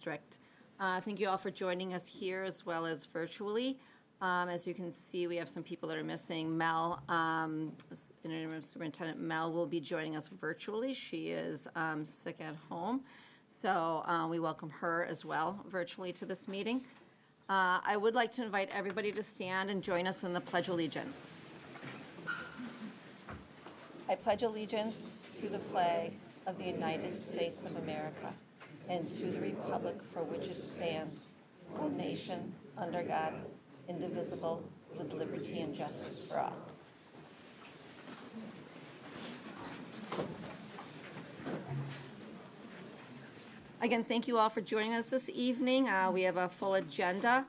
District. Thank you all for joining us here as well as virtually. As you can see, we have some people that are missing. Mel, Interim Superintendent Mel will be joining us virtually. She is sick at home, so we welcome her as well virtually to this meeting. I would like to invite everybody to stand and join us in the Pledge of Allegiance. I pledge allegiance to the flag of the United States of America and to the republic for which it stands, one nation, under God, indivisible, with liberty and justice for all. Again, thank you all for joining us this evening. We have a full agenda.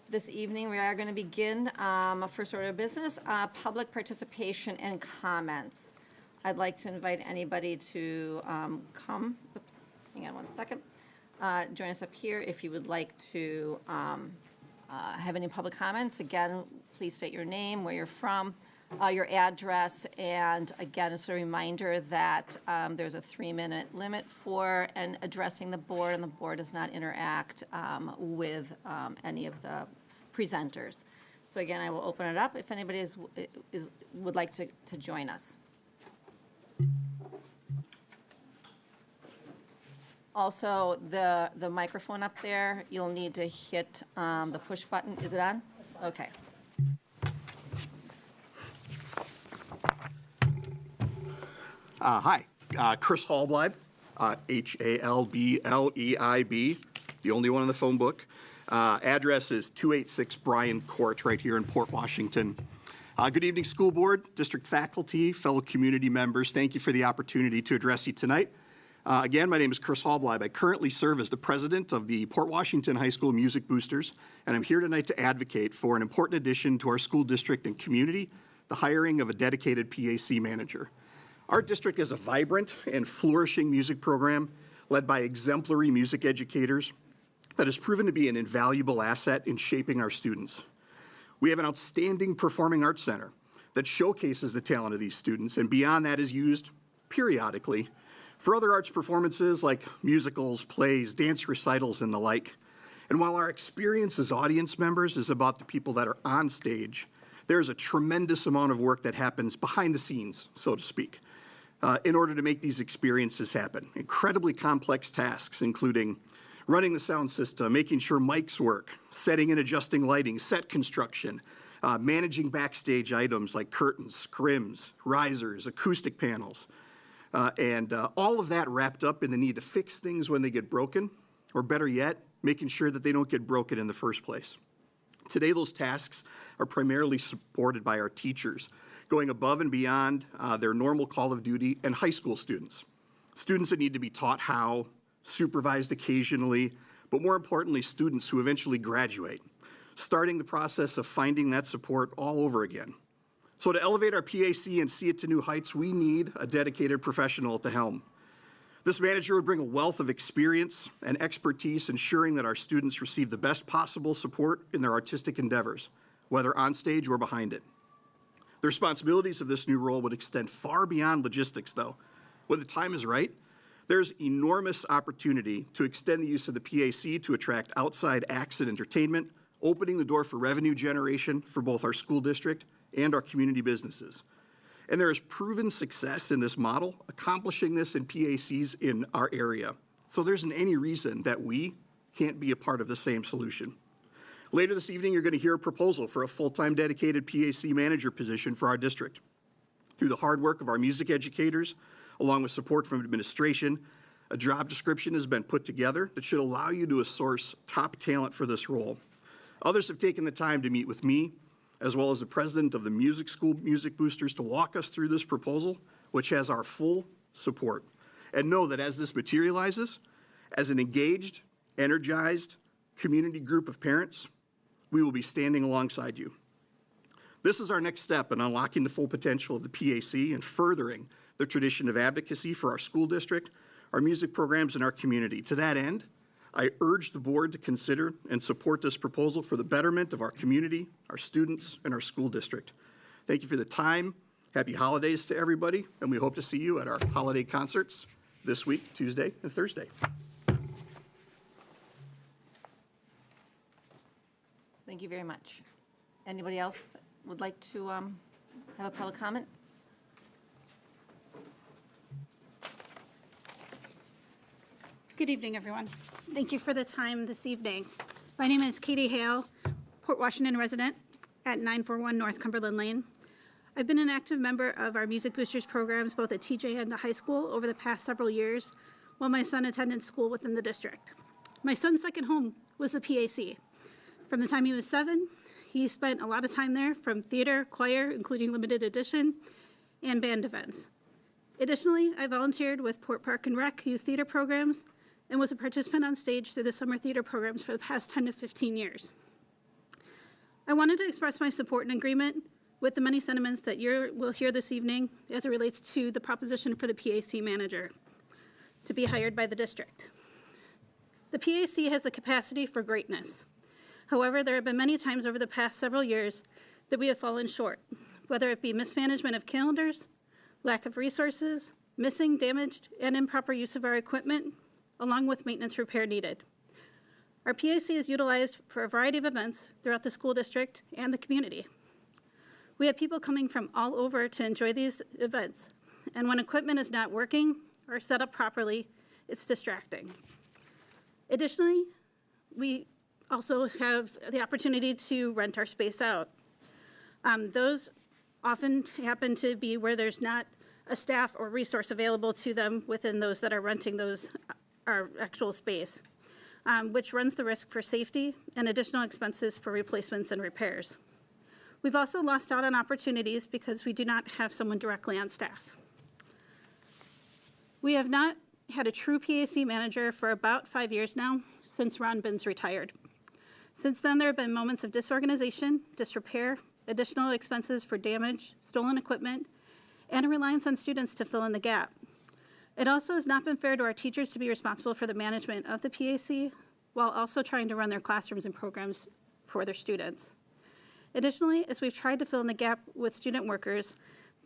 This evening, we are going to begin first order of business, public participation and comments. I'd like to invite anybody to come. Oops, hang on one second. Join us up here if you would like to have any public comments. Again, please state your name, where you're from, your address, and again, it's a reminder that there's a 3-minute limit for addressing the board, and the board does not interact with any of the presenters. So again, I will open it up if anybody would like to join us. Also, the microphone up there, you'll need to hit the push button. Is it on? Okay. Hi, Chris Hallbleib, Halbleib, the only one in the phone book. Address is 286 Bryan Court right here in Port Washington. Good evening, school board, district faculty, fellow community members. Thank you for the opportunity to address you tonight. Again, my name is Chris Hallbleib. I currently serve as the president of the Port Washington High School Music Boosters, and I'm here tonight to advocate for an important addition to our school district and community, the hiring of a dedicated PAC manager. Our district is a vibrant and flourishing music program led by exemplary music educators that has proven to be an invaluable asset in shaping our students. We have an outstanding performing arts center that showcases the talent of these students, and beyond that is used periodically for other arts performances like musicals, plays, dance recitals, and the like. And while our experience as audience members is about the people that are on stage, there's a tremendous amount of work that happens behind the scenes, so to speak, in order to make these experiences happen. Incredibly complex tasks, including running the sound system, making sure mics work, setting and adjusting lighting, set construction, managing backstage items like curtains, scrims, risers, acoustic panels, and all of that wrapped up in the need to fix things when they get broken, or better yet, making sure that they don't get broken in the first place. Today, those tasks are primarily supported by our teachers, going above and beyond their normal call of duty, and high school students. Students that need to be taught how, supervised occasionally, but more importantly, students who eventually graduate, starting the process of finding that support all over again. So to elevate our PAC and see it to new heights, we need a dedicated professional at the helm. This manager would bring a wealth of experience and expertise, ensuring that our students receive the best possible support in their artistic endeavors, whether on stage or behind it. The responsibilities of this new role would extend far beyond logistics, though. When the time is right, there's enormous opportunity to extend the use of the PAC to attract outside acts and entertainment, opening the door for revenue generation for both our school district and our community businesses. And there is proven success in this model, accomplishing this in PACs in our area. So there isn't any reason that we can't be a part of the same solution. Later this evening, you're going to hear a proposal for a full-time dedicated PAC manager position for our district. Through the hard work of our music educators, along with support from administration, a job description has been put together that should allow you to source top talent for this role. Others have taken the time to meet with me, as well as the president of the Music School Music Boosters, to walk us through this proposal, which has our full support. And know that as this materializes, as an engaged, energized community group of parents, we will be standing alongside you. This is our next step in unlocking the full potential of the PAC and furthering the tradition of advocacy for our school district, our music programs, and our community. To that end, I urge the board to consider and support this proposal for the betterment of our community, our students, and our school district. Thank you for the time. Happy holidays to everybody, and we hope to see you at our holiday concerts this week, Tuesday and Thursday. Thank you very much. Anybody else that would like to have a public comment? Good evening, everyone. Thank you for the time this evening. My name is Katie Hale, Port Washington resident at 941 North Cumberland Lane. I've been an active member of our Music Boosters programs both at TJ and the high school over the past several years while my son attended school within the district. My son's second home was the PAC. From the time he was 7, he spent a lot of time there from theater, choir, including limited edition, and band events. Additionally, I volunteered with Port Park and Rec youth theater programs and was a participant on stage through the summer theater programs for the past 10 to 15 years. I wanted to express my support and agreement with the many sentiments that you will hear this evening as it relates to the proposition for the PAC manager to be hired by the district. The PAC has the capacity for greatness. However, there have been many times over the past several years that we have fallen short, whether it be mismanagement of calendars, lack of resources, missing, damaged, and improper use of our equipment, along with maintenance repair needed. Our PAC is utilized for a variety of events throughout the school district and the community. We have people coming from all over to enjoy these events, and when equipment is not working or set up properly, it's distracting. Additionally, we also have the opportunity to rent our space out. Those often happen to be where there's not a staff or resource available to them within those that are renting our actual space, which runs the risk for safety and additional expenses for replacements and repairs. We've also lost out on opportunities because we do not have someone directly on staff. We have not had a true PAC manager for about 5 years now, since Ron Binns retired. Since then, there have been moments of disorganization, disrepair, additional expenses for damage, stolen equipment, and a reliance on students to fill in the gap. It also has not been fair to our teachers to be responsible for the management of the PAC while also trying to run their classrooms and programs for their students. Additionally, as we've tried to fill in the gap with student workers,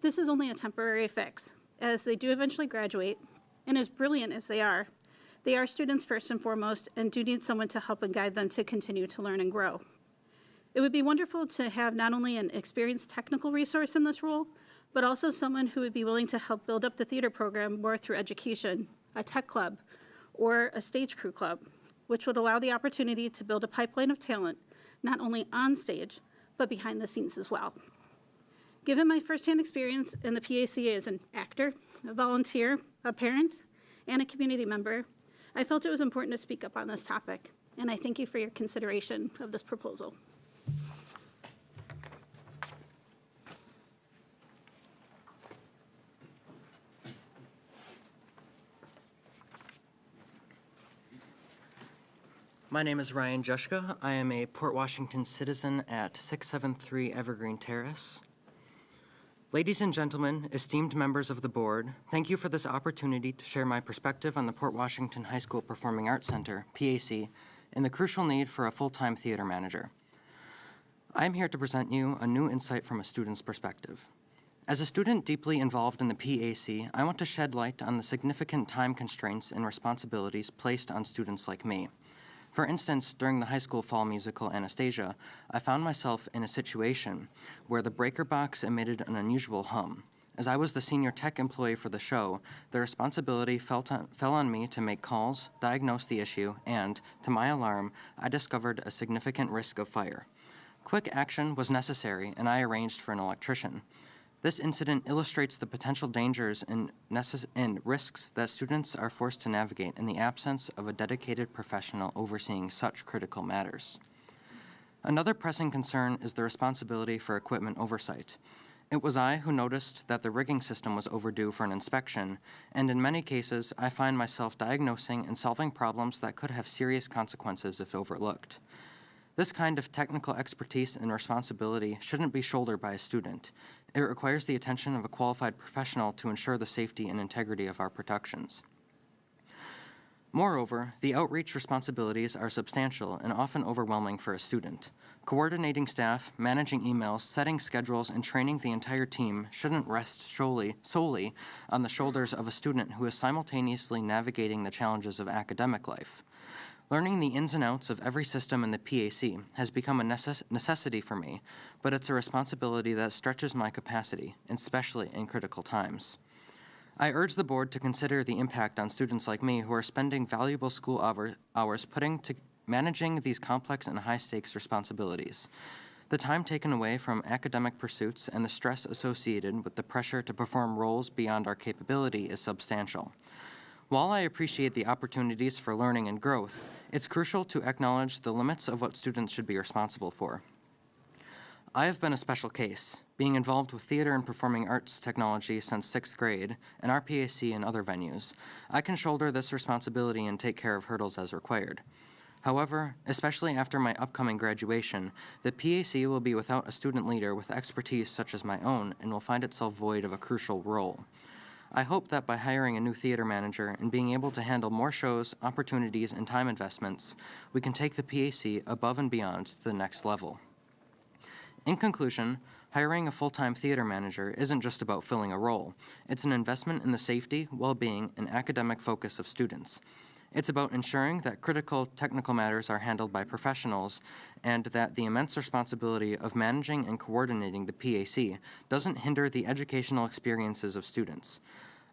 this is only a temporary fix, as they do eventually graduate, and as brilliant as they are students first and foremost and do need someone to help and guide them to continue to learn and grow. It would be wonderful to have not only an experienced technical resource in this role, but also someone who would be willing to help build up the theater program more through education, a tech club, or a stage crew club, which would allow the opportunity to build a pipeline of talent, not only on stage, but behind the scenes as well. Given my firsthand experience in the PAC as an actor, a volunteer, a parent, and a community member, I felt it was important to speak up on this topic, and I thank you for your consideration of this proposal. My name is Ryan Jushka. I am a Port Washington citizen at 673 Evergreen Terrace. Ladies and gentlemen, esteemed members of the board, thank you for this opportunity to share my perspective on the Port Washington High School Performing Arts Center, PAC, and the crucial need for a full-time theater manager. I am here to present you a new insight from a student's perspective. As a student deeply involved in the PAC, I want to shed light on the significant time constraints and responsibilities placed on students like me. For instance, during the high school fall musical Anastasia, I found myself in a situation where the breaker box emitted an unusual hum. As I was the senior tech employee for the show, the responsibility fell on me to make calls, diagnose the issue, and, to my alarm, I discovered a significant risk of fire. Quick action was necessary, and I arranged for an electrician. This incident illustrates the potential dangers and risks that students are forced to navigate in the absence of a dedicated professional overseeing such critical matters. Another pressing concern is the responsibility for equipment oversight. It was I who noticed that the rigging system was overdue for an inspection, and in many cases, I find myself diagnosing and solving problems that could have serious consequences if overlooked. This kind of technical expertise and responsibility shouldn't be shouldered by a student. It requires the attention of a qualified professional to ensure the safety and integrity of our productions. Moreover, the outreach responsibilities are substantial and often overwhelming for a student. Coordinating staff, managing emails, setting schedules, and training the entire team shouldn't rest solely on the shoulders of a student who is simultaneously navigating the challenges of academic life. Learning the ins and outs of every system in the PAC has become a necessity for me, but it's a responsibility that stretches my capacity, especially in critical times. I urge the board to consider the impact on students like me who are spending valuable school hours managing these complex and high-stakes responsibilities. The time taken away from academic pursuits and the stress associated with the pressure to perform roles beyond our capability is substantial. While I appreciate the opportunities for learning and growth, it's crucial to acknowledge the limits of what students should be responsible for. I have been a special case, being involved with theater and performing arts technology since 6th grade, and our PAC and other venues. I can shoulder this responsibility and take care of hurdles as required. However, especially after my upcoming graduation, the PAC will be without a student leader with expertise such as my own and will find itself void of a crucial role. I hope that by hiring a new theater manager and being able to handle more shows, opportunities, and time investments, we can take the PAC above and beyond to the next level. In conclusion, hiring a full-time theater manager isn't just about filling a role. It's an investment in the safety, well-being, and academic focus of students. It's about ensuring that critical technical matters are handled by professionals and that the immense responsibility of managing and coordinating the PAC doesn't hinder the educational experiences of students.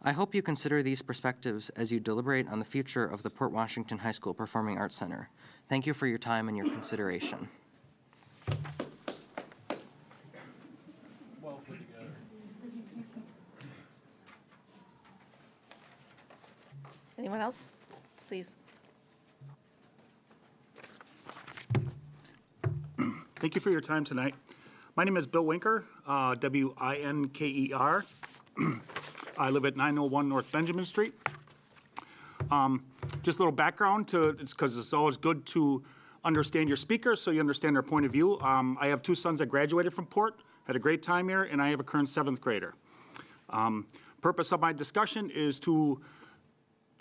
I hope you consider these perspectives as you deliberate on the future of the Port Washington High School Performing Arts Center. Thank you for your time and your consideration. Well put together. Anyone else? Please. Thank you for your time tonight. My name is Bill Winker, W-I-N-K-E-R. I live at 901 North Benjamin Street. Just a little background it's because it's always good to understand your speakers so you understand their point of view. I have two sons that graduated from Port, had a great time here, and I have a current 7th grader. Purpose of my discussion is to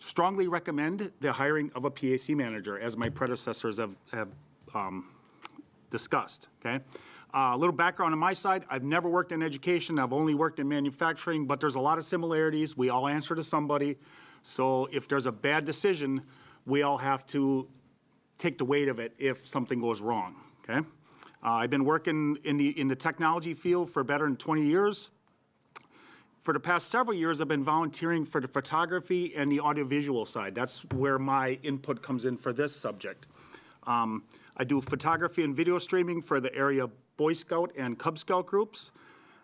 strongly recommend the hiring of a PAC manager, as my predecessors have discussed, okay? A little background on my side, I've never worked in education, I've only worked in manufacturing, but there's a lot of similarities. We all answer to somebody, so if there's a bad decision, we all have to take the weight of it if something goes wrong, okay? I've been working in the technology field for better than 20 years. For the past several years, I've been volunteering for the photography and the audiovisual side. That's where my input comes in for this subject. I do photography and video streaming for the area Boy Scout and Cub Scout groups.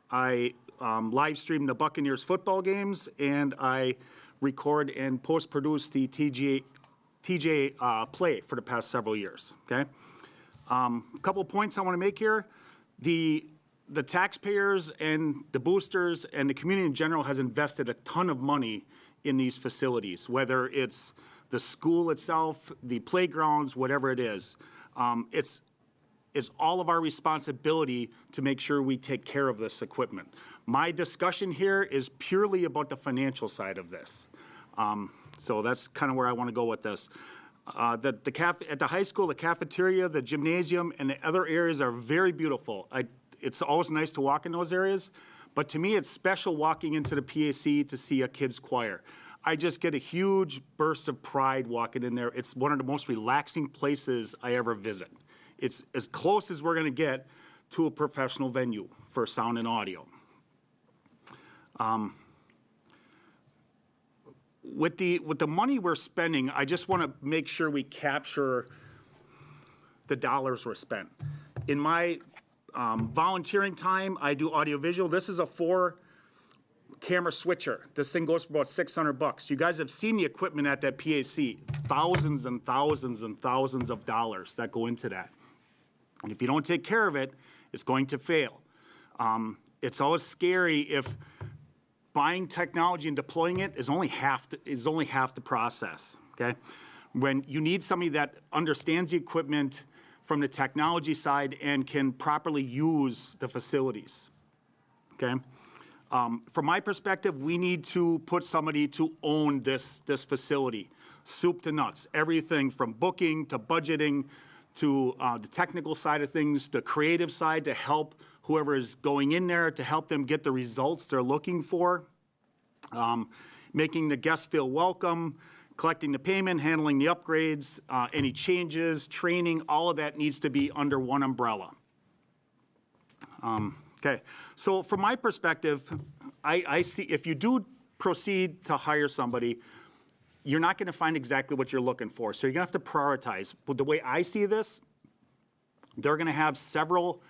I live stream the Buccaneers football games, and I record and post-produce the TJ play for the past several years, okay? A couple of points I want to make here. The taxpayers and the boosters and the community in general has invested a ton of money in these facilities, whether it's the school itself, the playgrounds, whatever it is. It's all of our responsibility to make sure we take care of this equipment. My discussion here is purely about the financial side of this. So that's kind of where I want to go with this. At the high school, the cafeteria, the gymnasium, and the other areas are very beautiful. It's always nice to walk in those areas, but to me, it's special walking into the PAC to see a kid's choir. I just get a huge burst of pride walking in there. It's one of the most relaxing places I ever visit. It's as close as we're going to get to a professional venue for sound and audio. With the money we're spending, I just want to make sure we capture the dollars we're spent. In my volunteering time, I do audiovisual. This is a 4-camera switcher. This thing goes for about $600. You guys have seen the equipment at that PAC. Thousands and thousands and thousands of dollars that go into that. And if you don't take care of it, it's going to fail. It's always scary if buying technology and deploying it is only half the process, okay? When you need somebody that understands the equipment from the technology side and can properly use the facilities, okay? From my perspective, we need to put somebody to own this facility, soup to nuts, everything from booking to budgeting to the technical side of things, the creative side to help whoever is going in there to help them get the results they're looking for, making the guests feel welcome, collecting the payment, handling the upgrades, any changes, training, all of that needs to be under one umbrella. Okay, so from my perspective, I see if you do proceed to hire somebody, you're not going to find exactly what you're looking for. So you're going to have to prioritize. But the way I see this, they're going to have several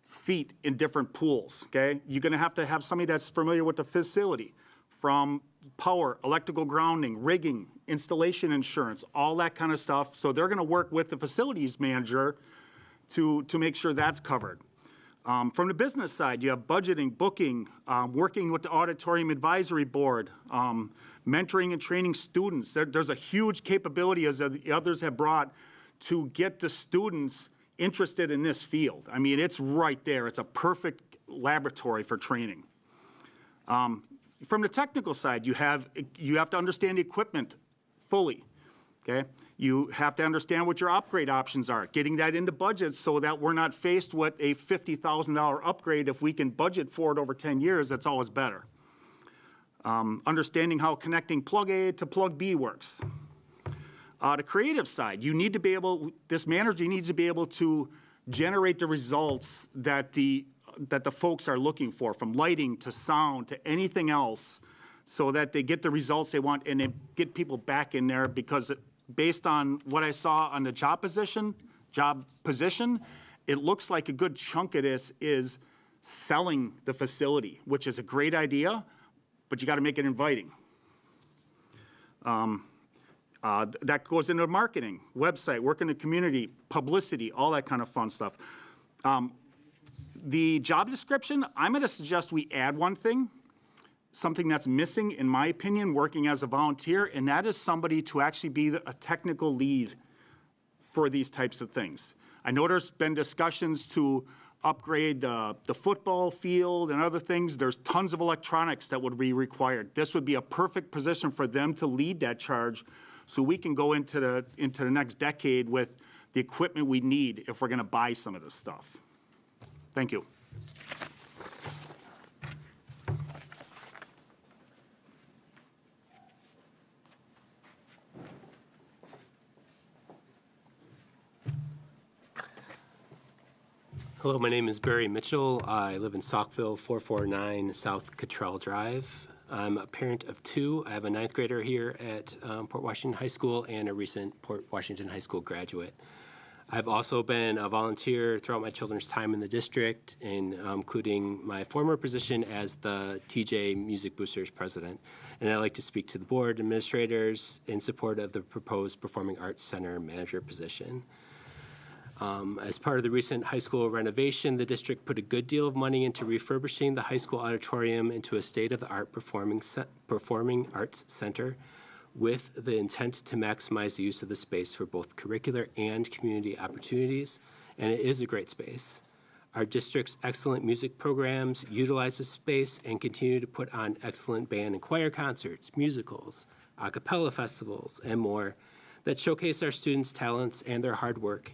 feet in different pools, okay? You're going to have somebody that's familiar with the facility, from power, electrical grounding, rigging, installation insurance, all that kind of stuff. So they're going to work with the facilities manager to make sure that's covered. From the business side, you have budgeting, booking, working with the auditorium advisory board, mentoring and training students. There's a huge capability, as the others have brought, to get the students interested in this field. I mean, it's right there. It's a perfect laboratory for training. From the technical side, you have to understand the equipment fully, okay? You have to understand what your upgrade options are, getting that into budget so that we're not faced with a $50,000 upgrade. If we can budget for it over 10 years, that's always better. Understanding how connecting plug A to plug B works. The creative side, this manager needs to be able to generate the results that the folks are looking for, from lighting to sound to anything else, so that they get the results they want and they get people back in there, because based on what I saw on the job position, it looks like a good chunk of this is selling the facility, which is a great idea, but you got to make it inviting. That goes into marketing, website, work in the community, publicity, all that kind of fun stuff. The job description, I'm going to suggest we add one thing, something that's missing, in my opinion, working as a volunteer, and that is somebody to actually be a technical lead for these types of things. I know there's been discussions to upgrade the football field and other things. There's tons of electronics that would be required. This would be a perfect position for them to lead that charge, so we can go into the next decade with the equipment we need if we're going to buy some of this stuff. Thank you. Hello, my name is Barry Mitchell. I live in Saukville, 449 South Cottrell Drive. I'm a parent of two. I have a ninth grader here at Port Washington High School and a recent Port Washington High School graduate. I've also been a volunteer throughout my children's time in the district, including my former position as the TJ Music Boosters president. And I'd like to speak to the board administrators in support of the proposed Performing Arts Center manager position. As part of the recent high school renovation, the district put a good deal of money into refurbishing the high school auditorium into a state-of-the-art performing arts center, with the intent to maximize the use of the space for both curricular and community opportunities, and it is a great space. Our district's excellent music programs utilize the space and continue to put on excellent band and choir concerts, musicals, a cappella festivals, and more that showcase our students' talents and their hard work.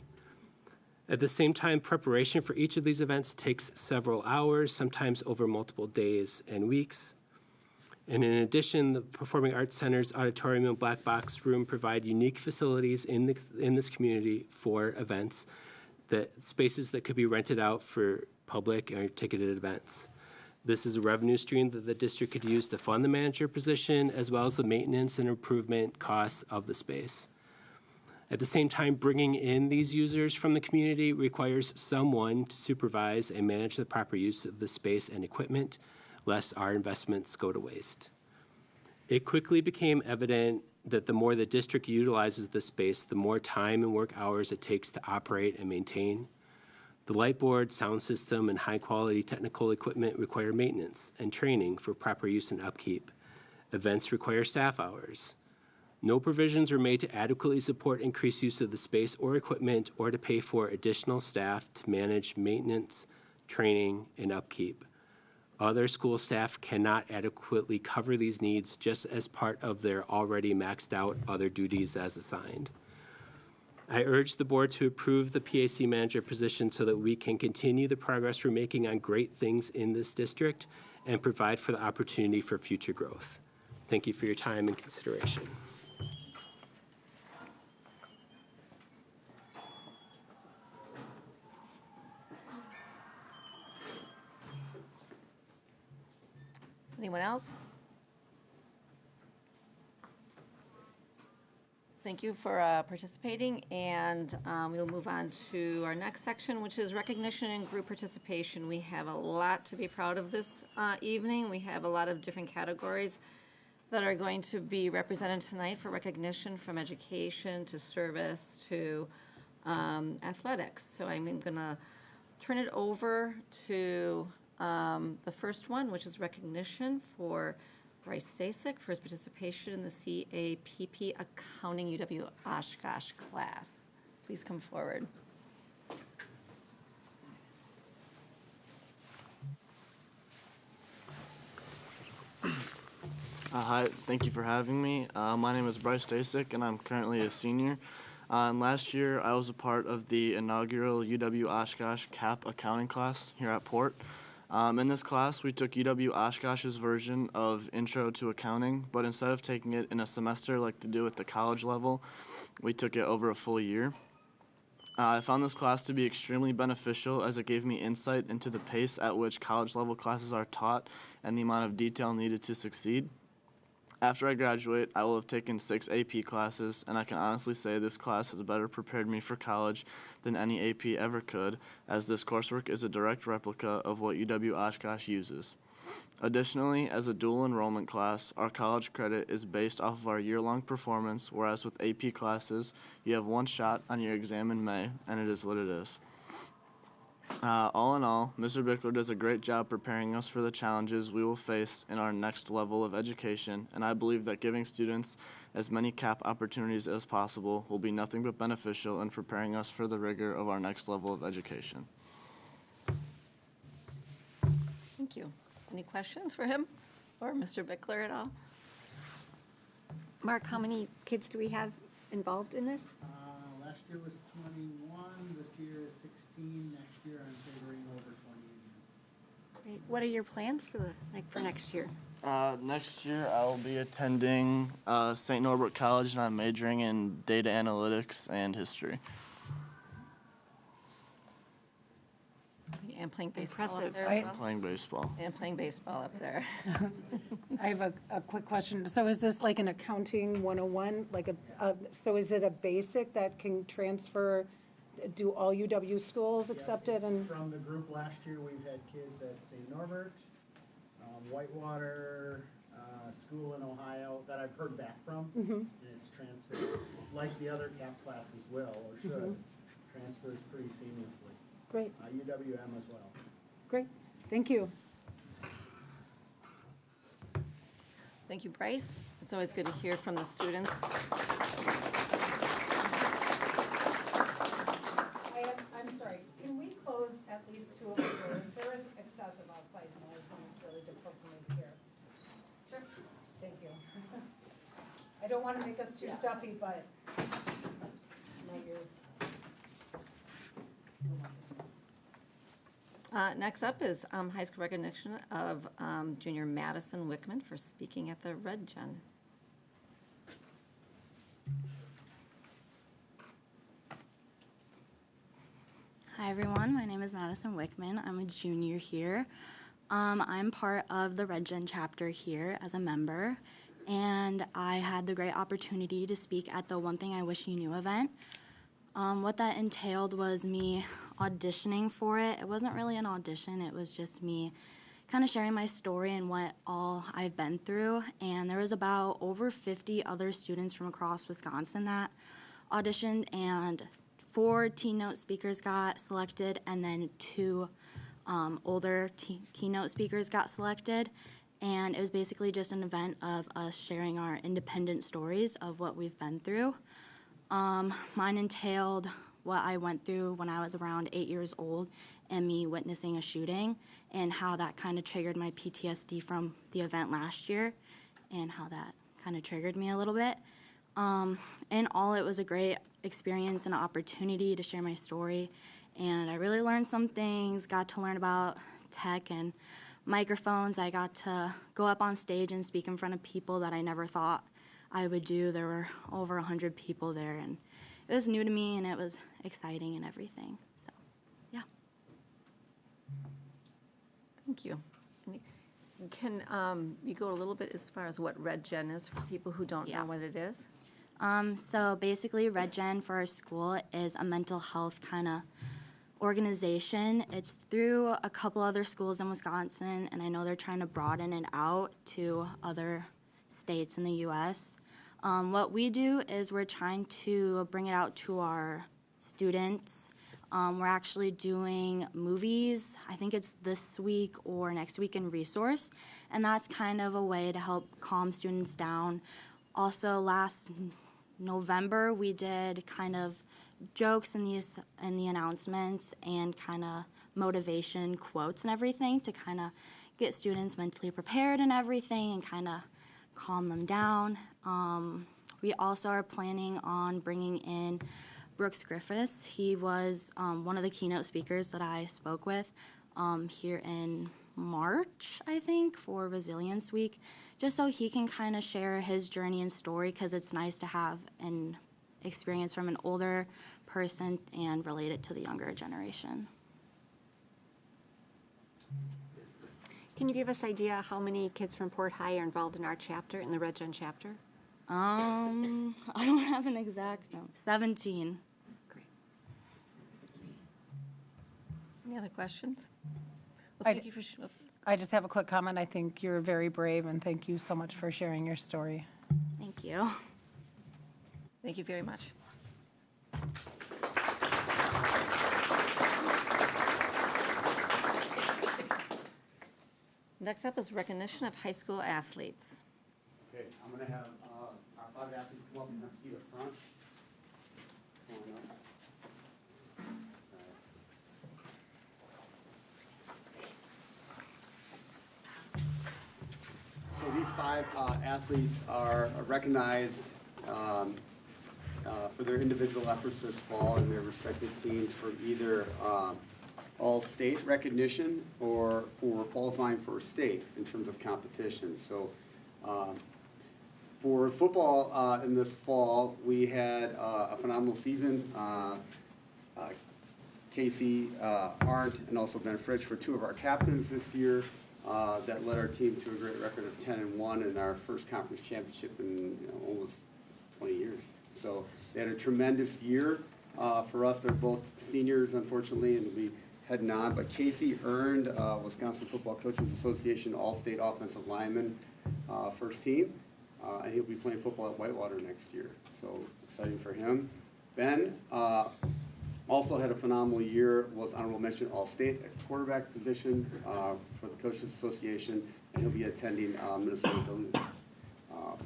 At the same time, preparation for each of these events takes several hours, sometimes over multiple days and weeks. And in addition, the Performing Arts Center's auditorium and black box room provide unique facilities in this community for events, spaces that could be rented out for public or ticketed events. This is a revenue stream that the district could use to fund the manager position, as well as the maintenance and improvement costs of the space. At the same time, bringing in these users from the community requires someone to supervise and manage the proper use of the space and equipment, lest our investments go to waste. It quickly became evident that the more the district utilizes the space, the more time and work hours it takes to operate and maintain. The light board, sound system, and high-quality technical equipment require maintenance and training for proper use and upkeep. Events require staff hours. No provisions were made to adequately support increased use of the space or equipment, or to pay for additional staff to manage maintenance, training, and upkeep. Other school staff cannot adequately cover these needs just as part of their already maxed out other duties as assigned. I urge the board to approve the PAC manager position so that we can continue the progress we're making on great things in this district and provide for the opportunity for future growth. Thank you for your time and consideration. Anyone else? Thank you for participating, and we'll move on to our next section, which is recognition and group participation. We have a lot to be proud of this evening. We have a lot of different categories that are going to be represented tonight for recognition, from education to service to athletics. So I'm going to turn it over to the first one, which is recognition for Bryce Stasek for his participation in the CAPP Accounting UW Oshkosh class. Please come forward. Hi, thank you for having me. My name is Bryce Stasek, and I'm currently a senior. And last year, I was a part of the inaugural UW Oshkosh CAP accounting class here at Port. In this class, we took UW Oshkosh's version of Intro to Accounting, but instead of taking it in a semester like they do at the college level, we took it over a full year. I found this class to be extremely beneficial, as it gave me insight into the pace at which college-level classes are taught and the amount of detail needed to succeed. After I graduate, I will have taken 6 AP classes, and I can honestly say this class has better prepared me for college than any AP ever could, as this coursework is a direct replica of what UW Oshkosh uses. Additionally, as a dual enrollment class, our college credit is based off of our year-long performance, whereas with AP classes, you have one shot on your exam in May, and it is what it is. All in all, Mr. Bickler does a great job preparing us for the challenges we will face in our next level of education, and I believe that giving students as many CAP opportunities as possible will be nothing but beneficial in preparing us for the rigor of our next level of education. Thank you. Any questions for him or Mr. Bickler at all? Mark, how many kids do we have involved in this? Last year was 21, this year is 16, next year I'm figuring over 20. Great. What are your plans for for next year? Next year, I will be attending St. Norbert College, and I'm majoring in data analytics and history. And playing baseball up Impressive. there as well? Playing baseball. And playing baseball up there. I have a quick question. So is this like an accounting 101? So is it a basic that can transfer, do all UW schools accept it? And From the group last year, we've had kids at St. Norbert, Whitewater, school in Ohio that I've heard back from, and it's transferred, like the other CAP classes will or should, transfers pretty seamlessly. Great, UWM as well. great. Thank you. Thank you, Bryce. It's always good to hear from the students. I'm sorry, can we close at least 2 of the doors? There is excessive outside noise and it's really difficult for me to hear. Sure. Thank you. I don't want to make us too stuffy, but my ears. Next up is high school recognition of junior Madison Wickman for speaking at the Red Gen. Hi everyone, my name is Madison Wickman. I'm a junior here. I'm part of the Red Gen chapter here as a member, and I had the great opportunity to speak at the One Thing I Wish You Knew event. What that entailed was me auditioning for it. It wasn't really an audition, it was just me kind of sharing my story and what all I've been through. And there was about over 50 other students from across Wisconsin that auditioned, and 4 keynote speakers got selected, and then 2 older keynote speakers got selected. And it was basically just an event of us sharing our independent stories of what we've been through. Mine entailed what I went through when I was around 8 years old and me witnessing a shooting, and how that kind of triggered my PTSD from the event last year, and how that kind of triggered me a little bit. In all, it was a great experience and opportunity to share my story, and I really learned some things, got to learn about tech and microphones. I got to go up on stage and speak in front of people that I never thought I would do. There were over 100 people there, and it was new to me, and it was exciting and everything. So, yeah. Thank you. Can you go a little bit as far as what Red Gen is for people who don't Yeah. know what it is? So basically, Red Gen for our school is a mental health kind of organization. It's through a couple other schools in Wisconsin, and I know they're trying to broaden it out to other states in the U.S. What we do is we're trying to bring it out to our students. We're actually doing movies. I think it's this week or next week in Resource, and that's kind of a way to help calm students down. Also, last November, we did kind of jokes in the announcements and kind of motivation quotes and everything to kind of get students mentally prepared and everything and kind of calm them down. We also are planning on bringing in Brooks Griffiths. He was one of the keynote speakers that I spoke with here in March, I think, for Resilience Week, just so he can kind of share his journey and story, because it's nice to have an experience from an older person and relate it to the younger generation. Can you give us idea how many kids from Port High are involved in our chapter, in the Red Gen chapter? I don't have an exact number. 17. Great. Any other questions? Well, I thank d- you for, I just have a quick comment. I think you're very brave, and thank you so much for sharing your story. Thank you. thank you very much. Next up is recognition of high school athletes. Okay, I'm gonna have our 5 athletes come up and have a seat up front. Come on up. So these 5 athletes are recognized for their individual efforts this fall in their respective teams for either all-state recognition or for qualifying for state in terms of competition. So for football in this fall, we had a phenomenal season. Casey Arndt and also Ben Fritsch were 2 of our captains this year that led our team to a great record of 10-1 in our first conference championship in almost 20 years. So they had a tremendous year. For us, they're both seniors, unfortunately, and will be heading on. But Casey earned Wisconsin Football Coaches Association All-State Offensive Lineman first team, and he'll be playing football at Whitewater next year. So exciting for him. Ben also had a phenomenal year, was honorable mention All-State at quarterback position for the Coaches Association, and he'll be attending Minnesota Duluth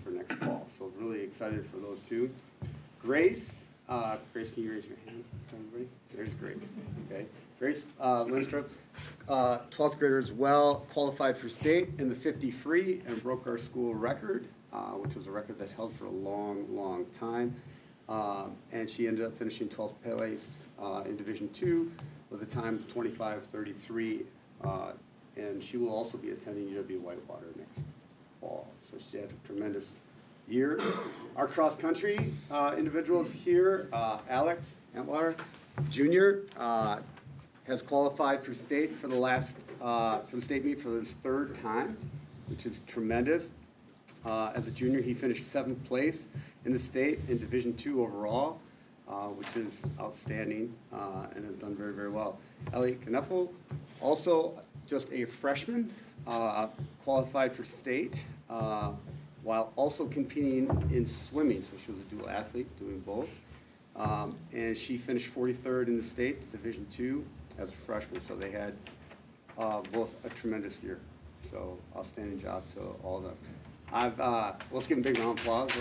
for next fall. So really excited for those 2. Grace, Grace, can you raise your hand, everybody? There's Grace, okay. Grace Lindstrup, 12th grader as well, qualified for state in the 50 free and broke our school record, which was a record that held for a long, long time. And she ended up finishing 12th place in Division II with a time of 25:33. And she will also be attending UW Whitewater next fall. So she had a tremendous year. Our cross-country individuals here, Alex Antwater Jr. Has qualified for state for the last for the state meet for his 3rd time, which is tremendous. As a junior, he finished 7th place in the state in Division II overall, which is outstanding and has done very, very well. Ellie Kneppel, also just a freshman, qualified for state while also competing in swimming. So she was a dual athlete doing both. And she finished 43rd in the state, Division II, as a freshman. So they had both a tremendous year. So outstanding job to all of them. Let's give them a big round of applause.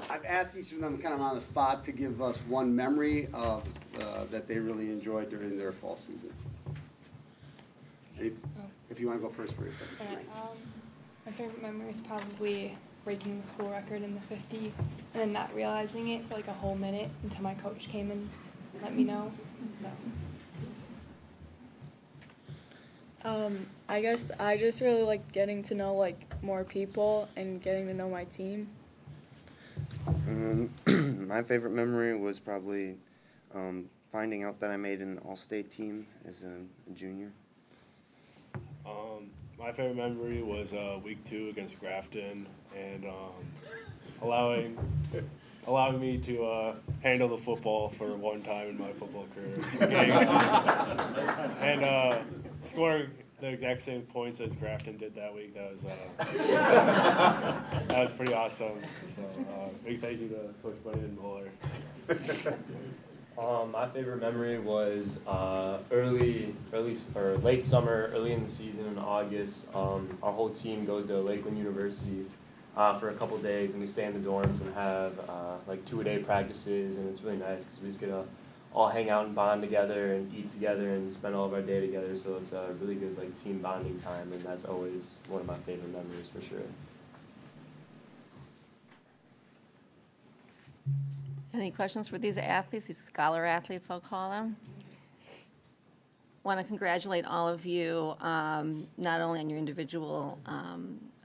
I've asked each of them kind of on the spot to give us one memory of that they really enjoyed during their fall season. If you want to go first for a second. Alright, my favorite memory is probably breaking the school record in the 50 and then not realizing it for like a whole minute until my coach came and let me know. So. I guess I just really like getting to know like more people and getting to know my team. My favorite memory was probably finding out that I made an all-state team as a junior. My favorite memory was week 2 against Grafton, and allowing me to handle the football for one time in my football career, and scoring the exact same points as Grafton did that week. That was pretty awesome. So big thank you to Coach Bunny and Muller. My favorite memory was late summer, early in the season in August. Our whole team goes to Lakeland University for a couple days, and we stay in the dorms and have like 2-a-day practices, and it's really nice because we just get to all hang out and bond together and eat together and spend all of our day together. So it's a really good like team bonding time, and that's always one of my favorite memories for sure. Any questions for these athletes, these scholar athletes, I'll call them? Want to congratulate all of you, not only on your individual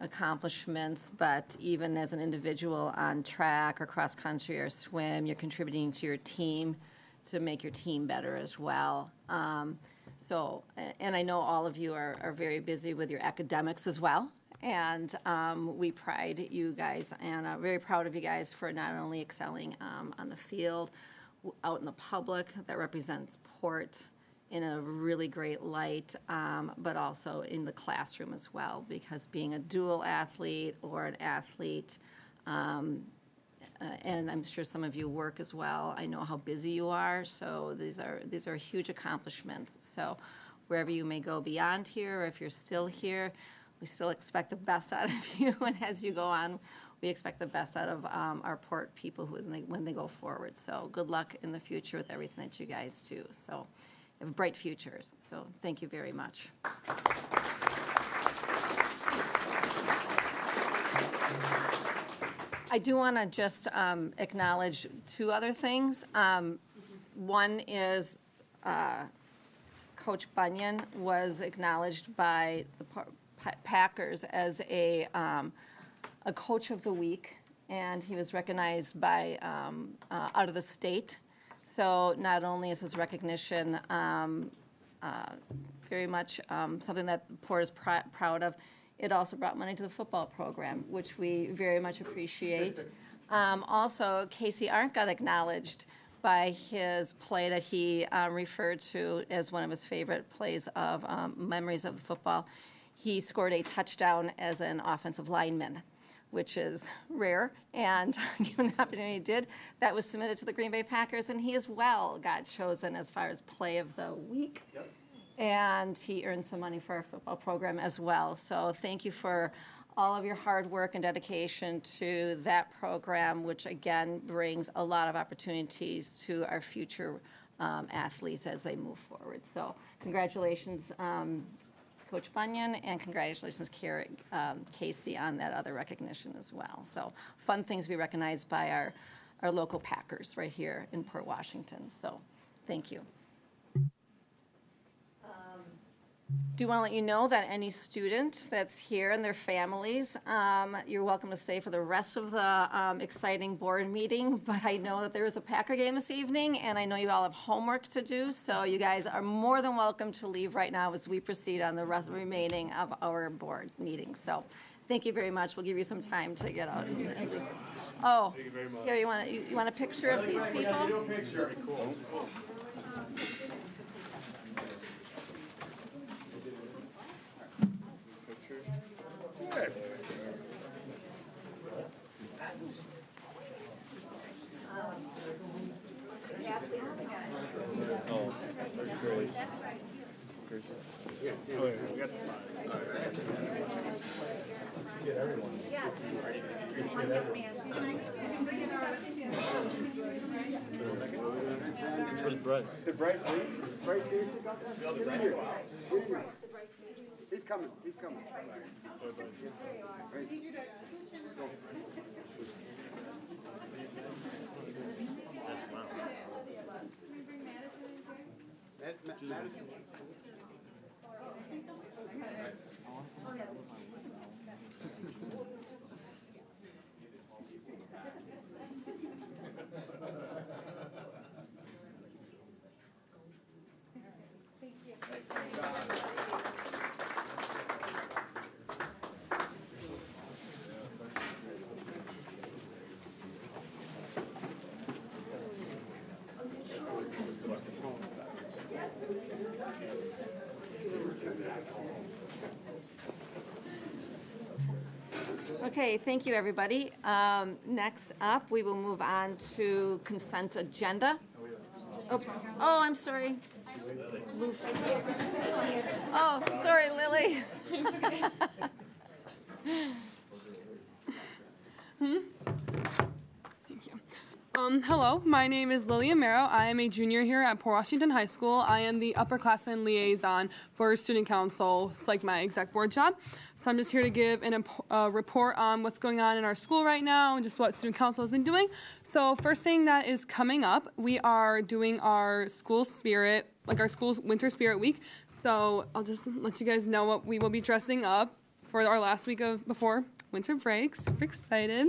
accomplishments, but even as an individual on track or cross country or swim, you're contributing to your team to make your team better as well. And I know all of you are very busy with your academics as well. And we pride you guys and are very proud of you guys for not only excelling on the field, out in the public that represents Port in a really great light, but also in the classroom as well, because being a dual athlete or an athlete, and I'm sure some of you work as well, I know how busy you are, so these are huge accomplishments. So wherever you may go beyond here, or if you're still here, we still expect the best out of you, and as you go on, we expect the best out of our Port people when they go forward. So good luck in the future with everything that you guys do. So you have bright futures. So thank you very much. I do want to just acknowledge 2 other things. One is Coach Bunyan was acknowledged by the Packers as a coach of the week, and he was recognized by out of the state. So not only is his recognition very much something that Port is proud of, it also brought money to the football program, which we very much appreciate. Also, Casey Arndt got acknowledged by his play that he referred to as one of his favorite plays of memories of football. He scored a touchdown as an offensive lineman, which is rare, and given the opportunity he did, that was submitted to the Green Bay Packers, and he as well got chosen as far as play of the week. Yep. And he earned some money for our football program as well. So thank you for all of your hard work and dedication to that program, which again brings a lot of opportunities to our future athletes as they move forward. So congratulations, Coach Bunyan, and congratulations, Casey, on that other recognition as well. So fun things to be recognized by our local Packers right here in Port Washington. So thank you. Do want to let you know that any student that's here and their families, you're welcome to stay for the rest of the exciting board meeting, but I know that there is a Packer game this evening, and I know you all have homework to do, so you guys are more than welcome to leave right now as we proceed on the remaining of our board meeting. So thank you very much. We'll give you some time to get out. Oh, here, you want a picture of these people? Cool. Where's Bryce? Did Bryce leave? Bryce Basic got that? Get in here. Get in here. He's coming. He's coming. Right. Go. Madison. Okay, thank you, everybody. Next up, we will move on to consent agenda. Oops. Oh, I'm sorry. Oh, sorry, Lily. Hello, my name is Lily Amaro. I am a junior here at Port Washington High School. I am the upperclassman liaison for student council. It's like my exec board job. So I'm just here to give a report on what's going on in our school right now and just what student council has been doing. So first thing that is coming up, we are doing our school spirit, like our school's winter spirit week. So I'll just let you guys know what we will be dressing up for our last week of before winter break. Super excited.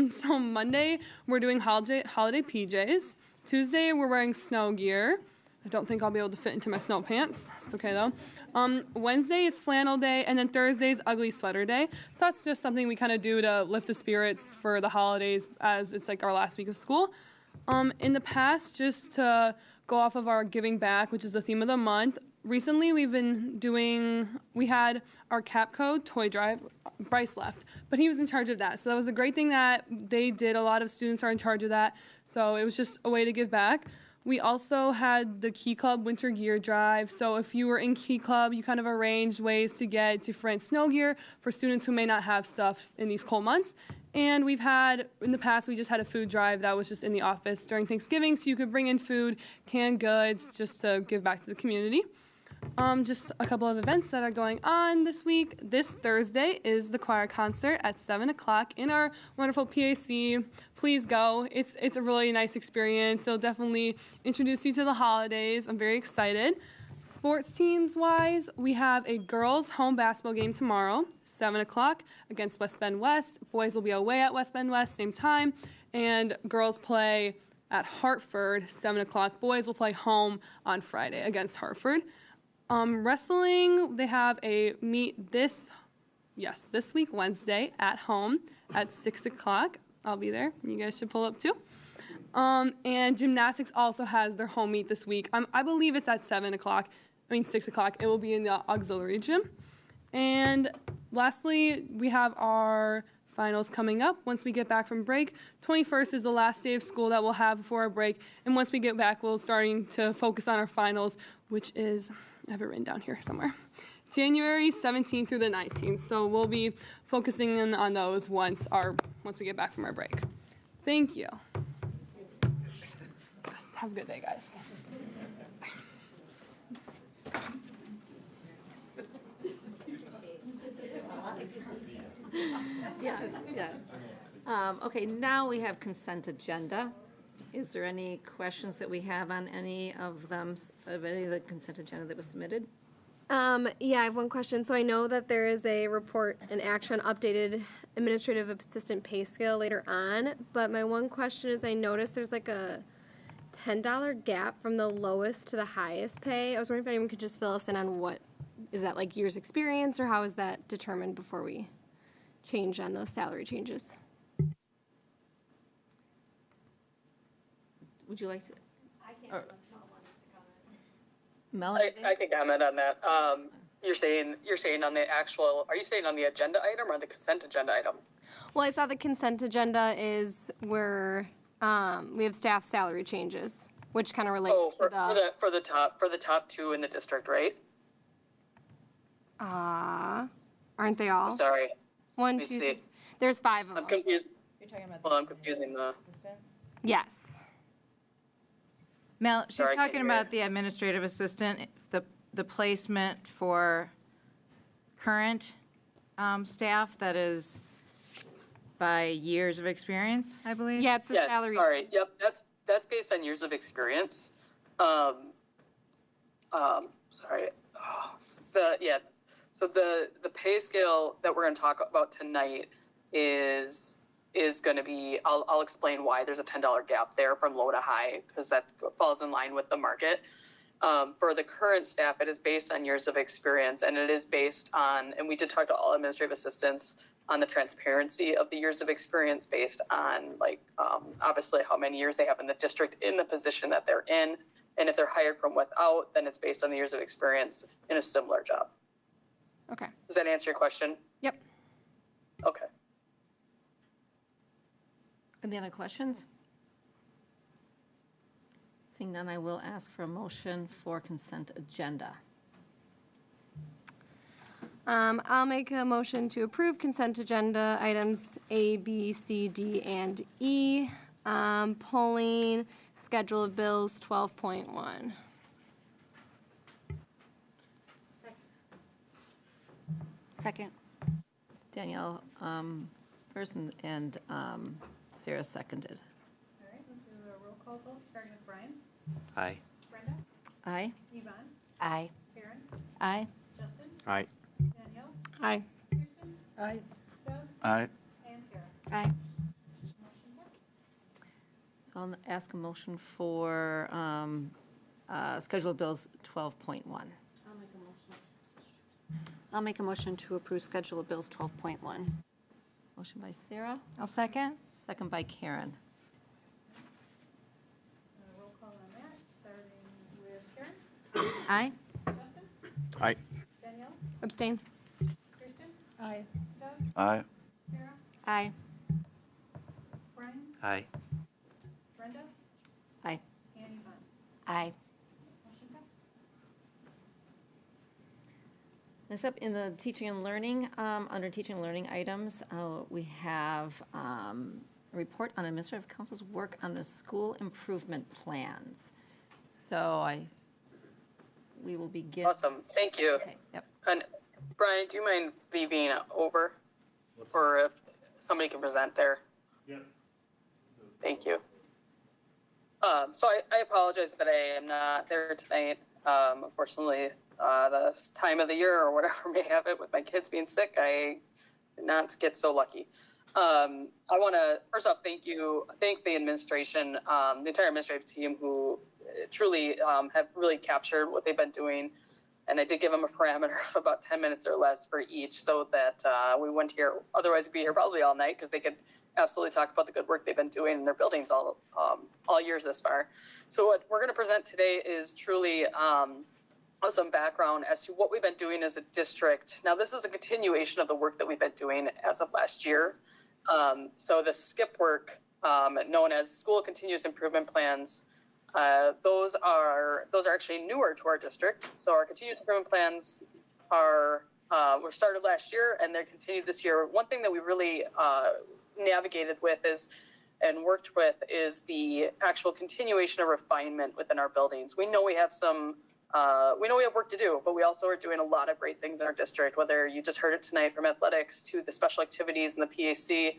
So Monday, we're doing holiday PJs. Tuesday, we're wearing snow gear. I don't think I'll be able to fit into my snow pants. It's okay though. Wednesday is flannel day, and then Thursday is ugly sweater day. So that's just something we kind of do to lift the spirits for the holidays as it's like our last week of school. In the past, just to go off of our giving back, which is the theme of the month, recently we had our Capco toy drive. Bryce left, but he was in charge of that. So that was a great thing that they did. A lot of students are in charge of that. So it was just a way to give back. We also had the Key Club winter gear drive. So if you were in Key Club, you kind of arranged ways to get different snow gear for students who may not have stuff in these cold months. And we've had, in the past, we just had a food drive that was just in the office during Thanksgiving. So you could bring in food, canned goods, just to give back to the community. Just a couple of events that are going on this week. This Thursday is the choir concert at 7 o'clock in our wonderful PAC. Please go. It's a really nice experience. It'll definitely introduce you to the holidays. I'm very excited. Sports teams wise, we have a girls home basketball game tomorrow, 7 o'clock against West Bend West. Boys will be away at West Bend West, same time. And girls play at Hartford, 7 o'clock. Boys will play home on Friday against Hartford. Wrestling, they have a meet this week, Wednesday, at home at 6 o'clock. I'll be there. You guys should pull up too. And gymnastics also has their home meet this week. I believe it's at 6 o'clock. It will be in the auxiliary gym. And lastly, we have our finals coming up once we get back from break. 21st is the last day of school that we'll have before our break. And once we get back, we'll starting to focus on our finals, which is, I have it written down here somewhere, January 17th through the 19th. So we'll be focusing in on those once we get back from our break. Thank you. Yes, have a good day, guys. Yes. Okay, now we have consent agenda. Is there any questions that we have on any of the consent agenda that was submitted? Yeah, I have one question. So I know that there is a report and action updated administrative assistant pay scale later on, but my one question is I noticed there's like a $10 gap from the lowest to the highest pay. I was wondering if anyone could just fill us in on what, is that like years experience or how is that determined before we change on those salary changes? Would you like to? I can't unless Mel wants to comment. Melanie? I can comment on that. You're saying on the actual, are you saying on the agenda item or the consent agenda item? Well, I saw the consent agenda is where we have staff salary changes, which kind of relates to for the top two in the district, right? Aren't they all? I'm sorry. One, Let me two, see. there's 5 of them. I'm confused. You're talking about Well, I'm confusing the. Yes. Mel, she's Sorry, I can't talking hear about the administrative assistant, the placement for current staff that is by years of experience, I believe. Yeah, it's the salary. Sorry. Yep. That's based on years of experience. Sorry. So the pay scale that we're going to talk about tonight is going to be, I'll explain why there's a $10 gap there from low to high, because that falls in line with the market. For the current staff, it is based on years of experience, and it is based on, and we did talk to all administrative assistants on the transparency of the years of experience based on, obviously how many years they have in the district in the position that they're in. And if they're hired from without, then it's based on the years of experience in a similar job. Okay. Does that answer your question? Yep. Okay. Any other questions? Seeing none, I will ask for a motion for consent agenda. I'll make a motion to approve consent agenda items A, B, C, D, and E. Pulling schedule of bills 12.1. Second. Danielle first and Sarah seconded. All right, we'll do a roll call vote, starting with Brian. Aye. Brenda? Aye. Yvonne? Aye. Karen? Aye. Justin? Aye. Danielle? Aye. Kirsten? Aye. Doug? Aye. And Sarah? Aye. Motion passed. So I'll ask a motion for schedule of bills 12.1. I'll make a motion to approve schedule of bills 12.1. Motion by Sarah, I'll second. second by Karen. Roll call on that, starting with Karen. Aye. Justin? Aye. Danielle? Abstain. Kirsten? Aye. Doug? Aye. Sarah? Aye. Brian? Aye. Brenda? Aye. And Yvonne? Aye. Motion passed. Next up, in the teaching and learning, under teaching and learning items, we have a report on administrative council's work on the school improvement plans. So we will begin. Awesome. Thank you. Okay, yep. And Brian, do you mind me being over? Or if somebody can present there? Yep. Thank you. So I apologize that I am not there tonight. Unfortunately, the time of the year or whatever may have it with my kids being sick, I did not get so lucky. I want to first off thank the administration, the entire administrative team who truly have really captured what they've been doing. And I did give them a parameter of about 10 minutes or less for each so that we wouldn't here, otherwise we'd be here probably all night because they could absolutely talk about the good work they've been doing in their buildings all years this far. So what we're going to present today is truly some background as to what we've been doing as a district. Now, this is a continuation of the work that we've been doing as of last year. So the SCIP work, known as School Continuous Improvement Plans, those are actually newer to our district. So our continuous improvement plans were started last year and they're continued this year. One thing that we really navigated with and worked with is the actual continuation of refinement within our buildings. We know we have work to do, but we also are doing a lot of great things in our district, whether you just heard it tonight from athletics to the special activities in the PAC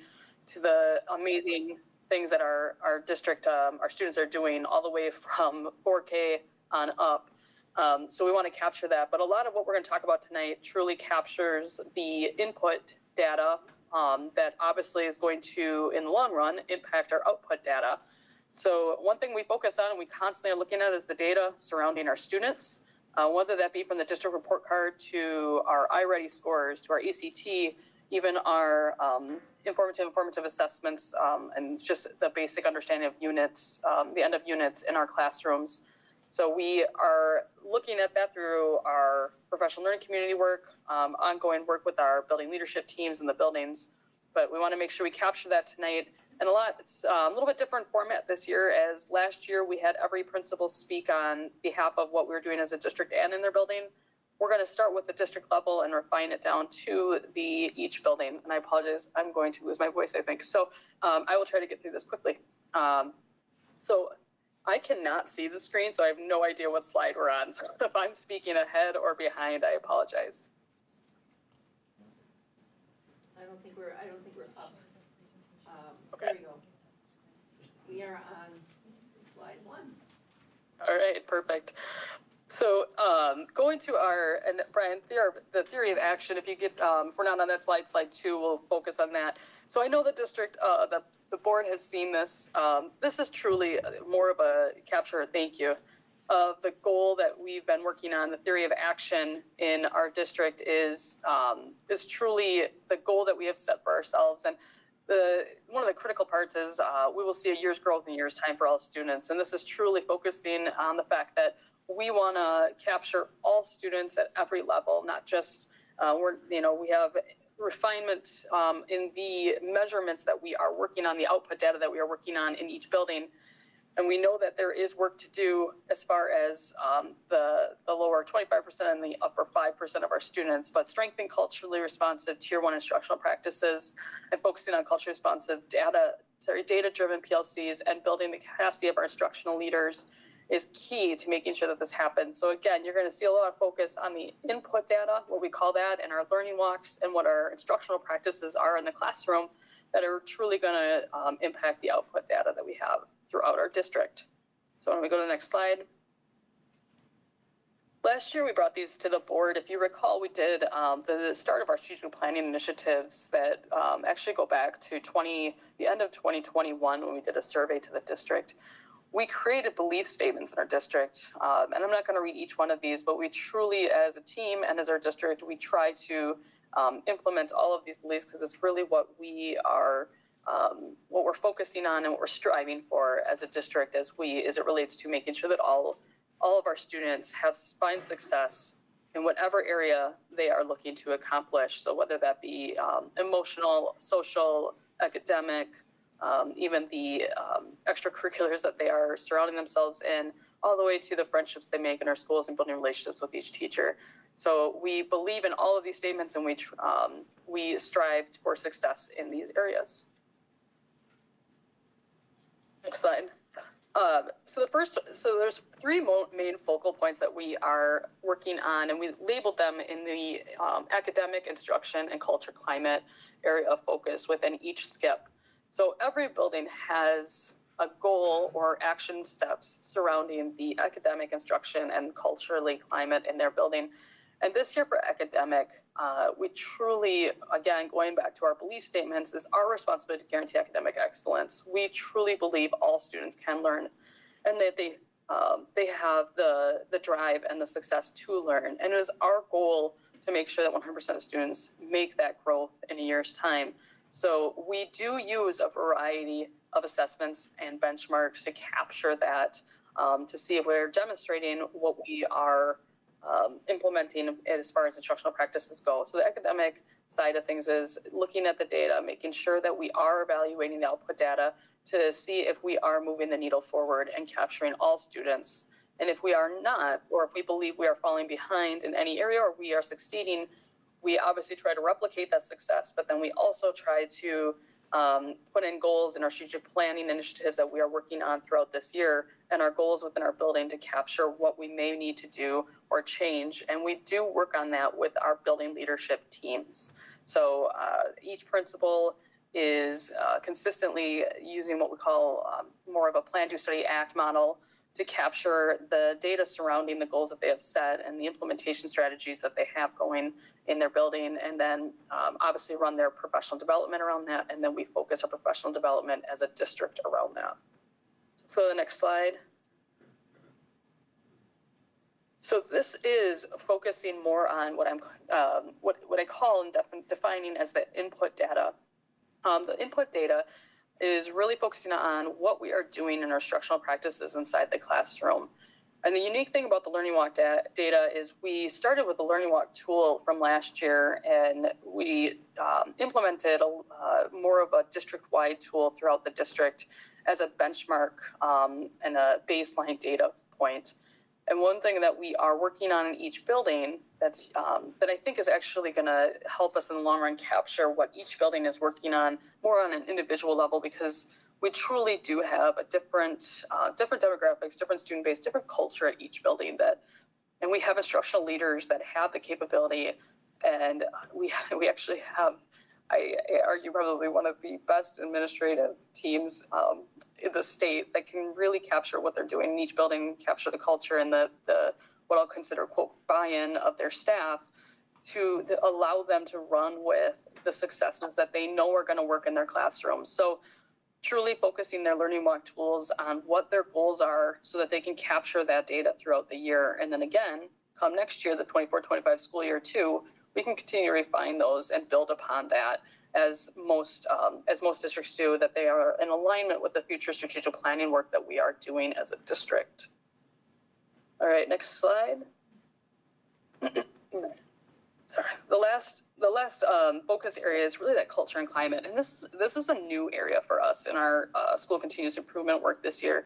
to the amazing things that our district, our students are doing all the way from 4K on up. So we want to capture that. But a lot of what we're going to talk about tonight truly captures the input data that obviously is going to, in the long run, impact our output data. So one thing we focus on and we constantly are looking at is the data surrounding our students, whether that be from the district report card to our iReady scores, to our ACT, even our informative assessments, and just the basic understanding of units, the end of units in our classrooms. So we are looking at that through our professional learning community work, ongoing work with our building leadership teams in the buildings. But we want to make sure we capture that tonight. And it's a little bit different format this year, as last year we had every principal speak on behalf of what we were doing as a district and in their building. We're going to start with the district level and refine it down to each building. And I apologize, I'm going to lose my voice, I think. So I will try to get through this quickly. So I cannot see the screen, so I have no idea what slide we're on. So if I'm speaking ahead or behind, I apologize. I don't think we're up. Okay. There we go. We are on slide 1. All right, perfect. So going to and Brian, the theory of action, if you get, if we're not on that slide 2, we'll focus on that. So I know the district, the board has seen this. This is truly more of a capture, thank you, of the goal that we've been working on. The theory of action in our district is truly the goal that we have set for ourselves. And one of the critical parts is we will see a year's growth in a year's time for all students. And this is truly focusing on the fact that we want to capture all students at every level, not just We have refinement in the measurements that we are working on, the output data that we are working on in each building. And we know that there is work to do as far as the lower 25% and the upper 5% of our students, but strengthening culturally responsive tier 1 instructional practices and focusing on culturally responsive data-driven PLCs and building the capacity of our instructional leaders is key to making sure that this happens. So again, you're going to see a lot of focus on the input data, what we call that, and our learning walks and what our instructional practices are in the classroom that are truly going to impact the output data that we have throughout our district. So when we go to the next slide. Last year, we brought these to the board. If you recall, we did the start of our strategic planning initiatives that actually go back to the end of 2021 when we did a survey to the district. We created belief statements in our district, and I'm not going to read each one of these, but we truly, as a team and as our district, we try to implement all of these beliefs because it's really what we are, what we're focusing on and what we're striving for as a district as it relates to making sure that all of our students find success in whatever area they are looking to accomplish. So whether that be emotional, social, academic, even the extracurriculars that they are surrounding themselves in, all the way to the friendships they make in our schools and building relationships with each teacher. So we believe in all of these statements, and we strive for success in these areas. Next slide. So there's three main focal points that we are working on, and we labeled them in the academic, instruction, and culture climate area of focus within each skip. So every building has a goal or action steps surrounding the academic, instruction, and culturally climate in their building. And this year for academic, we truly, again, going back to our belief statements, is our responsibility to guarantee academic excellence. We truly believe all students can learn and that they have the drive and the success to learn. And it is our goal to make sure that 100% of students make that growth in a year's time. So we do use a variety of assessments and benchmarks to capture that, to see if we're demonstrating what we are implementing as far as instructional practices go. So the academic side of things is looking at the data, making sure that we are evaluating the output data to see if we are moving the needle forward and capturing all students. And if we are not, or if we believe we are falling behind in any area or we are succeeding, we obviously try to replicate that success, but then we also try to put in goals in our strategic planning initiatives that we are working on throughout this year and our goals within our building to capture what we may need to do or change. And we do work on that with our building leadership teams. So each principal is consistently using what we call more of a plan, do, study, act model to capture the data surrounding the goals that they have set and the implementation strategies that they have going in their building, and then obviously run their professional development around that, and then we focus our professional development as a district around that. So the next slide. So this is focusing more on what I call and defining as the input data. The input data is really focusing on what we are doing in our instructional practices inside the classroom. And the unique thing about the Learning Walk data is we started with the Learning Walk tool from last year, and we implemented more of a district-wide tool throughout the district as a benchmark and a baseline data point. And one thing that we are working on in each building that I think is actually going to help us in the long run capture what each building is working on more on an individual level, because we truly do have a different demographics, different student base, different culture at each building and we have instructional leaders that have the capability, and we actually have, I argue, probably one of the best administrative teams in the state that can really capture what they're doing in each building, capture the culture and the what I'll consider, quote, buy-in of their staff to allow them to run with the successes that they know are going to work in their classrooms. So truly focusing their Learning Walk tools on what their goals are so that they can capture that data throughout the year. And then again, come next year, the 24-25 school year too, we can continue to refine those and build upon that as most districts do, that they are in alignment with the future strategic planning work that we are doing as a district. All right, next slide. the last focus area is really that culture and climate, and this is a new area for us in our school continuous improvement work this year.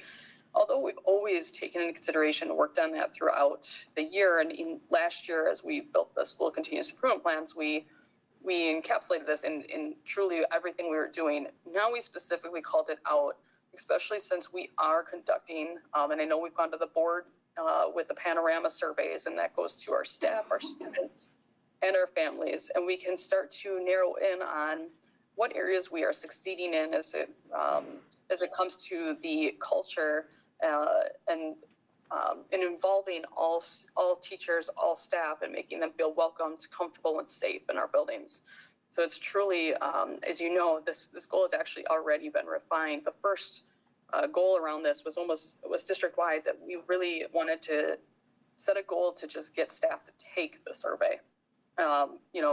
Although we've always taken into consideration and worked on that throughout the year, and in last year as we built the school continuous improvement plans, we encapsulated this in truly everything we were doing. Now we specifically called it out, especially since we are conducting, and I know we've gone to the board with the panorama surveys, and that goes to our staff, our students, and our families, and we can start to narrow in on what areas we are succeeding in as it comes to the culture and involving all teachers, all staff, and making them feel welcomed, comfortable, and safe in our buildings. So it's truly, as you know, this goal has actually already been refined. The first goal around this was district-wide, that we really wanted to set a goal to just get staff to take the survey.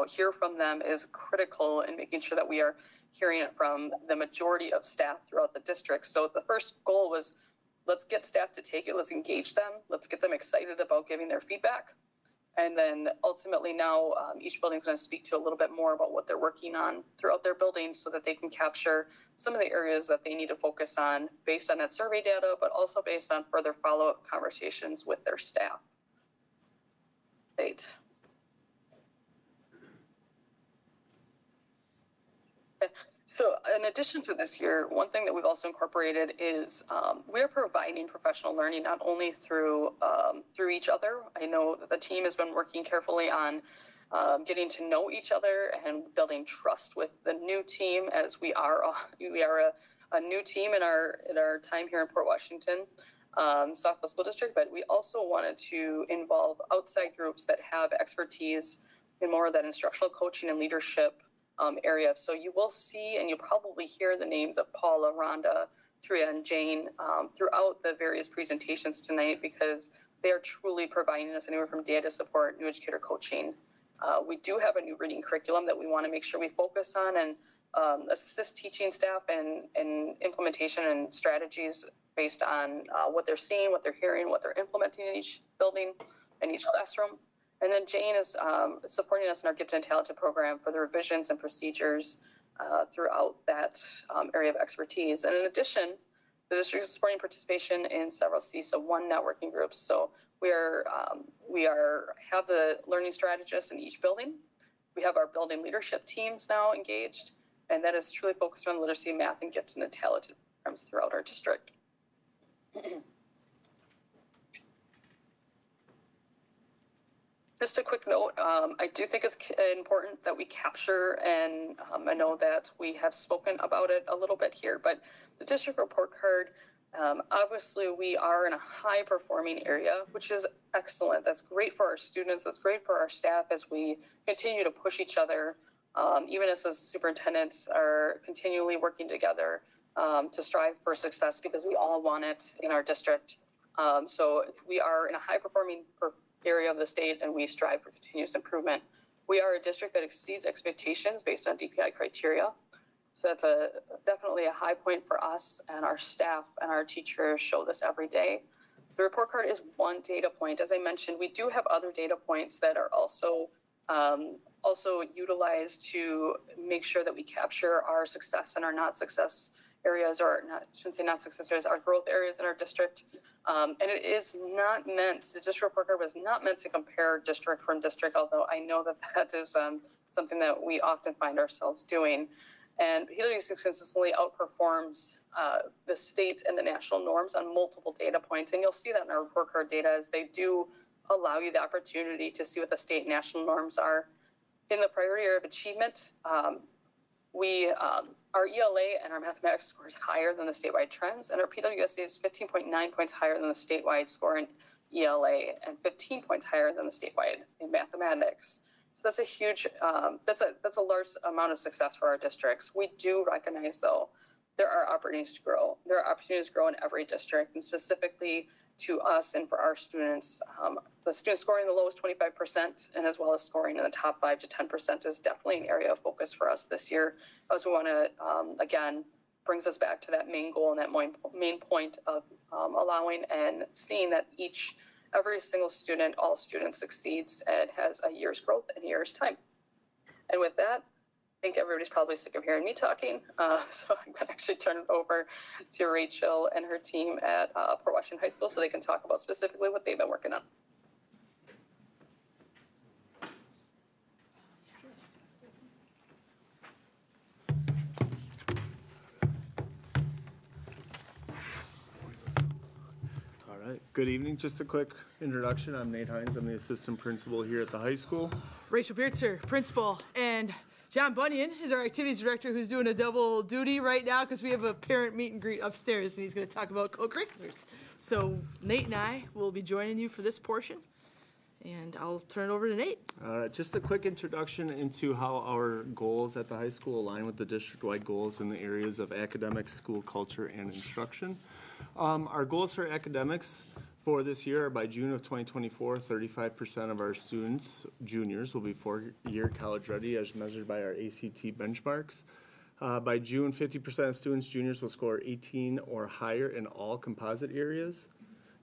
Hear from them is critical in making sure that we are hearing it from the majority of staff throughout the district. So the first goal was, let's get staff to take it, let's engage them, let's get them excited about giving their feedback. And then ultimately now each building is going to speak to a little bit more about what they're working on throughout their buildings so that they can capture some of the areas that they need to focus on based on that survey data, but also based on further follow-up conversations with their staff. Great. So in addition to this year, one thing that we've also incorporated is we are providing professional learning not only through each other. I know that the team has been working carefully on getting to know each other and building trust with the new team, as we are a new team in our time here in Port Washington, Saukville School District. But we also wanted to involve outside groups that have expertise in more of that instructional coaching and leadership area. So you will see, and you'll probably hear the names of Paula, Rhonda, Tria, and Jane throughout the various presentations tonight, because they are truly providing us anywhere from data support, new educator coaching. We do have a new reading curriculum that we want to make sure we focus on and assist teaching staff in implementation and strategies based on what they're seeing, what they're hearing, what they're implementing in each building and each classroom. And then Jane is supporting us in our Gifted and Talented program for the revisions and procedures throughout that area of expertise. And in addition, the district is supporting participation in several CISA 1 networking groups. So we have the learning strategists in each building. We have our building leadership teams now engaged, and that is truly focused on literacy, math, and gifted and talented programs throughout our district. Just a quick note, I do think it's important that we capture, and I know that we have spoken about it a little bit here, but the district report card, obviously we are in a high performing area, which is excellent. That's great for our students, that's great for our staff as we continue to push each other, even as the superintendents are continually working together to strive for success, because we all want it in our district. So we are in a high performing area of the state, and we strive for continuous improvement. We are a district that exceeds expectations based on DPI criteria. So that's definitely a high point for us, and our staff and our teachers show this every day. The report card is one data point. As I mentioned, we do have other data points that are also utilized to make sure that we capture our success and our not success areas, or not, I shouldn't say not success areas, our growth areas in our district. And it is not meant, the district report card was not meant to compare district from district, although I know that that is something that we often find ourselves doing. And PWS consistently outperforms the state and the national norms on multiple data points. And you'll see that in our report card data, as they do allow you the opportunity to see what the state and national norms are. In the priority area of achievement, our ELA and our mathematics score is higher than the statewide trends, and our PWSA is 15.9 points higher than the statewide score in ELA and 15 points higher than the statewide in mathematics. So that's a huge, that's a large amount of success for our districts. We do recognize, though, there are opportunities to grow. There are opportunities to grow in every district, and specifically to us and for our students. The student scoring the lowest 25%, and as well as scoring in the top 5 to 10% is definitely an area of focus for us this year, as we want to, again, brings us back to that main goal and that main point of allowing and seeing that each every single student, all students succeeds and has a year's growth in a year's time. And with that, I think everybody's probably sick of hearing me talking, so I'm going to actually turn it over to Rachel and her team at Port Washington High School so they can talk about specifically what they've been working on. All right, good evening. Just a quick introduction. I'm Nate Hines. I'm the assistant principal here at the high school. Rachel Beertzer, principal, and John Bunyan is our activities director who's doing a double duty right now because we have a parent meet and greet upstairs and he's going to talk about co-curriculars. So Nate and I will be joining you for this portion and I'll turn it over to Nate. Just a quick introduction into how our goals at the high school align with the district-wide goals in the areas of academics, school culture, and instruction. Our goals for academics for this year are by June of 2024, 35% of our students, juniors, will be four-year college ready as measured by our ACT benchmarks. By June, 50% of students, juniors, will score 18 or higher in all composite areas.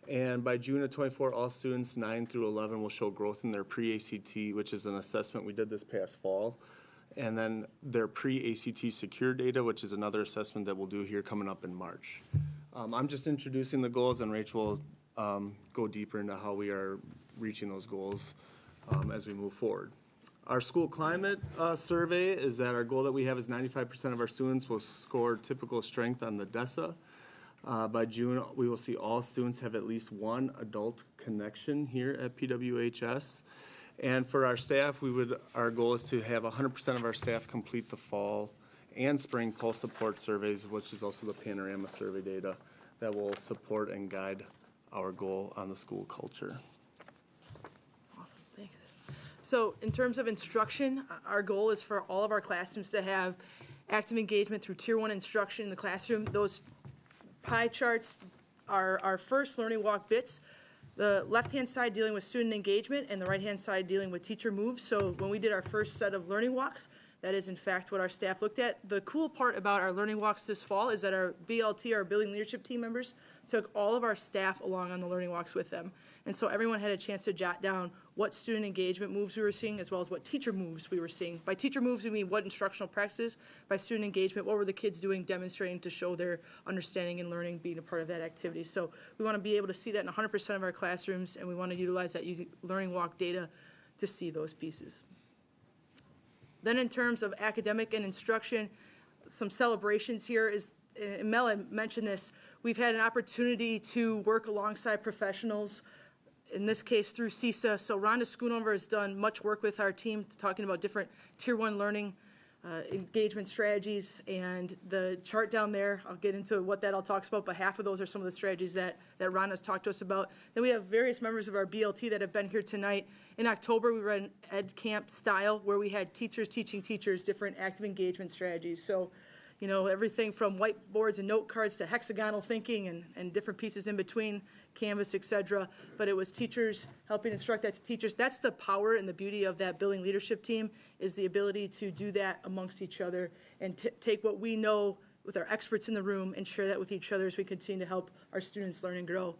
And by June of 24, all students 9 through 11 will show growth in their pre-ACT, which is an assessment we did this past fall. And then their pre-ACT secure data, which is another assessment that we'll do here coming up in March. I'm just introducing the goals, and Rachel will go deeper into how we are reaching those goals as we move forward. Our school climate survey is that our goal that we have is 95% of our students will score typical strength on the DESA. By June, we will see all students have at least one adult connection here at PWHS. And for our staff, our goal is to have 100% of our staff complete the fall and spring pulse support surveys, which is also the panorama survey data that will support and guide our goal on the school culture. Awesome, thanks. So in terms of instruction, our goal is for all of our classrooms to have active engagement through Tier 1 instruction in the classroom. Those pie charts are our first learning walk bits. The left-hand side dealing with student engagement and the right-hand side dealing with teacher moves. So when we did our first set of learning walks, that is in fact what our staff looked at. The cool part about our learning walks this fall is that our BLT, our building leadership team members, took all of our staff along on the learning walks with them. And so everyone had a chance to jot down what student engagement moves we were seeing as well as what teacher moves we were seeing. By teacher moves, we mean what instructional practices. By student engagement, what were the kids doing, demonstrating to show their understanding and learning, being a part of that activity. So we want to be able to see that in 100% of our classrooms, and we want to utilize that learning walk data to see those pieces. Then in terms of academic and instruction, some celebrations here is, and Mel had mentioned this, we've had an opportunity to work alongside professionals, in this case through CISA. So Rhonda Schoonover has done much work with our team talking about different Tier 1 learning engagement strategies, and the chart down there, I'll get into what that all talks about, but half of those are some of the strategies that Rhonda's talked to us about. Then we have various members of our BLT that have been here tonight. In October, we ran Ed Camp style, where we had teachers teaching teachers different active engagement strategies. So, you know, everything from whiteboards and note cards to hexagonal thinking and different pieces in between, Canvas, et cetera. But it was teachers helping instruct that to teachers. That's the power and the beauty of that building leadership team, is the ability to do that amongst each other and take what we know with our experts in the room and share that with each other as we continue to help our students learn and grow.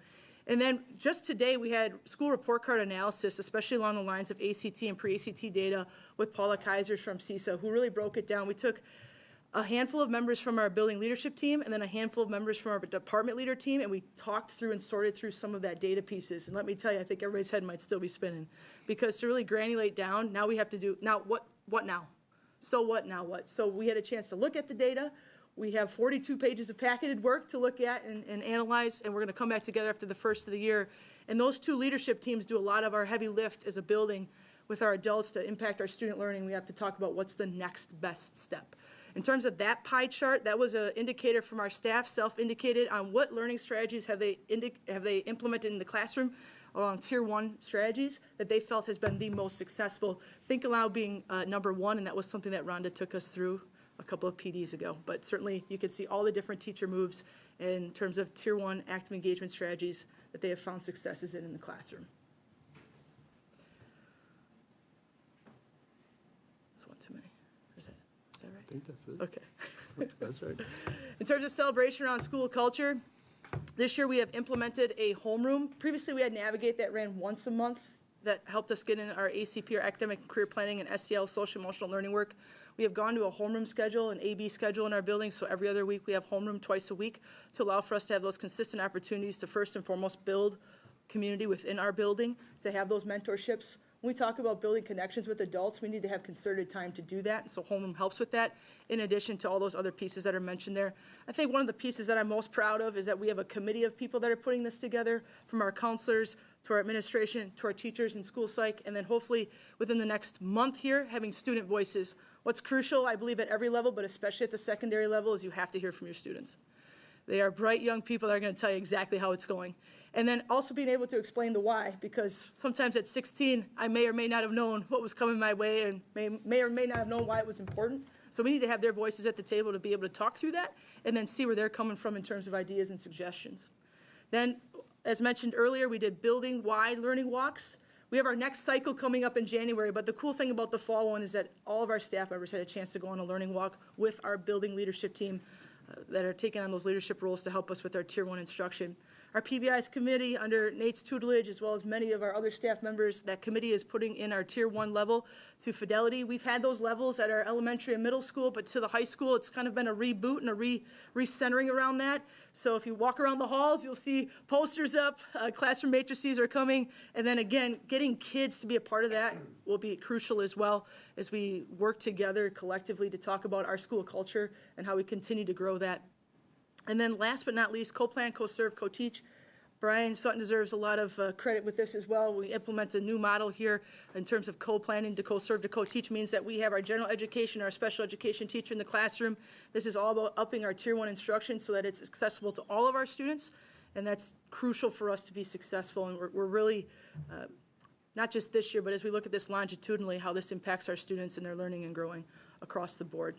And then just today, we had school report card analysis, especially along the lines of ACT and pre-ACT data with Paula Kaiser from CISA, who really broke it down. We took a handful of members from our building leadership team and then a handful of members from our department leader team, and we talked through and sorted through some of that data pieces. And let me tell you, I think everybody's head might still be spinning, because to really granulate down, now we have to do, now what now? So what now what? So we had a chance to look at the data. We have 42 pages of packeted work to look at and analyze, and we're gonna come back together after the first of the year. And those two leadership teams do a lot of our heavy lift as a building with our adults to impact our student learning. We have to talk about what's the next best step. In terms of that pie chart, that was an indicator from our staff, self-indicated, on what learning strategies have they implemented in the classroom along Tier 1 strategies that they felt has been the most successful. Think Aloud being number one, and that was something that Rhonda took us through a couple of PDs ago. But certainly you can see all the different teacher moves in terms of Tier 1 active engagement strategies that they have found successes in the classroom. That's one too many. Is that right? I think that's it. Okay. That's right. In terms of celebration around school culture, This year, we have implemented a homeroom. Previously, we had Navigate that ran once a month that helped us get in our ACP, our academic and career planning, and SEL, social emotional learning work. We have gone to a homeroom schedule, an AB schedule in our building, so every other week we have homeroom twice a week to allow for us to have those consistent opportunities to first and foremost build community within our building, to have those mentorships. When we talk about building connections with adults, we need to have concerted time to do that, and so homeroom helps with that, in addition to all those other pieces that are mentioned there. I think one of the pieces that I'm most proud of is that we have a committee of people that are putting this together, from our counselors to our administration, to our teachers and school psych, and then hopefully within the next month here, having student voices. What's crucial, I believe, at every level, but especially at the secondary level, is you have to hear from your students. They are bright young people that are going to tell you exactly how it's going. And then also being able to explain the why, because sometimes at 16, I may or may not have known what was coming my way and may or may not have known why it was important. So we need to have their voices at the table to be able to talk through that and then see where they're coming from in terms of ideas and suggestions. Then, as mentioned earlier, we did building-wide learning walks. We have our next cycle coming up in January, but the cool thing about the fall one is that all of our staff members had a chance to go on a learning walk with our building leadership team that are taking on those leadership roles to help us with our Tier 1 instruction. Our PBI's committee, under Nate's tutelage, as well as many of our other staff members, that committee is putting in our Tier 1 level to Fidelity. We've had those levels at our elementary and middle school, but to the high school, it's kind of been a reboot and a recentering around that. So if you walk around the halls, you'll see posters up, classroom matrices are coming, and then again, getting kids to be a part of that will be crucial as well as we work together collectively to talk about our school culture and how we continue to grow that. And then last but not least, co-plan, co-serve, co-teach. Brian Sutton deserves a lot of credit with this as well. We implement a new model here in terms of co-planning to co-serve to co-teach. Means that we have our general education, our special education teacher in the classroom. This is all about upping our Tier 1 instruction so that it's accessible to all of our students, and that's crucial for us to be successful. And we're really, not just this year, but as we look at this longitudinally, how this impacts our students and their learning and growing across the board.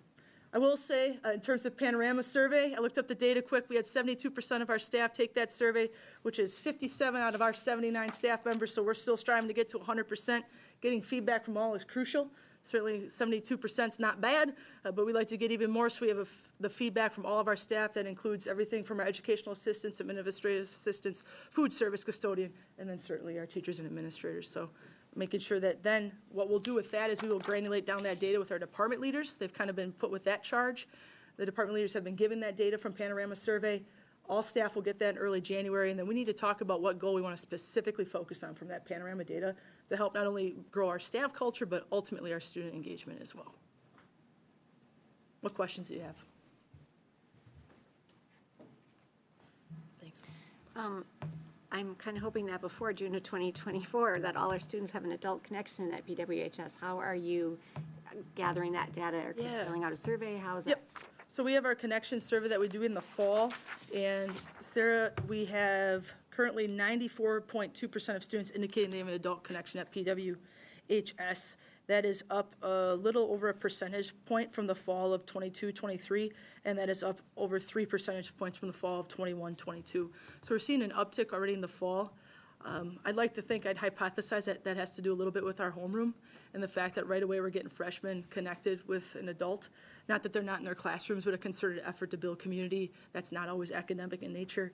I will say, in terms of Panorama survey, I looked up the data quick. We had 72% of our staff take that survey, which is 57 out of our 79 staff members, so we're still striving to get to 100%. Getting feedback from all is crucial. Certainly 72% is not bad, but we'd like to get even more, so we have the feedback from all of our staff. That includes everything from our educational assistants, administrative assistants, food service custodian, and then certainly our teachers and administrators. So making sure that then what we'll do with that is we will granulate down that data with our department leaders. They've kind of been put with that charge. The department leaders have been given that data from Panorama survey. All staff will get that in early January, and then we need to talk about what goal we want to specifically focus on from that Panorama data to help not only grow our staff culture, but ultimately our student engagement as well. What questions do you have? Thanks. I'm kind of hoping that before June of 2024, that all our students have an adult connection at PWHS. How are you gathering that data? Are kids filling out a survey? How is it? So we have our connection survey that we do in the fall. And Sarah, we have currently 94.2% of students indicating they have an adult connection at PWHS. That is up a little over a percentage point from the fall of 22-23, and that is up over 3 percentage points from the fall of 21-22. So we're seeing an uptick already in the fall. I'd like to think, I'd hypothesize that that has to do a little bit with our homeroom and the fact that right away we're getting freshmen connected with an adult. Not that they're not in their classrooms, but a concerted effort to build community that's not always academic in nature.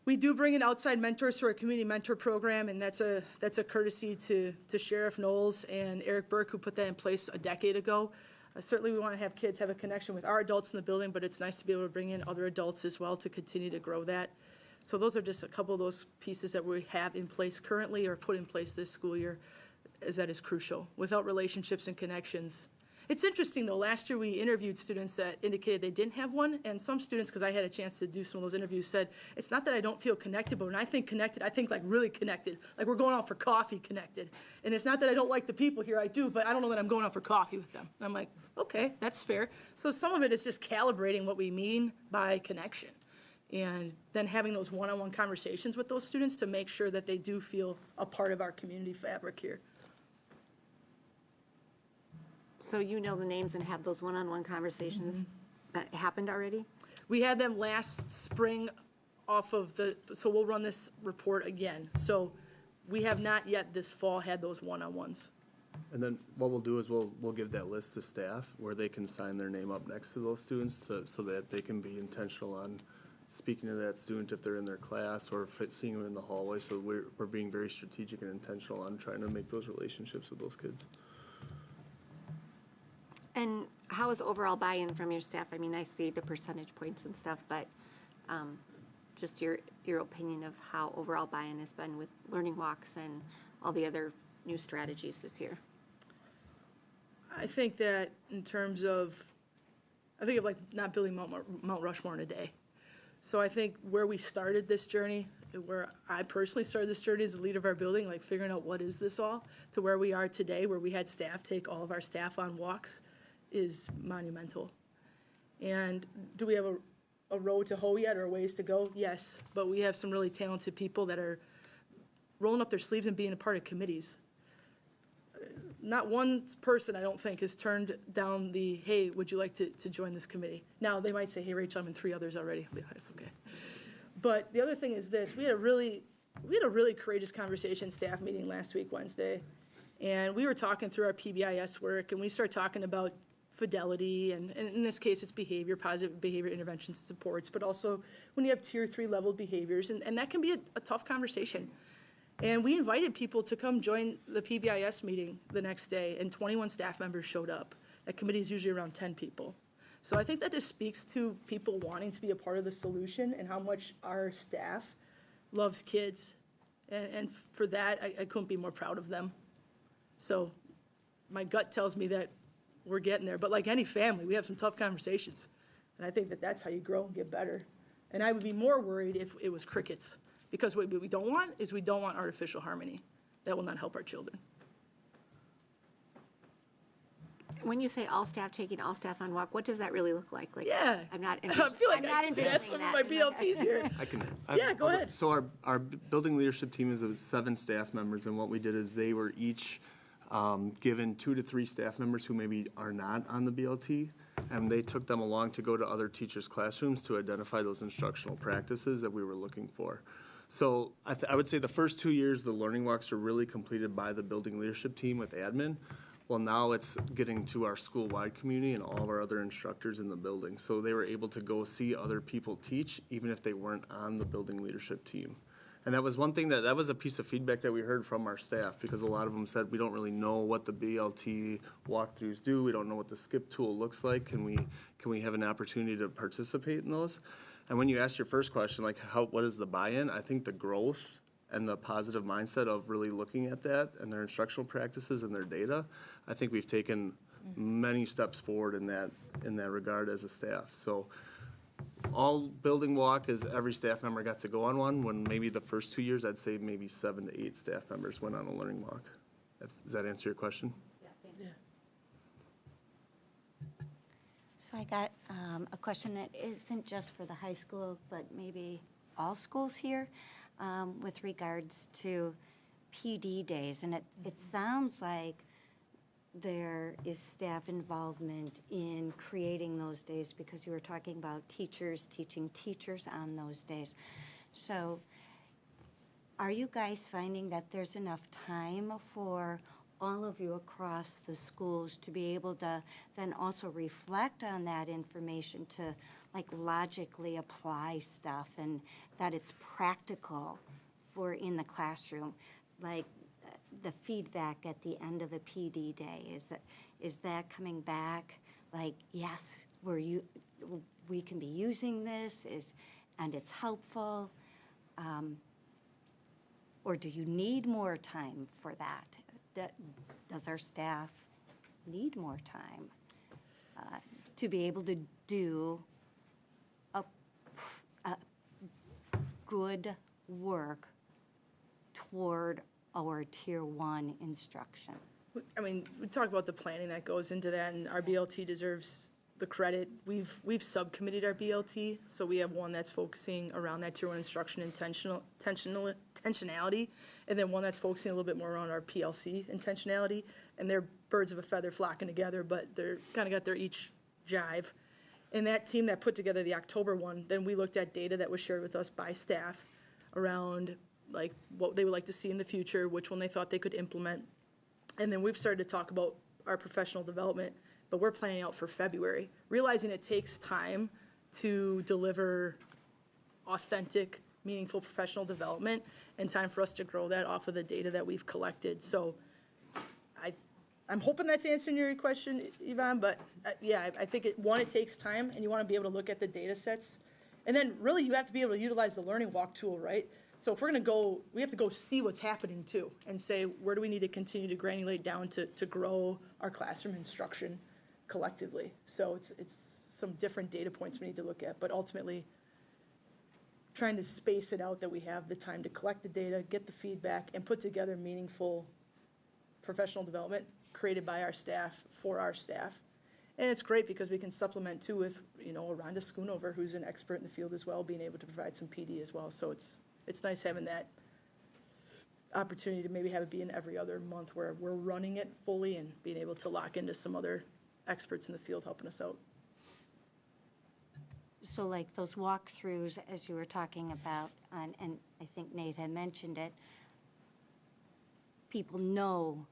We do bring in outside mentors through our community mentor program, and that's a courtesy to Sheriff Knowles and Eric Burke, who put that in place a decade ago. Certainly we want to have kids have a connection with our adults in the building, but it's nice to be able to bring in other adults as well to continue to grow that. So those are just a couple of those pieces that we have in place currently or put in place this school year, as that is crucial. Without relationships and connections. It's interesting, though. Last year we interviewed students that indicated they didn't have one, and some students, because I had a chance to do some of those interviews, said, it's not that I don't feel connected, but when I think connected, I think like really connected, like we're going out for coffee connected. And it's not that I don't like the people here, I do, but I don't know that I'm going out for coffee with them. And I'm like, okay, that's fair. So some of it is just calibrating what we mean by connection, and then having those one-on-one conversations with those students to make sure that they do feel a part of our community fabric here. So you know the names and have those one-on-one conversations that happened already? We had them last spring off of so we'll run this report again. So we have not yet this fall had those one-on-ones. And then what we'll do is we'll give that list to staff where they can sign their name up next to those students so that they can be intentional on speaking to that student if they're in their class or seeing them in the hallway. So we're being very strategic and intentional on trying to make those relationships with those kids. And how is overall buy-in from your staff? I mean, I see the percentage points and stuff, but just your opinion of how overall buy-in has been with learning walks and all the other new strategies this year. I think that in terms of, I think of like not building Mount Rushmore in a day. So I think where we started this journey, where I personally started this journey as the leader of our building, like figuring out what is this all, to where we are today, where we had staff take all of our staff on walks, is monumental. And do we have a road to hoe yet or a ways to go? Yes, but we have some really talented people that are rolling up their sleeves and being a part of committees. Not one person, I don't think, has turned down the, hey, would you like to join this committee? Now, they might say, hey, Rachel, I'm in 3 others already. I'll be like, that's okay. But the other thing is this, we had a really courageous conversation staff meeting last week, Wednesday, and we were talking through our PBIS work, and we started talking about fidelity, and in this case, it's behavior, positive behavior intervention supports, but also when you have tier 3 level behaviors, and that can be a tough conversation. And we invited people to come join the PBIS meeting the next day, and 21 staff members showed up. That committee is usually around 10 people. So I think that just speaks to people wanting to be a part of the solution and how much our staff loves kids. And for that, I couldn't be more proud of them. So my gut tells me that we're getting there. But like any family, we have some tough conversations. And I think that that's how you grow and get better. And I would be more worried if it was crickets. Because what we don't want is we don't want artificial harmony. That will not help our children. When you say all staff taking all staff on walk, what does that really look like? Like, yeah. I'm not I feel like I envisioning have some of that. my BLTs here. Yeah, go ahead. So our building leadership team is of 7 staff members, and what we did is they were each given 2 to 3 staff members who maybe are not on the BLT, and they took them along to go to other teachers' classrooms to identify those instructional practices that we were looking for. So I would say the first 2 years, the learning walks are really completed by the building leadership team with admin. Well, now it's getting to our school-wide community and all of our other instructors in the building. So they were able to go see other people teach, even if they weren't on the building leadership team. And that was one thing that was a piece of feedback that we heard from our staff, because a lot of them said, we don't really know what the BLT walkthroughs do. We don't know what the skip tool looks like. Can we have an opportunity to participate in those? And when you ask your first question, like what is the buy-in? I think the growth and the positive mindset of really looking at that and their instructional practices and their data, I think we've taken many steps forward in that regard as a staff. So all building walk is every staff member got to go on one, when maybe the first 2 years, I'd say maybe 7 to 8 staff members went on a learning walk. Does that answer your question? So I got a question that isn't just for the high school, but maybe all schools here, with regards to PD days. And it sounds like there is staff involvement in creating those days, because you were talking about teachers teaching teachers on those days. So are you guys finding that there's enough time for all of you across the schools to be able to then also reflect on that information to like logically apply stuff, and that it's practical for in the classroom? Like the feedback at the end of the PD day, is that coming back like, yes, we can be using this, and it's helpful, or do you need more time for that? Does our staff need more time to be able to do a good work toward our Tier 1 instruction? I mean, we talk about the planning that goes into that, and our BLT deserves the credit. We've subcommitted our BLT, so we have one that's focusing around that Tier 1 instruction intentionality, and then one that's focusing a little bit more around our PLC intentionality. And they're birds of a feather flocking together, but they're kind of got their each jive. And that team that put together the October one, then we looked at data that was shared with us by staff around like what they would like to see in the future, which one they thought they could implement. And then we've started to talk about our professional development, but we're planning out for February, realizing it takes time to deliver authentic, meaningful professional development and time for us to grow that off of the data that we've collected. So I'm hoping that's answering your question, Yvonne, but yeah, I think it takes time, and you want to be able to look at the data sets. And then really you have to be able to utilize the Learning Walk tool, right? So if we're going to go, we have to go see what's happening too and say, where do we need to continue to granulate down to grow our classroom instruction collectively? So it's some different data points we need to look at, but ultimately trying to space it out that we have the time to collect the data, get the feedback, and put together meaningful professional development created by our staff, for our staff. And it's great because we can supplement too with, Rhonda Schoonover, who's an expert in the field as well, being able to provide some PD as well. So it's nice having that opportunity to maybe have it be in every other month where we're running it fully and being able to lock into some other experts in the field helping us out. So like those walkthroughs, as you were talking about, and I think Nate had mentioned it, people know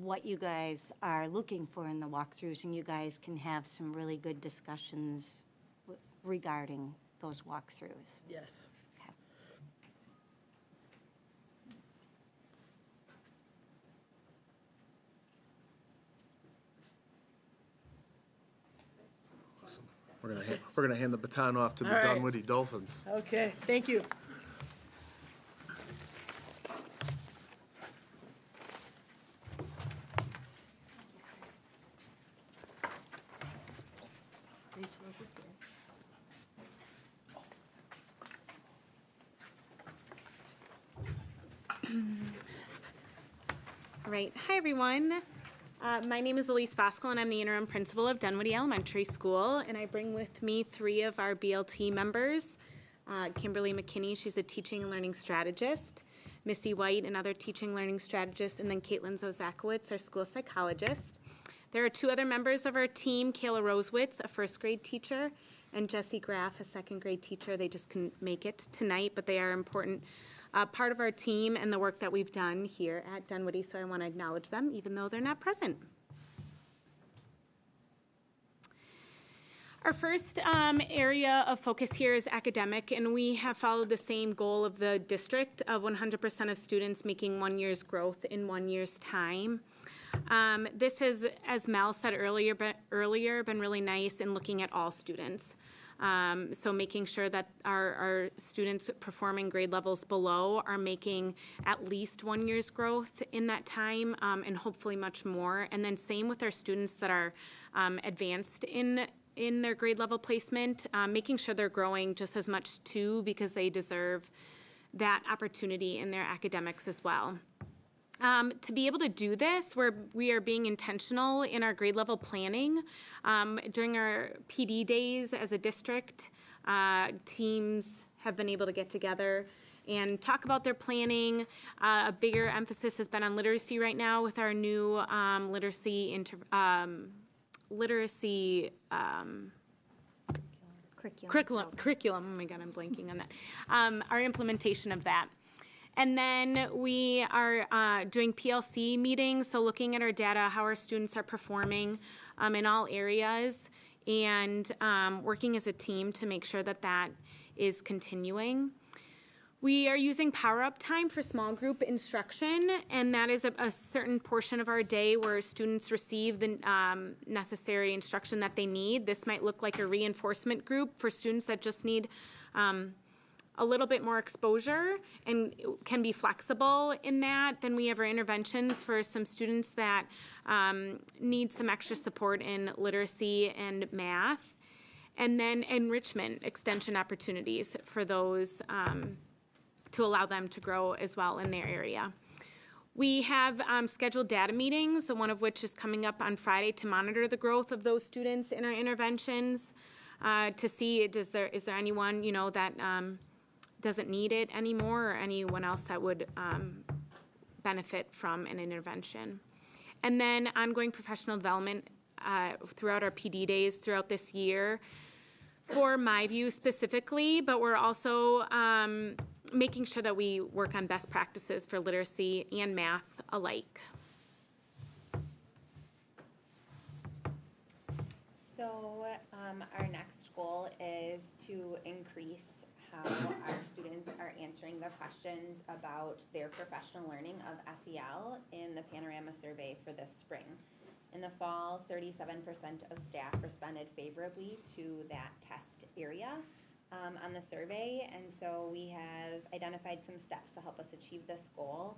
what you guys are looking for in the walkthroughs, and you guys can have some really good discussions regarding those walkthroughs. Yes. Okay. We're gonna hand the baton off to the All right. Dunwoody Dolphins. Okay, thank you. All right. Hi, everyone. My name is Elise Voskel, and I'm the interim principal of Dunwoody Elementary School, and I bring with me 3 of our BLT members. Kimberly McKinney, she's a teaching and learning strategist. Missy White, another teaching learning strategist, and then Caitlin Zozakowicz, our school psychologist. There are 2 other members of our team, Kayla Rosewitz, a first grade teacher, and Jessie Graff, a second grade teacher. They just couldn't make it tonight, but they are important part of our team and the work that we've done here at Dunwoody, so I want to acknowledge them even though they're not present. Our first area of focus here is academic, and we have followed the same goal of the district of 100% of students making 1 year's growth in 1 year's time. This has, as Mel said earlier, been really nice in looking at all students. So making sure that our students performing grade levels below are making at least 1 year's growth in that time, and hopefully much more. And then same with our students that are advanced in their grade level placement, making sure they're growing just as much too, because they deserve that opportunity in their academics as well. To be able to do this, we are being intentional in our grade level planning. During our PD days as a district, teams have been able to get together and talk about their planning. A bigger emphasis has been on literacy right now with our new curriculum. Oh my God, I'm blanking on that. Our implementation of that. And then we are doing PLC meetings, so looking at our data, how our students are performing in all areas, and working as a team to make sure that that is continuing. We are using Power Up time for small group instruction, and that is a certain portion of our day where students receive the necessary instruction that they need. This might look like a reinforcement group for students that just need a little bit more exposure and can be flexible in that. Then we have our interventions for some students that need some extra support in literacy and math. And then enrichment extension opportunities for those to allow them to grow as well in their area. We have scheduled data meetings, one of which is coming up on Friday, to monitor the growth of those students in our interventions, to see is there anyone that doesn't need it anymore, or anyone else that would benefit from an intervention. And then ongoing professional development throughout our PD days throughout this year for MyView specifically, but we're also making sure that we work on best practices for literacy and math alike. So our next goal is to increase how our students are answering the questions about their professional learning of SEL in the Panorama survey for this spring. In the fall, 37% of staff responded favorably to that test area on the survey, and so we have identified some steps to help us achieve this goal.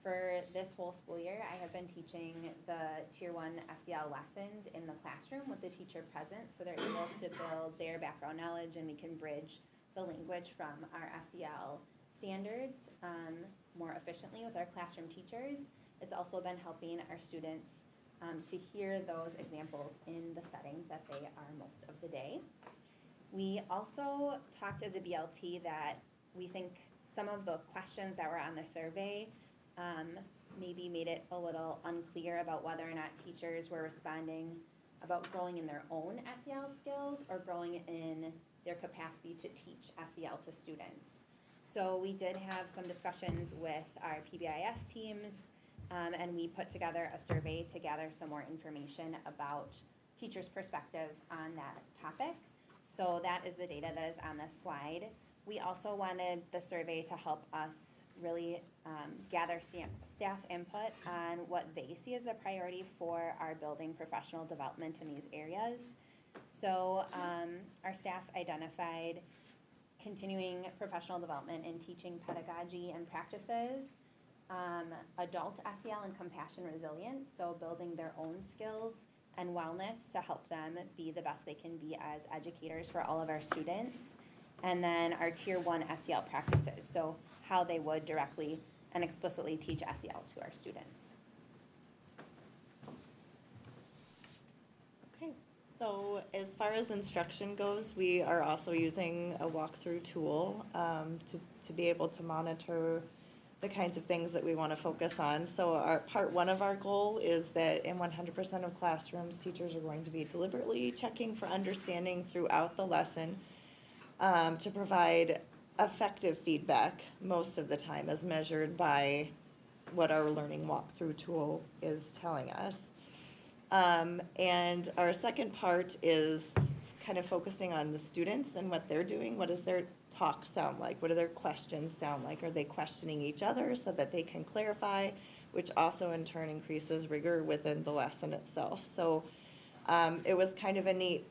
For this whole school year, I have been teaching the Tier 1 SEL lessons in the classroom with the teacher present, so they're able to build their background knowledge and we can bridge the language from our SEL standards more efficiently with our classroom teachers. It's also been helping our students to hear those examples in the setting that they are most of the day. We also talked as a BLT that we think some of the questions that were on the survey maybe made it a little unclear about whether or not teachers were responding about growing in their own SEL skills or growing in their capacity to teach SEL to students. So we did have some discussions with our PBIS teams, and we put together a survey to gather some more information about teachers' perspective on that topic. So that is the data that is on this slide. We also wanted the survey to help us really gather staff input on what they see as the priority for our building professional development in these areas. So our staff identified continuing professional development in teaching pedagogy and practices, adult SEL and compassion resilience, so building their own skills and wellness to help them be the best they can be as educators for all of our students. And then our Tier 1 SEL practices, so how they would directly and explicitly teach SEL to our students. Okay, so as far as instruction goes, we are also using a walkthrough tool to be able to monitor the kinds of things that we want to focus on. So our part one of our goal is that in 100% of classrooms, teachers are going to be deliberately checking for understanding throughout the lesson to provide effective feedback most of the time as measured by what our learning walkthrough tool is telling us. And our second part is kind of focusing on the students and what they're doing. What does their talk sound like? What do their questions sound like? Are they questioning each other so that they can clarify, which also in turn increases rigor within the lesson itself. So it was kind of a neat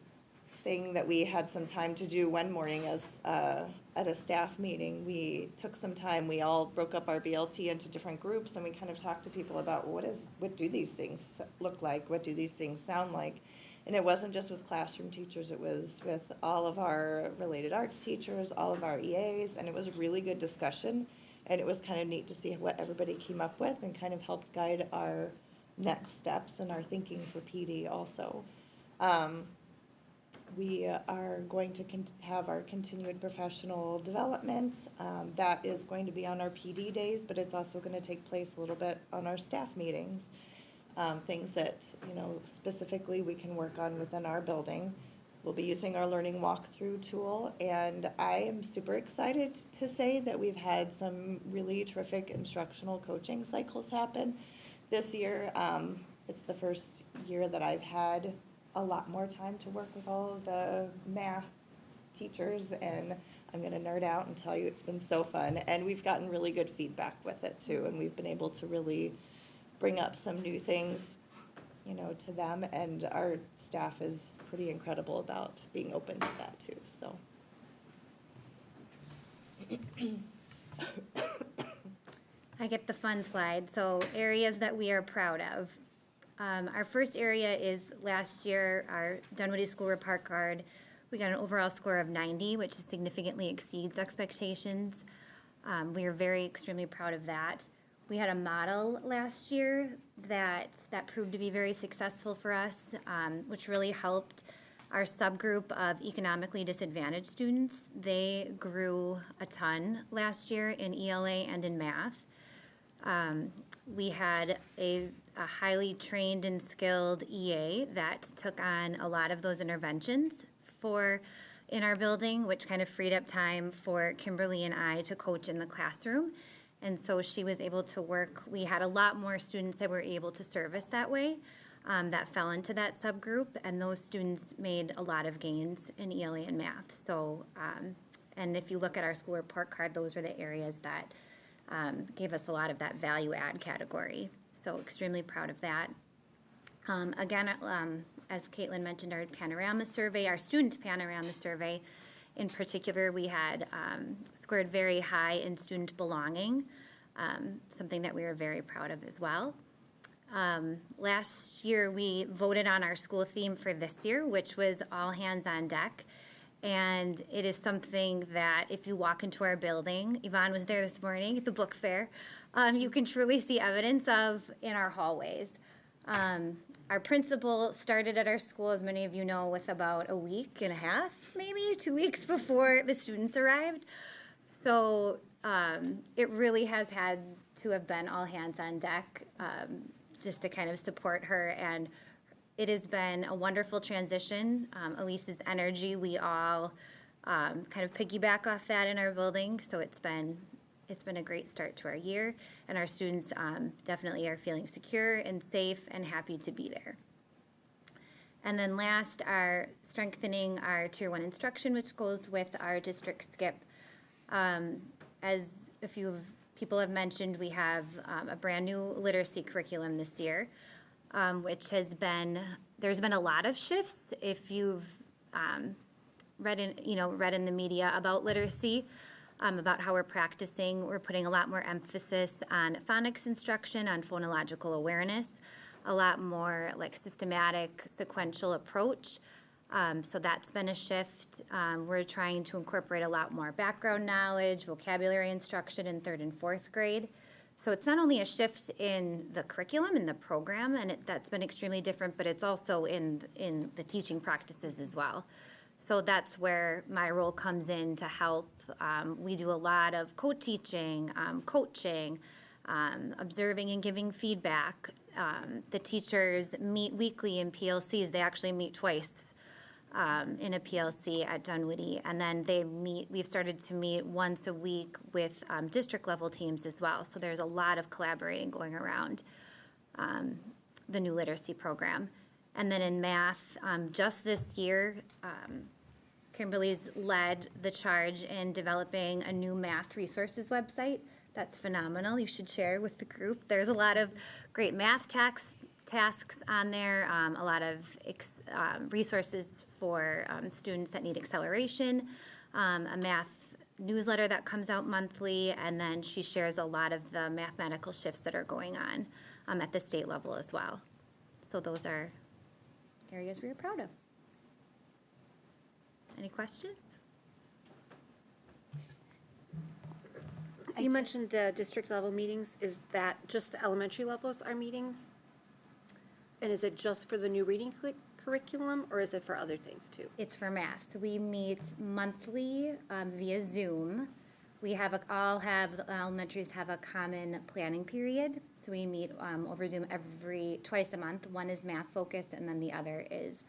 thing that we had some time to do one morning as at a staff meeting. We took some time, we all broke up our BLT into different groups and we kind of talked to people about what do these things look like? What do these things sound like? And it wasn't just with classroom teachers, it was with all of our related arts teachers, all of our EAs, and it was a really good discussion. And it was kind of neat to see what everybody came up with and kind of helped guide our next steps and our thinking for PD also. We are going to have our continued professional development. That is going to be on our PD days, but it's also going to take place a little bit on our staff meetings. Things that, specifically we can work on within our building. We'll be using our learning walkthrough tool, and I am super excited to say that we've had some really terrific instructional coaching cycles happen this year. It's the first year that I've had a lot more time to work with all of the math teachers, and I'm going to nerd out and tell you it's been so fun, and we've gotten really good feedback with it too, and we've been able to really bring up some new things, to them, and our staff is pretty incredible about being open to that too, so. I get the fun slide. So areas that we are proud of. Our first area is last year, our Dunwoody School Report Card. We got an overall score of 90, which significantly exceeds expectations. We are extremely proud of that. We had a model last year that proved to be very successful for us, which really helped our subgroup of economically disadvantaged students. They grew a ton last year in ELA and in math. We had a highly trained and skilled EA that took on a lot of those interventions in our building, which kind of freed up time for Kimberly and I to coach in the classroom. And so she was able to work. We had a lot more students that were able to service that way, that fell into that subgroup, and those students made a lot of gains in ELA and math. So And if you look at our school report card, those are the areas that gave us a lot of that value add category. So extremely proud of that. Again, as Caitlin mentioned, our panorama survey, our student panorama survey in particular, we had scored very high in student belonging, something that we were very proud of as well. Last year, we voted on our school theme for this year, which was all hands on deck. And it is something that if you walk into our building, Yvonne was there this morning at the book fair, you can truly see evidence of in our hallways. Our principal started at our school, as many of you know, with about a week and a half, maybe 2 weeks before the students arrived. So it really has had to have been all hands on deck just to kind of support her. And it has been a wonderful transition. Elise's energy, we all kind of piggyback off that in our building. So it's been a great start to our year, and our students definitely are feeling secure and safe and happy to be there. And then last, our strengthening our Tier 1 instruction, which goes with our district SCIP. As a few people have mentioned, we have a brand new literacy curriculum this year, which there's been a lot of shifts. If you've read in the media about literacy, about how we're practicing. We're putting a lot more emphasis on phonics instruction, on phonological awareness, a lot more like systematic, sequential approach. So that's been a shift. We're trying to incorporate a lot more background knowledge, vocabulary instruction in 3rd and 4th grade. So it's not only a shift in the curriculum and the program, and that's been extremely different, but it's also in the teaching practices as well. So that's where my role comes in to help. We do a lot of co-teaching, coaching, observing and giving feedback. The teachers meet weekly in PLCs. They actually meet twice in a PLC at Dunwoody. And then we've started to meet once a week with district level teams as well. So there's a lot of collaborating going around the new literacy program. And then in math, just this year, Kimberly's led the charge in developing a new math resources website. That's phenomenal. You should share with the group. There's a lot of great math tasks on there, a lot of resources for students that need acceleration, a math newsletter that comes out monthly, and then she shares a lot of the mathematical shifts that are going on at the state level as well. So those are areas we are proud of. Any questions? You mentioned the district level meetings. Is that just the elementary levels are meeting? And is it just for the new reading curriculum, or is it for other things too? It's for math. So we meet monthly via Zoom. We have elementaries have a common planning period. So we meet over Zoom twice a month. One is math focused, and then the other is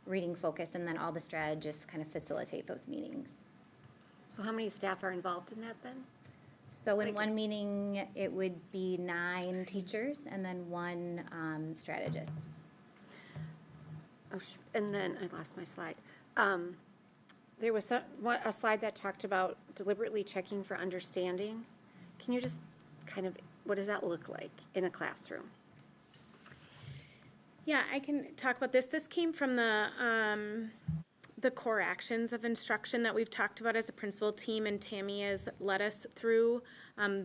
reading focused, and then all the strategists kind of facilitate those meetings. So how many staff are involved in that then? So in one meeting, it would be 9 teachers and then 1 strategist. Oh, and then I lost my slide. There was a slide that talked about deliberately checking for understanding. Can you just what does that look like in a classroom? Yeah, I can talk about this. This came from the core actions of instruction that we've talked about as a principal team, and Tammy has led us through.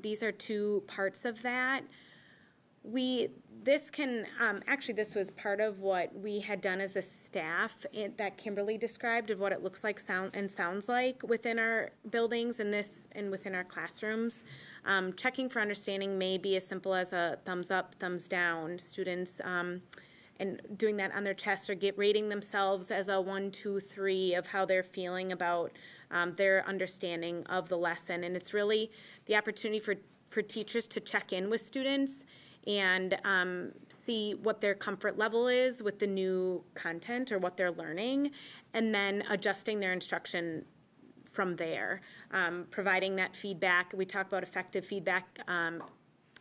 These are 2 parts of that. This was part of what we had done as a staff that Kimberly described of what it looks like, sounds like within our buildings and within our classrooms. Checking for understanding may be as simple as a thumbs up, thumbs down. Students and doing that on their chest or rating themselves as a 1, 2, 3 of how they're feeling about their understanding of the lesson. And it's really the opportunity for teachers to check in with students and see what their comfort level is with the new content or what they're learning, and then adjusting their instruction from there, providing that feedback. We talk about effective feedback,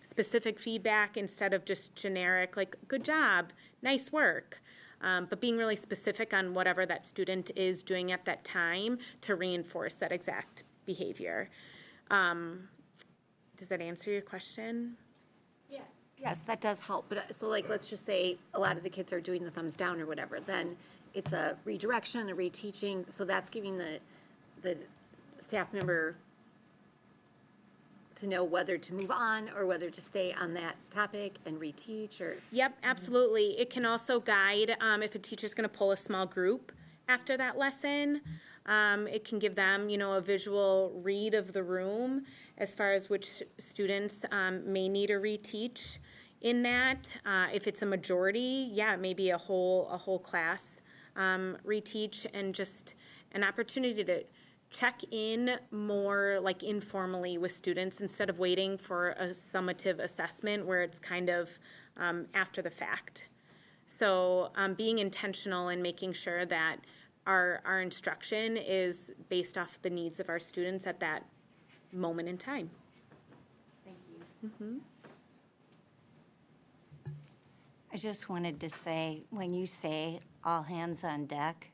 specific feedback instead of just generic, like, good job, nice work. but being really specific on whatever that student is doing at that time to reinforce that exact behavior. Does that answer your question? Yes, that does help, but so like, let's just say a lot of the kids are doing the thumbs down or whatever, then it's a redirection, a reteaching, so that's giving the staff member to know whether to move on or whether to stay on that topic and reteach, or? Yep, absolutely. It can also guide if a teacher's going to pull a small group after that lesson. It can give them, a visual read of the room as far as which students may need a reteach in that. If it's a majority, maybe a whole class reteach, and just an opportunity to check in more like informally with students instead of waiting for a summative assessment where it's kind of after the fact. So being intentional and making sure that our instruction is based off the needs of our students at that moment in time. Thank you. I just wanted to say, when you say all hands on deck,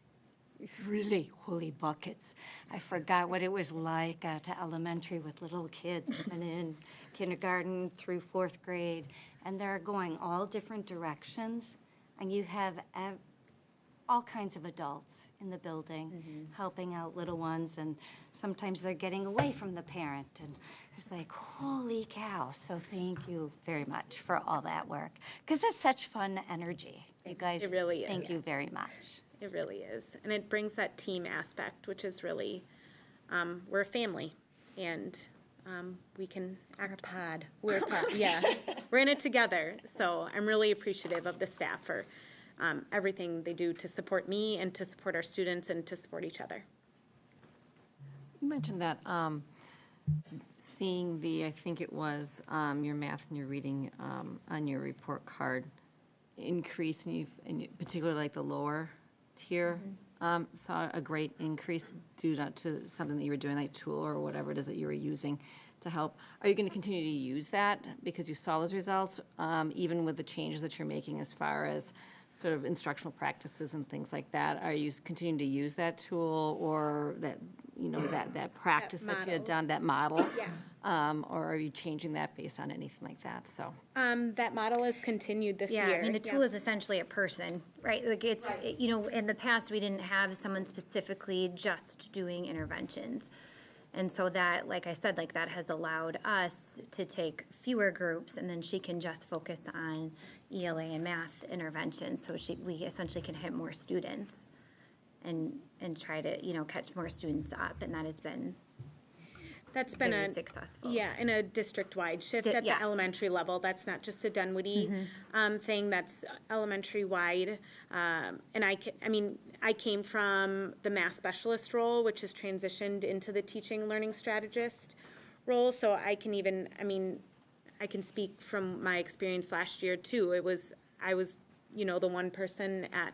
it's really holy buckets. I forgot what it was like at elementary with little kids coming in kindergarten through 4th grade, and they're going all different directions, and you have all kinds of adults in the building helping out little ones, and sometimes they're getting away from the parent, and it's like, holy cow. So thank you very much for all that work, because it's such fun energy. You guys, It really is. thank you very much. It really is. And it brings that team aspect, which is really, we're a family, and we can act. We're a pod, yeah. We're in it together. So I'm really appreciative of the staff for everything they do to support me and to support our students and to support each other. You mentioned that seeing I think it was your math and your reading on your report card increase, and particularly like the lower tier, saw a great increase due to something that you were doing, like tool or whatever it is that you were using to help. Are you going to continue to use that because you saw those results, even with the changes that you're making as far as sort of instructional practices and things like that? Are you continuing to use that tool, or that, that practice that you had done, that model? Yeah. Or are you changing that based on anything like that? So that model is continued this year. Yeah, I mean, the tool is essentially a person, right? Like it's, in the past, we didn't have someone specifically just doing interventions. And so that, like I said, like that has allowed us to take fewer groups, and then she can just focus on ELA and math interventions. So we essentially can hit more students and try to, catch more students up. And that has been very successful. Yeah, in a district-wide shift at the elementary level. That's not just a Dunwoody thing. That's elementary-wide. And I came from the math specialist role, which has transitioned into the teaching learning strategist role. So I can speak from my experience last year too. I was the one person at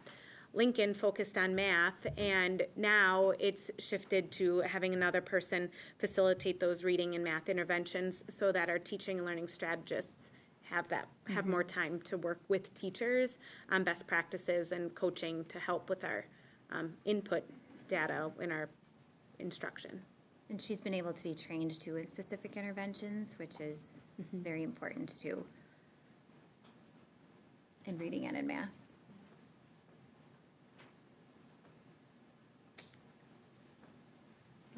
Lincoln focused on math, and now it's shifted to having another person facilitate those reading and math interventions so that our teaching and learning strategists have more time to work with teachers on best practices and coaching to help with our input data in our instruction. And she's been able to be trained too in specific interventions, which is very important too, in reading and in math.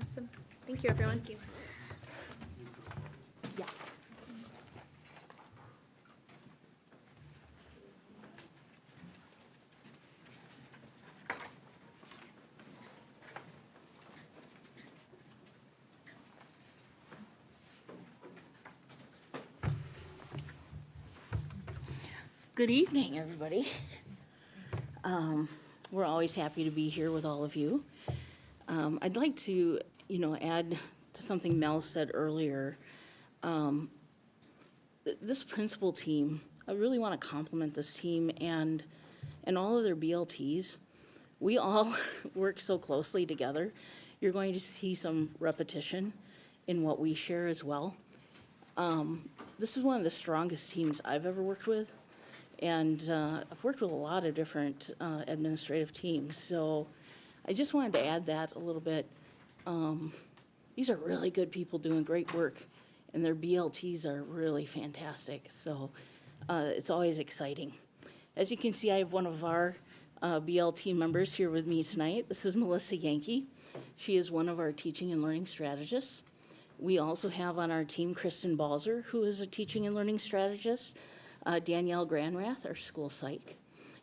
Awesome. Thank you, everyone. Thank you. Yeah. Good evening, everybody. We're always happy to be here with all of you. I'd like to, add to something Mel said earlier. This principal team, I really want to compliment this team and all of their BLTs. We all work so closely together. You're going to see some repetition in what we share as well. This is one of the strongest teams I've ever worked with, And I've worked with a lot of different administrative teams, so I just wanted to add that a little bit. These are really good people doing great work, and their BLTs are really fantastic, so it's always exciting. As you can see, I have one of our BLT members here with me tonight. This is Melissa Yankee. She is one of our teaching and learning strategists. We also have on our team Kristen Balzer, who is a teaching and learning strategist, Danielle Granrath, our school psych.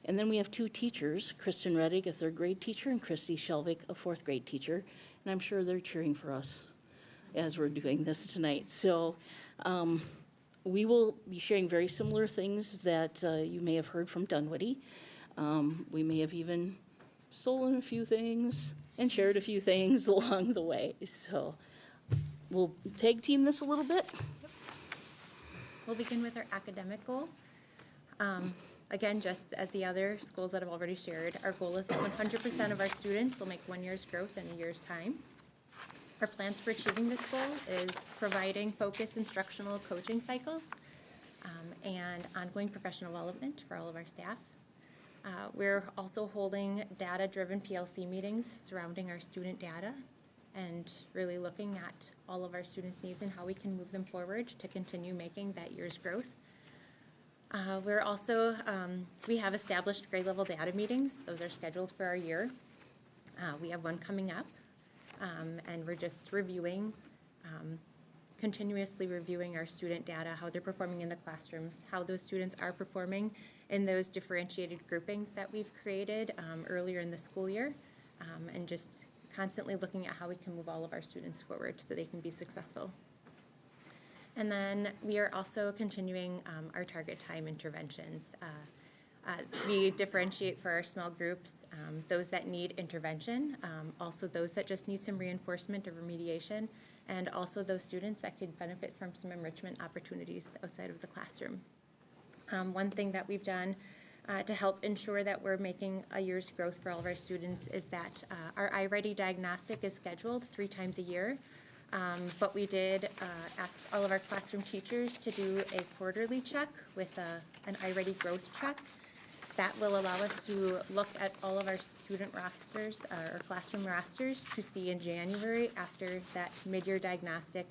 And then we have two teachers, Kristen Reddick, a third grade teacher, and Christy Shelvick, a fourth grade teacher. And I'm sure they're cheering for us as we're doing this tonight. So we will be sharing very similar things that you may have heard from Dunwoody. We may have even stolen a few things and shared a few things along the way. So we'll tag team this a little bit. We'll begin with our academic goal. Again, just as the other schools that I've already shared, our goal is that 100% of our students will make 1 year's growth in a year's time. Our plans for achieving this goal is providing focused instructional coaching cycles and ongoing professional development for all of our staff. We're also holding data-driven PLC meetings surrounding our student data and really looking at all of our students' needs and how we can move them forward to continue making that year's growth. We're also, we have established grade level data meetings. Those are scheduled for our year. We have one coming up, and we're just reviewing, continuously reviewing our student data, how they're performing in the classrooms, how those students are performing in those differentiated groupings that we've created earlier in the school year, and just constantly looking at how we can move all of our students forward so they can be successful. And then we are also continuing our target time interventions. We differentiate for our small groups, those that need intervention, also those that just need some reinforcement or remediation, and also those students that could benefit from some enrichment opportunities outside of the classroom. One thing that we've done to help ensure that we're making a year's growth for all of our students is that our iReady diagnostic is scheduled 3 times a year. But we did ask all of our classroom teachers to do a quarterly check with an iReady growth check. That will allow us to look at all of our student rosters, or classroom rosters, to see in January after that mid-year diagnostic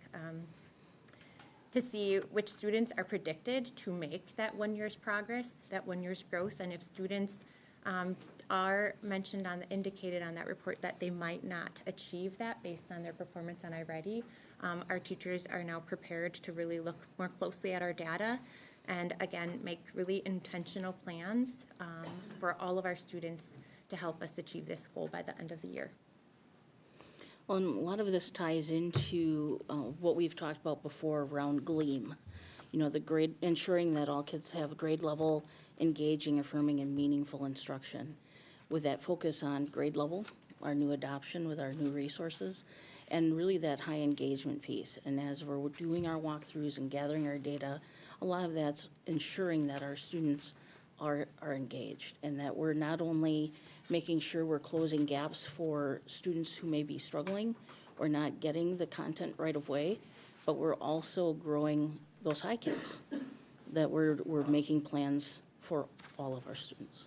to see which students are predicted to make that 1 year's progress, that 1 year's growth, and if students are mentioned indicated on that report that they might not achieve that based on their performance on iReady. Our teachers are now prepared to really look more closely at our data and again make really intentional plans for all of our students to help us achieve this goal by the end of the year. Well, and a lot of this ties into what we've talked about before around GLEAM. You know, the grade, ensuring that all kids have grade level, engaging, affirming, and meaningful instruction. With that focus on grade level, our new adoption with our new resources, and really that high engagement piece. And as we're doing our walkthroughs and gathering our data, a lot of that's ensuring that our students are engaged and that we're not only making sure we're closing gaps for students who may be struggling or not getting the content right away, but we're also growing those high kids, that we're making plans for all of our students.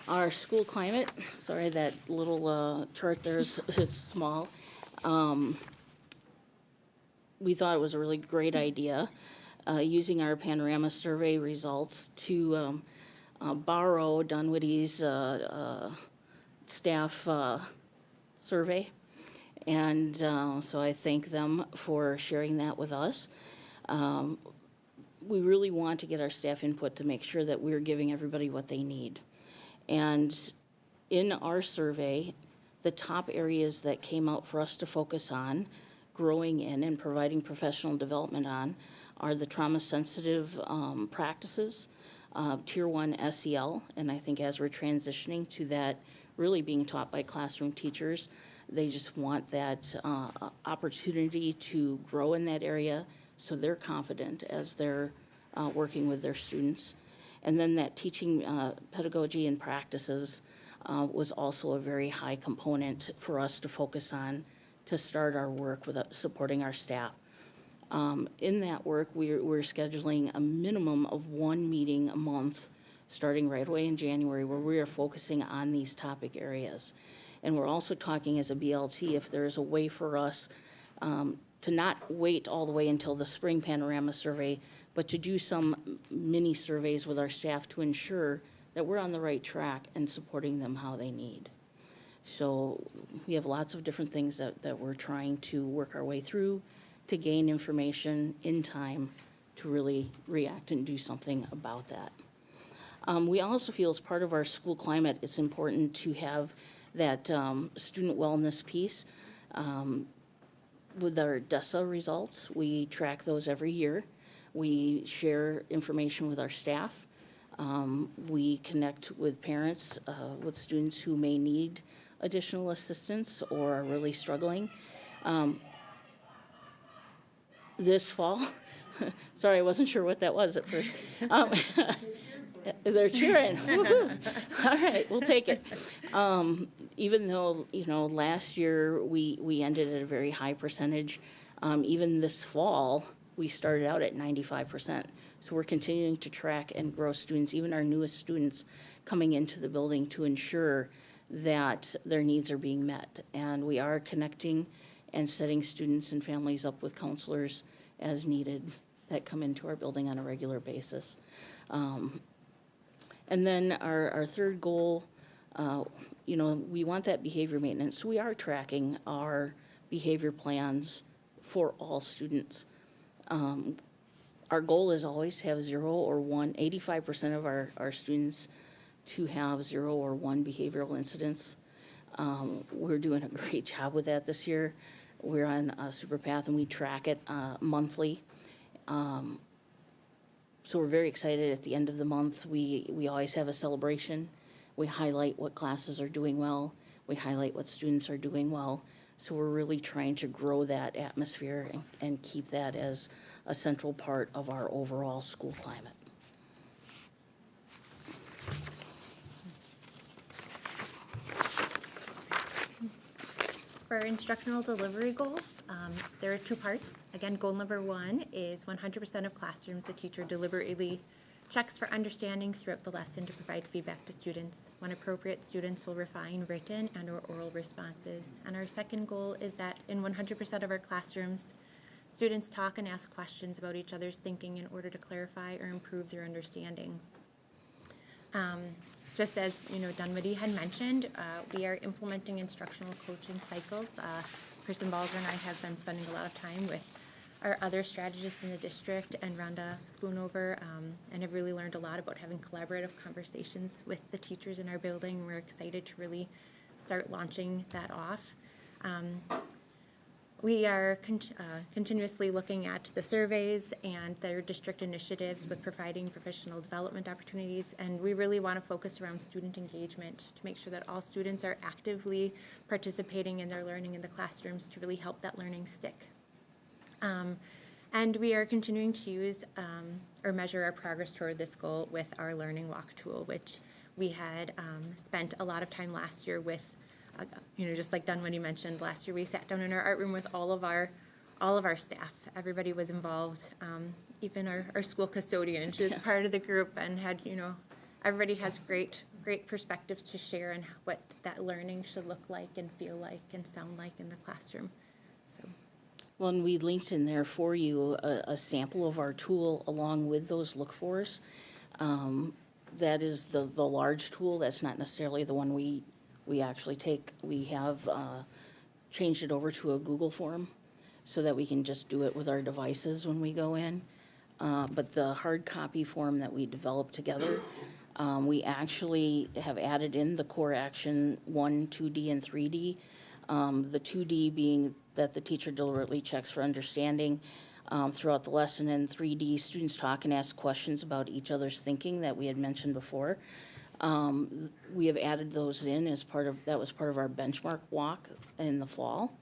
Our school climate, sorry, that little chart there is small. We thought it was a really great idea using our panorama survey results to borrow Dunwoody's staff survey. And so I thank them for sharing that with us. We really want to get our staff input to make sure that we're giving everybody what they need. And in our survey, the top areas that came out for us to focus on, growing in and providing professional development on, are the trauma-sensitive practices, Tier 1 SEL, and I think as we're transitioning to that really being taught by classroom teachers, they just want that opportunity to grow in that area so they're confident as they're working with their students. And then that teaching pedagogy and practices was also a very high component for us to focus on to start our work with supporting our staff. In that work, we're scheduling a minimum of one meeting a month, starting right away in January, where we are focusing on these topic areas. And we're also talking as a BLT if there's a way for us to not wait all the way until the spring panorama survey, but to do some mini surveys with our staff to ensure that we're on the right track and supporting them how they need. So we have lots of different things that we're trying to work our way through to gain information in time to really react and do something about that. We also feel as part of our school climate, it's important to have that student wellness piece. With our DESA results, we track those every year. We share information with our staff. We connect with parents, with students who may need additional assistance or are really struggling. This fall, sorry, I wasn't sure what that was at first. They're cheering. Woo-hoo. All right, we'll take it. Even though, last year we ended at a very high percentage, even this fall, we started out at 95%. So we're continuing to track and grow students, even our newest students coming into the building to ensure that their needs are being met. And we are connecting and setting students and families up with counselors as needed that come into our building on a regular basis. And then our third goal, we want that behavior maintenance. So we are tracking our behavior plans for all students. Our goal is always to have 0 or 1, 85% of our students to have 0 or 1 behavioral incidents. We're doing a great job with that this year. We're on SuperPath and we track it monthly. So we're very excited at the end of the month. We always have a celebration. We highlight what classes are doing well. We highlight what students are doing well. So we're really trying to grow that atmosphere and keep that as a central part of our overall school climate. For our instructional delivery goals, there are 2 parts. Again, goal number 1 is 100% of classrooms the teacher deliberately checks for understanding throughout the lesson to provide feedback to students. When appropriate, students will refine written and/or oral responses. And our second goal is that in 100% of our classrooms, students talk and ask questions about each other's thinking in order to clarify or improve their understanding. Just as Dunwoody had mentioned, we are implementing instructional coaching cycles. Kristen Balzer and I have been spending a lot of time with our other strategists in the district and Rhonda Schoonover, and have really learned a lot about having collaborative conversations with the teachers in our building. We're excited to really start launching that off. We are continuously looking at the surveys and their district initiatives with providing professional development opportunities, and we really want to focus around student engagement to make sure that all students are actively participating in their learning in the classrooms to really help that learning stick. And we are continuing to use or measure our progress toward this goal with our Learning Walk tool, which we had spent a lot of time last year with. Just like Dunwoody mentioned, last year we sat down in our art room with all of our staff. Everybody was involved, even our school custodian. She was part of the group and had, everybody has great perspectives to share on what that learning should look like and feel like and sound like in the classroom. Well, and we linked in there for you a sample of our tool along with those look-fors. That is the large tool. That's not necessarily the one we actually take. We have changed it over to a Google form so that we can just do it with our devices when we go in. But the hard copy form that we developed together, we actually have added in the core action 1, 2D, and 3D. The 2D being that the teacher deliberately checks for understanding throughout the lesson, and 3D, students talk and ask questions about each other's thinking that we had mentioned before. We have added those in as that was part of our benchmark walk in the fall.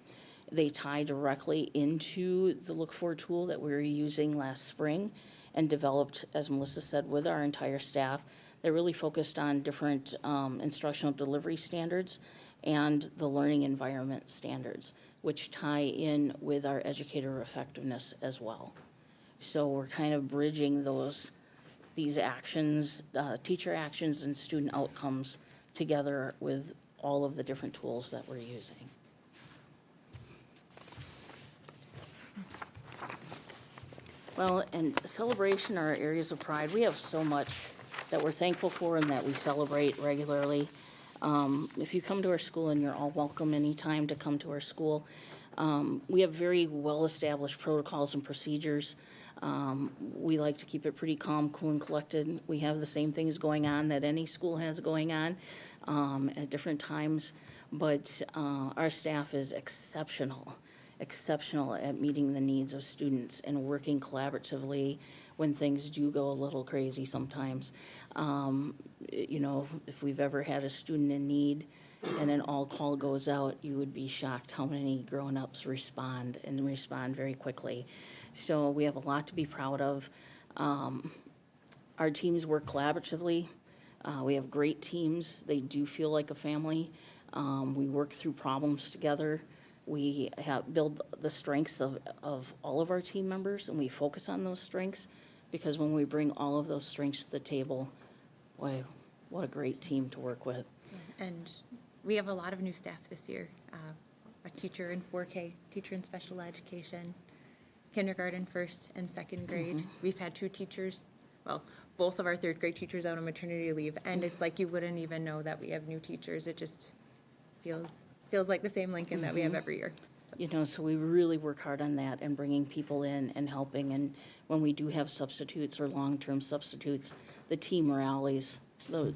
They tie directly into the Look For tool that we were using last spring and developed, as Melissa said, with our entire staff. They're really focused on different instructional delivery standards and the learning environment standards. which tie in with our educator effectiveness as well. So we're kind of bridging these actions, teacher actions and student outcomes together with all of the different tools that we're using. Well, and celebration are areas of pride. We have so much that we're thankful for and that we celebrate regularly. If you come to our school, and you're all welcome anytime to come to our school, we have very well-established protocols and procedures. We like to keep it pretty calm, cool, and collected. We have the same things going on that any school has going on at different times, but our staff is exceptional at meeting the needs of students and working collaboratively when things do go a little crazy sometimes. You know, if we've ever had a student in need and an all-call goes out, you would be shocked how many grown-ups respond very quickly. So we have a lot to be proud of. Our teams work collaboratively. We have great teams. They do feel like a family. We work through problems together. We build the strengths of all of our team members, and we focus on those strengths, because when we bring all of those strengths to the table, boy, what a great team to work with. And we have a lot of new staff this year. A teacher in 4K, teacher in special education, kindergarten, first and second grade. We've had 2 teachers, well, both of our 3rd grade teachers out on maternity leave, and it's like you wouldn't even know that we have new teachers. It just feels like the same Lincoln that we have every year. So. You know, so we really work hard on that and bringing people in and helping. And when we do have substitutes or long-term substitutes, the team rallies.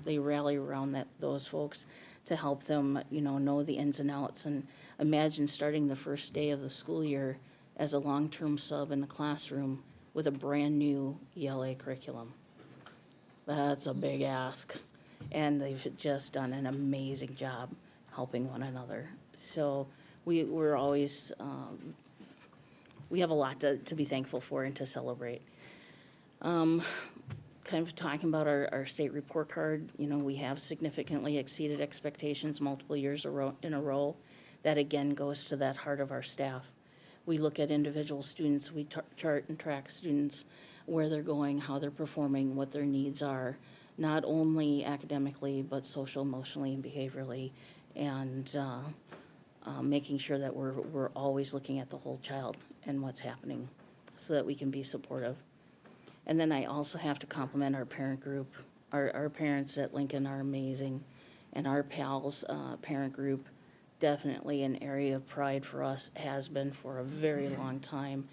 They rally around those folks to help them, you know the ins and outs. And imagine starting the first day of the school year as a long-term sub in the classroom with a brand-new ELA curriculum. That's a big ask. And they've just done an amazing job helping one another. So we're always, we have a lot to be thankful for and to celebrate. Kind of talking about our state report card, you know, we have significantly exceeded expectations multiple years in a row. That again goes to that heart of our staff. We look at individual students, we chart and track students, where they're going, how they're performing, what their needs are, not only academically, but social, emotionally, and behaviorally, and making sure that we're always looking at the whole child and what's happening so that we can be supportive. And then I also have to compliment our parent group. Our parents at Lincoln are amazing, and our PALS parent group, definitely an area of pride for us, has been for a very long time.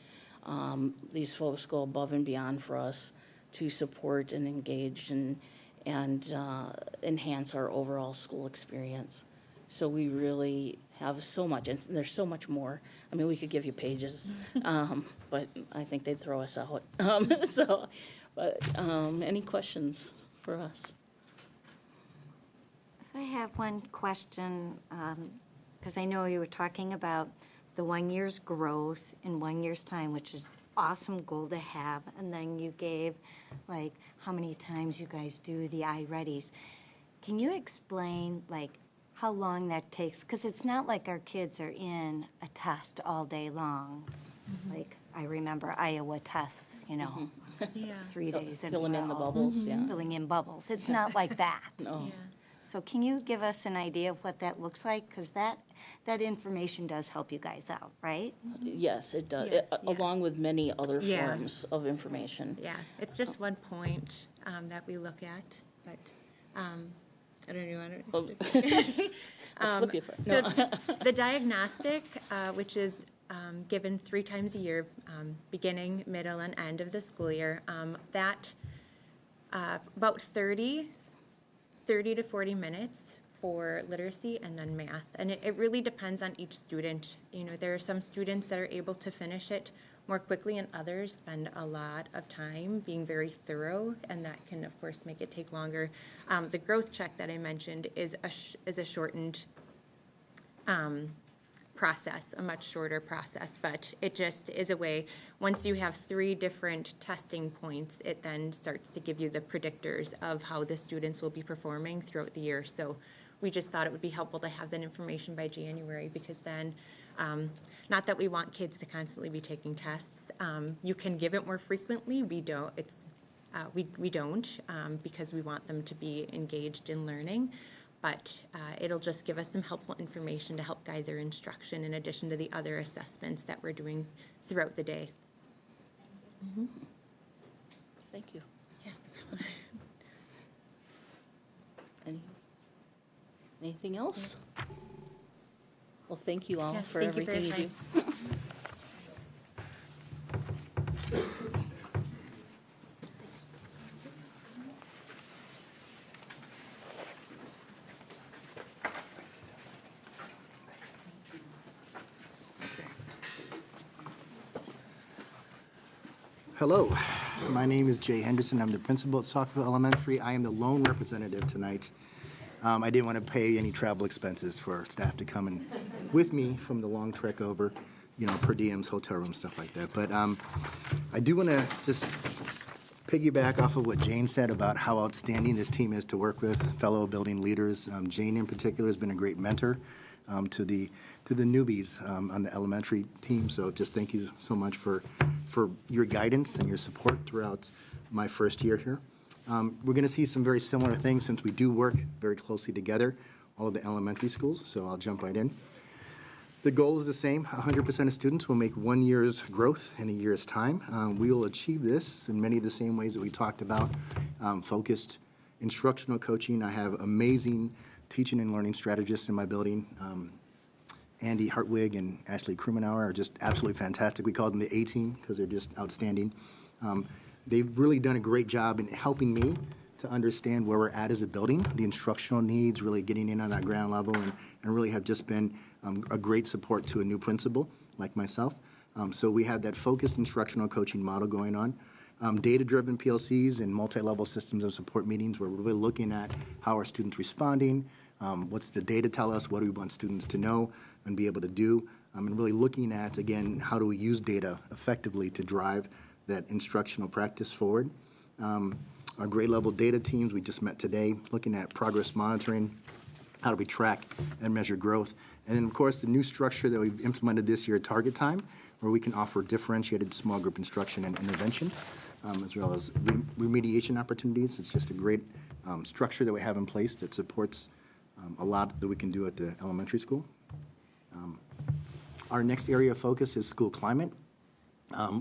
These folks go above and beyond for us to support and engage and enhance our overall school experience. So we really have so much, and there's so much more. I mean, we could give you pages, but I think they'd throw us out. Any questions for us? So I have one question, because I know you were talking about the 1 year's growth in 1 year's time, which is awesome goal to have, and then you gave like how many times you guys do the iReadies. Can you explain like how long that takes? Because it's not like our kids are in a test all day long. Like I remember Iowa tests, you know, 3 days in a filling in the row. bubbles, yeah. Filling in bubbles. It's not like that. No. Yeah. So can you give us an idea of what that looks like? Because that information does help you guys out, right? Yes, it does, Yes, yeah. along with many other Yeah. forms of information. Yeah, it's just one point that we look at, but I don't know. I'll flip you for it. So No. the diagnostic, which is given 3 times a year, beginning, middle, and end of the school year, that about 30 to 40 minutes for literacy and then math. And it really depends on each student. You know, there are some students that are able to finish it more quickly, and others spend a lot of time being very thorough, and that can, of course, make it take longer. The growth check that I mentioned is a shortened process, a much shorter process, but it just is a way, once you have 3 different testing points, it then starts to give you the predictors of how the students will be performing throughout the year. So we just thought it would be helpful to have that information by January, because then Not that we want kids to constantly be taking tests. You can give it more frequently. We don't. We don't because we want them to be engaged in learning. But it'll just give us some helpful information to help guide their instruction in addition to the other assessments that we're doing throughout the day. Mhm. Thank you. Yeah. Anything else? Well, thank you all Yeah, for thank you for everything your you do. Hello, my name is Jay Henderson. I'm the principal at Saukville Elementary. I am the lone representative tonight. I didn't want to pay any travel expenses for staff to come in with me from the long trek over, per diems, hotel rooms, stuff like that. But I do want to just piggyback off of what Jane said about how outstanding this team is to work with, fellow building leaders. Jane in particular has been a great mentor to the newbies on the elementary team. So just thank you so much for your guidance and your support throughout my first year here. We're going to see some very similar things since we do work very closely together, all of the elementary schools, so I'll jump right in. The goal is the same. 100% of students will make 1 year's growth in a year's time. We will achieve this in many of the same ways that we talked about. Focused instructional coaching. I have amazing teaching and learning strategists in my building. Andy Hartwig and Ashley Krumenauer are just absolutely fantastic. We call them the A-team because they're just outstanding. They've really done a great job in helping me to understand where we're at as a building, the instructional needs, really getting in on that ground level, and really have just been a great support to a new principal like myself. So we have that focused instructional coaching model going on. Data-driven PLCs and multi-level systems of support meetings where we're really looking at how are students responding, what's the data tell us, what do we want students to know and be able to do, and really looking at, again, how do we use data effectively to drive that instructional practice forward. Our grade level data teams, we just met today, looking at progress monitoring, how do we track and measure growth. And then, of course, the new structure that we've implemented this year, Target Time, where we can offer differentiated small group instruction and intervention, as well as remediation opportunities. It's just a great structure that we have in place that supports a lot that we can do at the elementary school. Our next area of focus is school climate.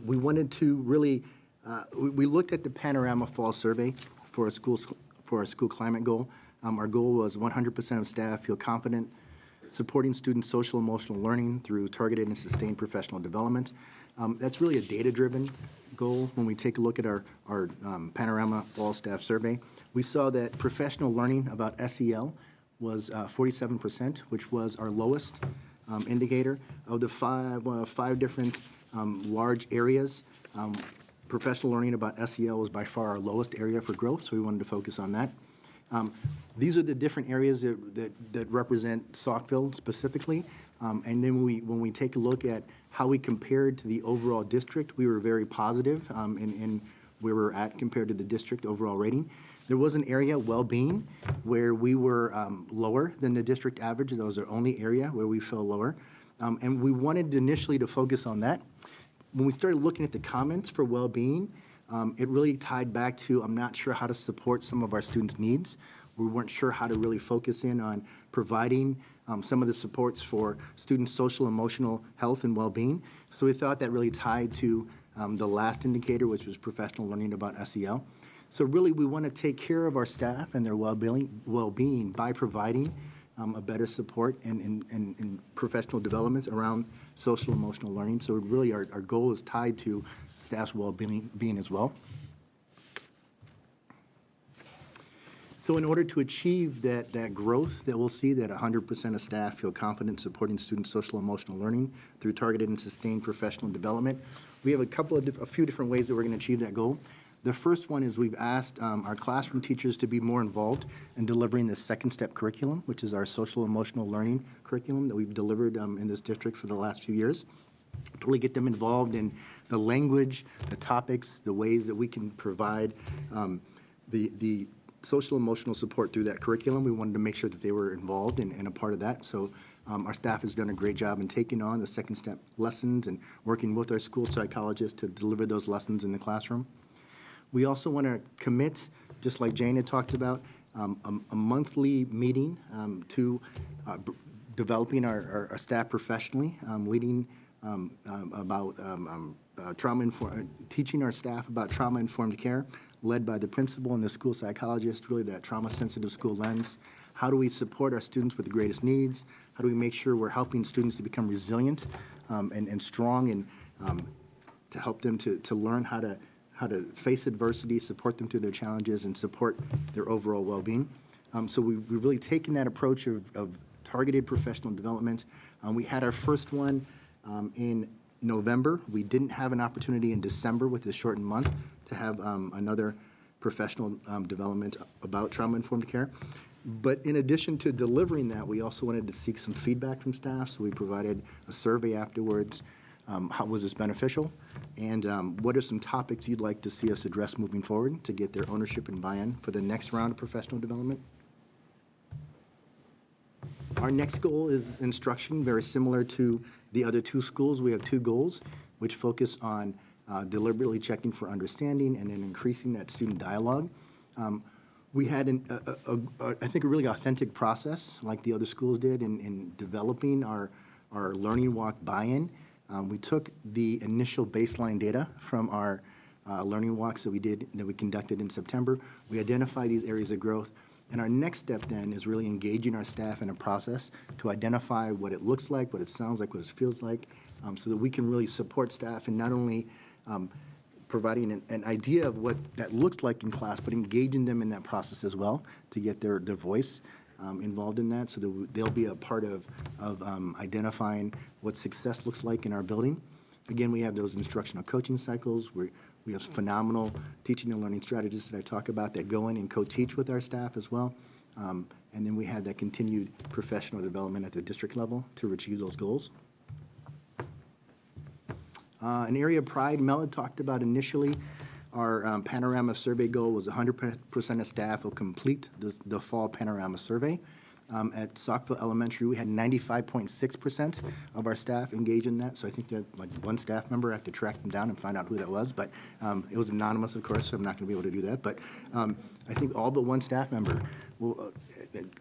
We wanted to really, we looked at the Panorama Fall Survey for our school climate goal. Our goal was 100% of staff feel confident supporting students' social emotional learning through targeted and sustained professional development. That's really a data-driven goal. When we take a look at our Panorama Fall Staff Survey, we saw that professional learning about SEL was 47%, which was our lowest indicator. Of the five different large areas, professional learning about SEL was by far our lowest area for growth, so we wanted to focus on that. These are the different areas that represent Saukville specifically. And then when we take a look at how we compared to the overall district, we were very positive in where we're at compared to the district overall rating. There was an area, well-being, where we were lower than the district average. That was our only area where we fell lower. And we wanted initially to focus on that. When we started looking at the comments for well-being, it really tied back to, I'm not sure how to support some of our students' needs. We weren't sure how to really focus in on providing some of the supports for students' social, emotional health and well-being. So we thought that really tied to the last indicator, which was professional learning about SEL. So really, we want to take care of our staff and their well-being by providing a better support and professional development around social emotional learning. So really, our goal is tied to staff's well-being as well. So in order to achieve that growth that we'll see, that 100% of staff feel confident supporting students' social emotional learning through targeted and sustained professional development, we have a few different ways that we're going to achieve that goal. The first one is we've asked our classroom teachers to be more involved in delivering the second step curriculum, which is our social emotional learning curriculum that we've delivered in this district for the last few years. To really get them involved in the language, the topics, the ways that we can provide the social emotional support through that curriculum. We wanted to make sure that they were involved and a part of that. So Our staff has done a great job in taking on the second step lessons and working with our school psychologists to deliver those lessons in the classroom. We also want to commit, just like Jane had talked about, a monthly meeting to developing our staff professionally, leading about teaching our staff about trauma-informed care, led by the principal and the school psychologist, really that trauma-sensitive school lens. How do we support our students with the greatest needs? How do we make sure we're helping students to become resilient and strong, and to help them to learn how to face adversity, support them through their challenges, and support their overall well-being. So we've really taken that approach of targeted professional development. We had our first one in November. We didn't have an opportunity in December with the shortened month to have another professional development about trauma-informed care. But in addition to delivering that, we also wanted to seek some feedback from staff, so we provided a survey afterwards. How was this beneficial? And what are some topics you'd like to see us address moving forward to get their ownership and buy-in for the next round of professional development? Our next goal is instruction, very similar to the other two schools. We have two goals, which focus on deliberately checking for understanding and then increasing that student dialogue. We had, I think, a really authentic process, like the other schools did, in developing our Learning Walk buy-in. We took the initial baseline data from our learning walks that we conducted in September. We identified these areas of growth. And our next step then is really engaging our staff in a process to identify what it looks like, what it sounds like, what it feels like, so that we can really support staff in not only providing an idea of what that looks like in class, but engaging them in that process as well to get their voice involved in that, so that they'll be a part of identifying what success looks like in our building. Again, we have those instructional coaching cycles. We have phenomenal teaching and learning strategists that I talk about that go in and co-teach with our staff as well. And then we have that continued professional development at the district level to achieve those goals. An area of pride, Mel had talked about initially. Our panorama survey goal was 100% of staff will complete the fall panorama survey. At Saukville Elementary, we had 95.6% of our staff engage in that. So I think that like one staff member, I have to track them down and find out who that was. But it was anonymous, of course, so I'm not going to be able to do that. But I think all but one staff member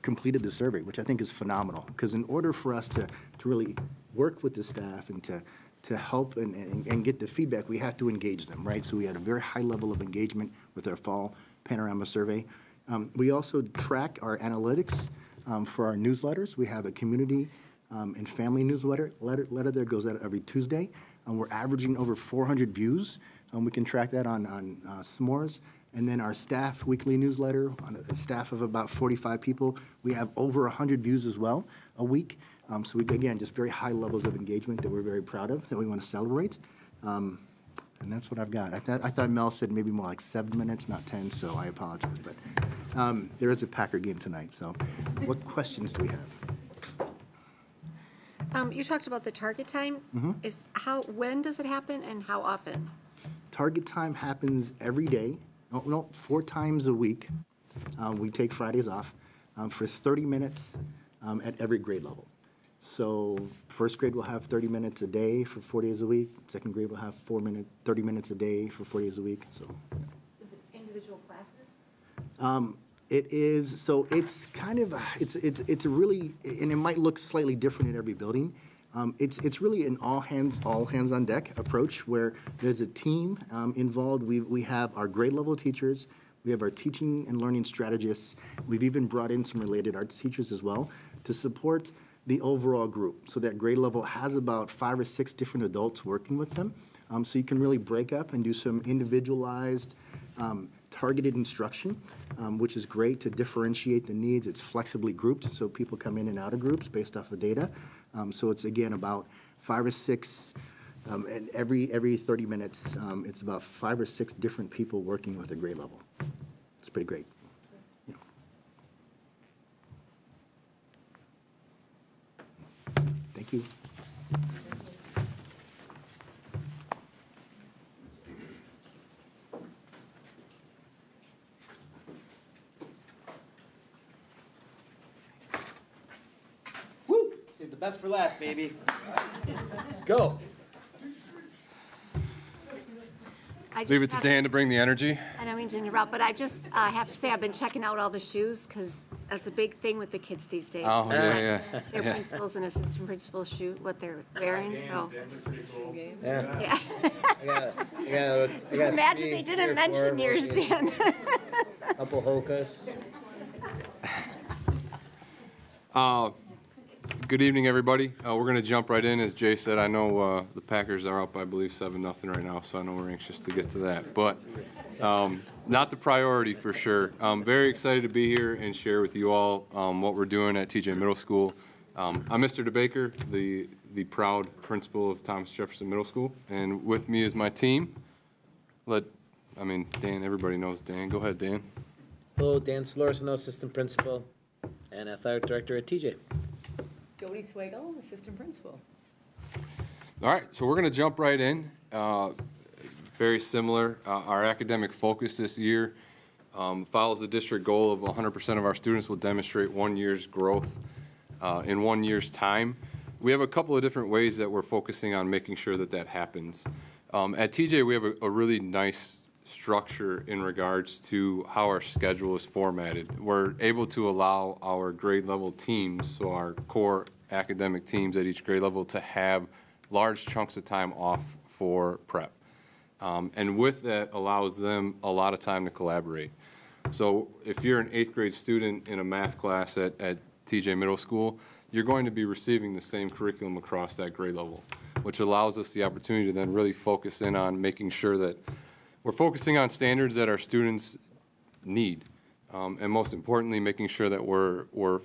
completed the survey, which I think is phenomenal. Because in order for us to really work with the staff and to help and get the feedback, we have to engage them, right? So we had a very high level of engagement with our fall panorama survey. We also track our analytics for our newsletters. We have a community and family newsletter that goes out every Tuesday. We're averaging over 400 views. We can track that on S'mores. And then our staff weekly newsletter, on a staff of about 45 people, we have over 100 views as well a week. So we, again, just very high levels of engagement that we're very proud of, that we want to celebrate. And that's what I've got. I thought Mel said maybe more like 7 minutes, not 10, so I apologize. But there is a Packer game tonight, so what questions do we have? You talked about the target time. When does it happen and how often? Target time happens every day, 4 times a week. We take Fridays off for 30 minutes at every grade level. So first grade will have 30 minutes a day for 4 days a week. Second grade will have 30 minutes a day for 4 days a week. So. Is it individual classes? It is, so it's kind of, it's a really, and it might look slightly different in every building. It's really an all hands on deck approach where there's a team involved. We have our grade level teachers. We have our teaching and learning strategists. We've even brought in some related arts teachers as well to support the overall group. So that grade level has about 5 or 6 different adults working with them. So you can really break up and do some individualized, targeted instruction, which is great to differentiate the needs. It's flexibly grouped, so people come in and out of groups based off of data. So it's, again, about 5 or 6, and every 30 minutes, it's about 5 or 6 different people working with a grade level. It's pretty great. Yeah. Thank you. the best for last, baby. Let's go. Leave it to Dan to bring the energy. I don't mean to interrupt, but I just have to say I've been checking out all the shoes because that's a big thing with the kids these days. Oh, yeah. Their principals and assistant principals shoot what they're wearing, so. Yeah. Yeah. I got Imagine they didn't mention yours, Dan. Couple Hokas. Good evening, everybody. We're going to jump right in. As Jay said, I know the Packers are up, I believe, 7-0 right now, so I know we're anxious to get to that. But not the priority for sure. I'm very excited to be here and share with you all what we're doing at TJ Middle School. I'm Mr. DeBaker, the proud principal of Thomas Jefferson Middle School, and with me is my team. Dan, everybody knows Dan. Go ahead, Dan. Hello, Dan Solorzano, assistant principal and athletic director at TJ. Jody Swagel, assistant principal. All right, so we're going to jump right in. Very similar. Our academic focus this year follows the district goal of 100% of our students will demonstrate 1 year's growth in 1 year's time. We have a couple of different ways that we're focusing on making sure that that happens. At TJ, we have a really nice structure in regards to how our schedule is formatted. We're able to allow our grade level teams, so our core academic teams at each grade level, to have large chunks of time off for prep. And with that allows them a lot of time to collaborate. So if you're an 8th grade student in a math class at TJ Middle School, you're going to be receiving the same curriculum across that grade level, which allows us the opportunity to then really focus in on making sure that we're focusing on standards that our students need, and most importantly, making sure that we're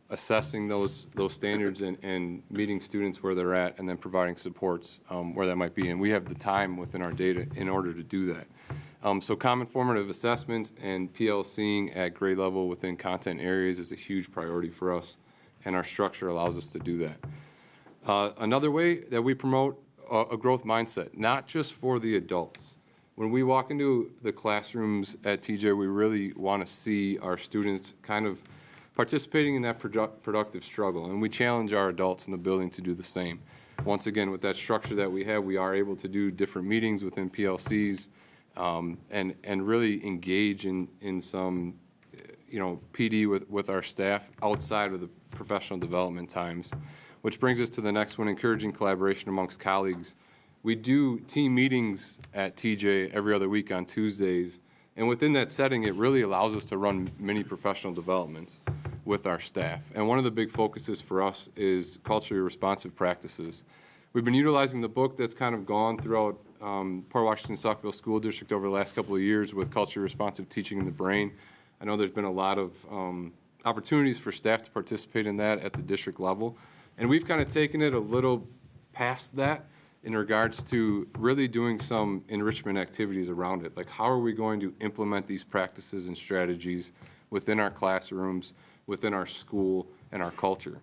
assessing those standards and meeting students where they're at, and then providing supports where that might be. And we have the time within our data in order to do that. So common formative assessments and PLCing at grade level within content areas is a huge priority for us, and our structure allows us to do that. Another way that we promote a growth mindset, not just for the adults. When we walk into the classrooms at TJ, we really want to see our students kind of participating in that productive struggle, and we challenge our adults in the building to do the same. Once again, with that structure that we have, we are able to do different meetings within PLCs and really engage in some, PD with our staff outside of the professional development times, which brings us to the next one, encouraging collaboration amongst colleagues. We do team meetings at TJ every other week on Tuesdays, and within that setting, it really allows us to run many professional developments with our staff. And one of the big focuses for us is culturally responsive practices. We've been utilizing the book that's kind of gone throughout Port Washington-Saukville School District over the last couple of years with culturally responsive teaching in the brain. I know there's been a lot of opportunities for staff to participate in that at the district level, and we've kind of taken it a little past that in regards to really doing some enrichment activities around it. Like, how are we going to implement these practices and strategies within our classrooms, within our school, and our culture?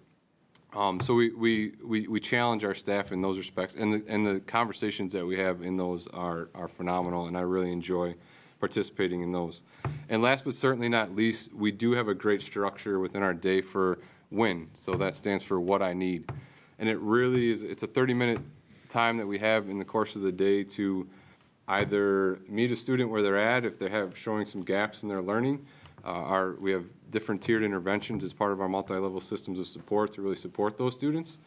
So we challenge our staff in those respects, and the conversations that we have in those are phenomenal, and I really enjoy participating in those. And last but certainly not least, we do have a great structure within our day for WIN. So that stands for What I Need. And it really is, it's a 30-minute time that we have in the course of the day to either meet a student where they're at, if they have showing some gaps in their learning. We have different tiered interventions as part of our multi-level systems of support to really support those students.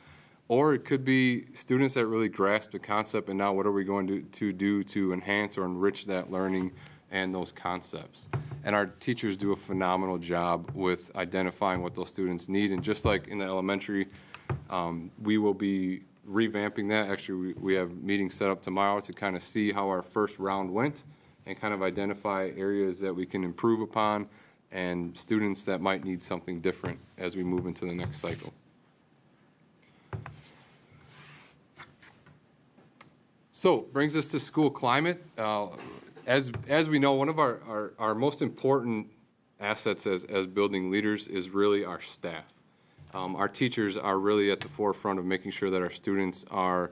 Or it could be students that really grasp the concept, and now what are we going to do to enhance or enrich that learning and those concepts. And our teachers do a phenomenal job with identifying what those students need. And just like in the elementary, we will be revamping that. Actually, we have meetings set up tomorrow to kind of see how our first round went and kind of identify areas that we can improve upon and students that might need something different as we move into the next cycle. So, brings us to school climate. As we know, one of our most important assets as building leaders is really our staff. Our teachers are really at the forefront of making sure that our students are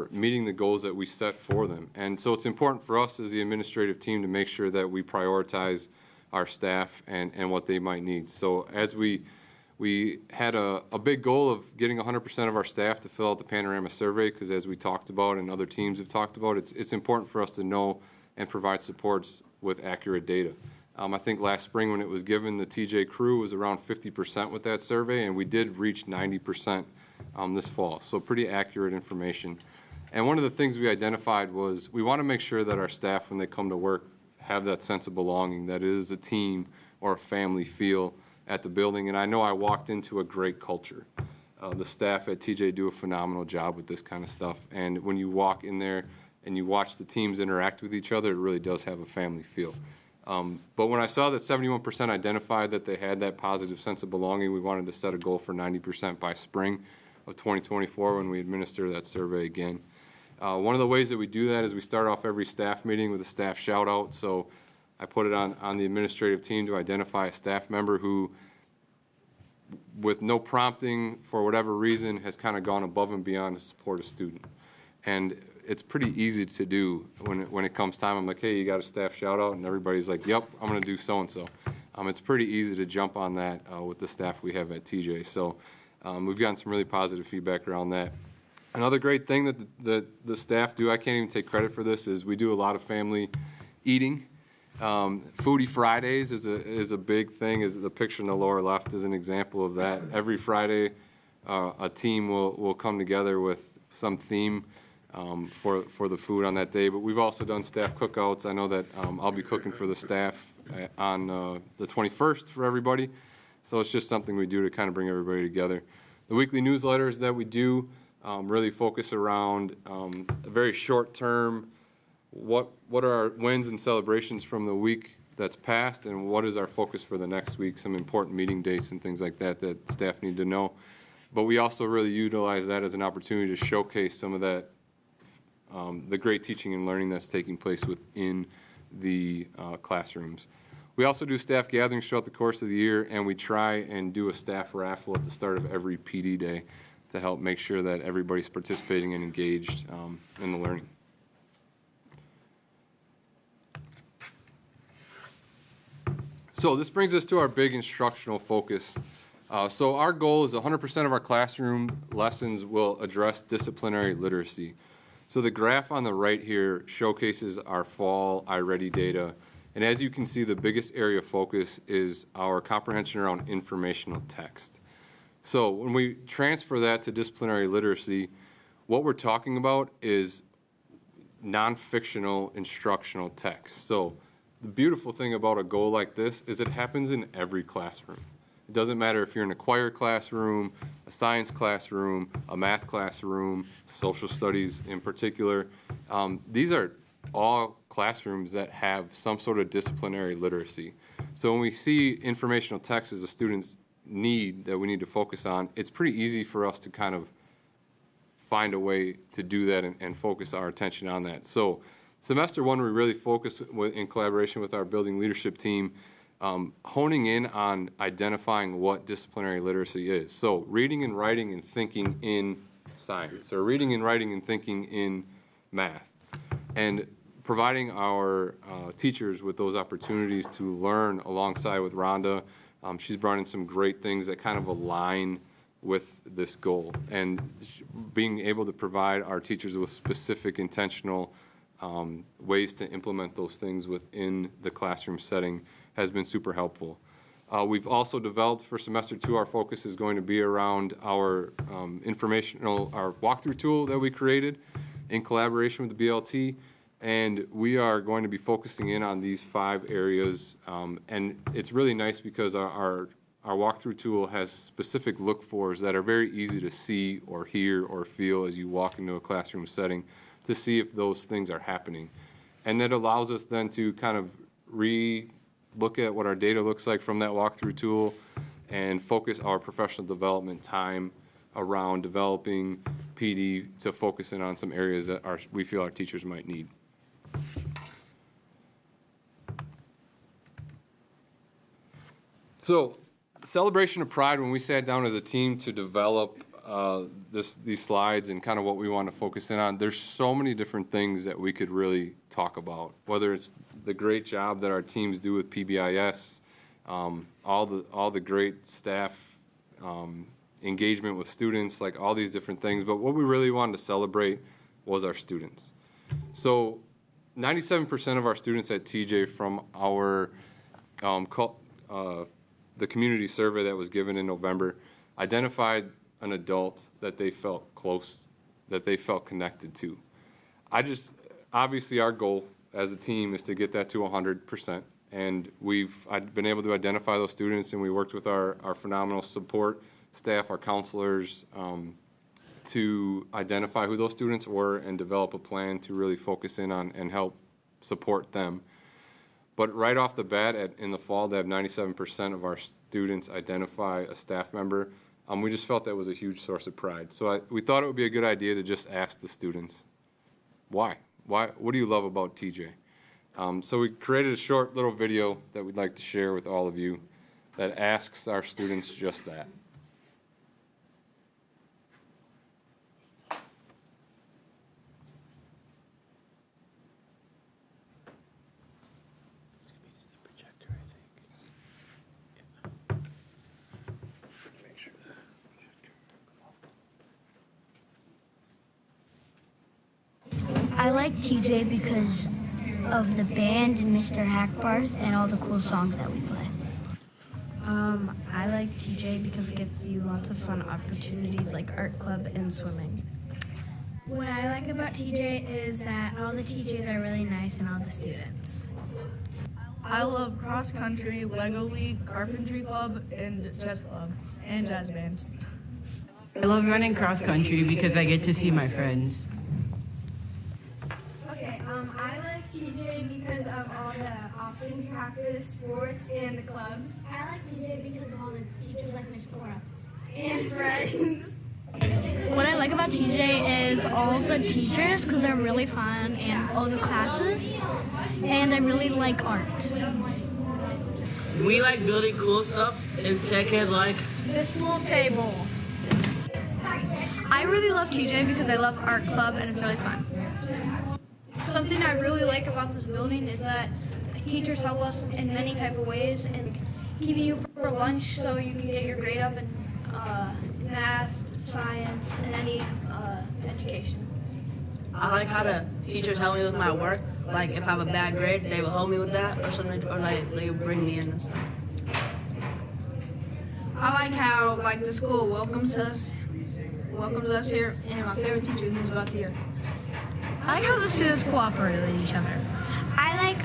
meeting the goals that we set for them. And so it's important for us as the administrative team to make sure that we prioritize our staff and what they might need. So as we We had a big goal of getting 100% of our staff to fill out the panorama survey because, as we talked about and other teams have talked about, it's important for us to know and provide supports with accurate data. I think last spring when it was given, the TJ crew was around 50% with that survey, and we did reach 90% this fall, so pretty accurate information. And one of the things we identified was we want to make sure that our staff, when they come to work, have that sense of belonging, that it is a team or a family feel at the building. And I know I walked into a great culture. The staff at TJ do a phenomenal job with this kind of stuff. And when you walk in there and you watch the teams interact with each other, it really does have a family feel. But when I saw that 71% identified that they had that positive sense of belonging, we wanted to set a goal for 90% by spring of 2024 when we administer that survey again. One of the ways that we do that is we start off every staff meeting with a staff shout out. So I put it on the administrative team to identify a staff member who, with no prompting, for whatever reason, has kind of gone above and beyond to support a student. And it's pretty easy to do when it comes time. I'm like, hey, you got a staff shout out? And everybody's like, yep, I'm going to do so-and-so. It's pretty easy to jump on that with the staff we have at TJ. So we've gotten some really positive feedback around that. Another great thing that the staff do, I can't even take credit for this, is we do a lot of family eating. Foodie Fridays is a big thing. Is the picture in the lower left is an example of that. Every Friday, a team will come together with some theme for the food on that day. But we've also done staff cookouts. I know that I'll be cooking for the staff on the 21st for everybody. So it's just something we do to kind of bring everybody together. The weekly newsletters that we do really focus around a very short term. What are our wins and celebrations from the week that's passed, and what is our focus for the next week, some important meeting dates and things like that that staff need to know. But we also really utilize that as an opportunity to showcase some of that, the great teaching and learning that's taking place within the classrooms. We also do staff gatherings throughout the course of the year, and we try and do a staff raffle at the start of every PD day to help make sure that everybody's participating and engaged in the learning. So this brings us to our big instructional focus. So our goal is 100% of our classroom lessons will address disciplinary literacy. So the graph on the right here showcases our fall iReady data. And as you can see, the biggest area of focus is our comprehension around informational text. So when we transfer that to disciplinary literacy, what we're talking about is non-fictional instructional text. So the beautiful thing about a goal like this is it happens in every classroom. It doesn't matter if you're in a choir classroom, a science classroom, a math classroom, social studies in particular. These are all classrooms that have some sort of disciplinary literacy. So when we see informational text as a student's need that we need to focus on, it's pretty easy for us to kind of find a way to do that and focus our attention on that. So semester one, we really focus in collaboration with our building leadership team, honing in on identifying what disciplinary literacy is. So reading and writing and thinking in science, or reading and writing and thinking in math, and providing our teachers with those opportunities to learn alongside with Rhonda. She's brought in some great things that kind of align with this goal, and being able to provide our teachers with specific intentional ways to implement those things within the classroom setting has been super helpful. We've also developed for semester two, our focus is going to be around our our walkthrough tool that we created in collaboration with the BLT, and we are going to be focusing in on these 5 areas, and it's really nice because our walkthrough tool has specific look-fors that are very easy to see or hear or feel as you walk into a classroom setting to see if those things are happening. And that allows us then to kind of look at what our data looks like from that walkthrough tool and focus our professional development time around developing PD to focus in on some areas that we feel our teachers might need. So, celebration of pride, when we sat down as a team to develop these slides and kind of what we want to focus in on, there's so many different things that we could really talk about, whether it's the great job that our teams do with PBIS, all the great staff engagement with students, like all these different things. But what we really wanted to celebrate was our students. So 97% of our students at TJ from our the community survey that was given in November identified an adult that they felt close, that they felt connected to. Obviously our goal as a team is to get that to 100%. And I've been able to identify those students, and we worked with our phenomenal support staff, our counselors, to identify who those students were and develop a plan to really focus in on and help support them. But right off the bat, in the fall, to have 97% of our students identify a staff member, we just felt that was a huge source of pride. So we thought it would be a good idea to just ask the students, why? What do you love about TJ? So we created a short little video that we'd like to share with all of you that asks our students just that. I like TJ because of the band and Mr. Hackbarth and all the cool songs that we play. I like TJ because it gives you lots of fun opportunities like art club and swimming. What I like about TJ is that all the teachers are really nice and all the students. I love cross country, Lego League, carpentry club, and chess club, and jazz band. I love running cross country because I get to see my friends. I like TJ because of all the options you have for the sports and the clubs. I like TJ because of all the teachers like Miss Cora and friends. What I like about TJ is all the teachers because they're really fun and all the classes, and I really like art. We like building cool stuff, and Tech Ed like This pool table. I really love TJ because I love art club and it's really fun. Something I really like about this building is that teachers help us in many type of ways and keeping you for lunch so you can get your grade up in math, science, and any education. I like how the teachers help me with my work. Like if I have a bad grade, they will help me with that or something, or like they will bring me in and stuff. I like how the school welcomes us here, and my favorite teacher is about the year. I like how the students cooperate with each other. I like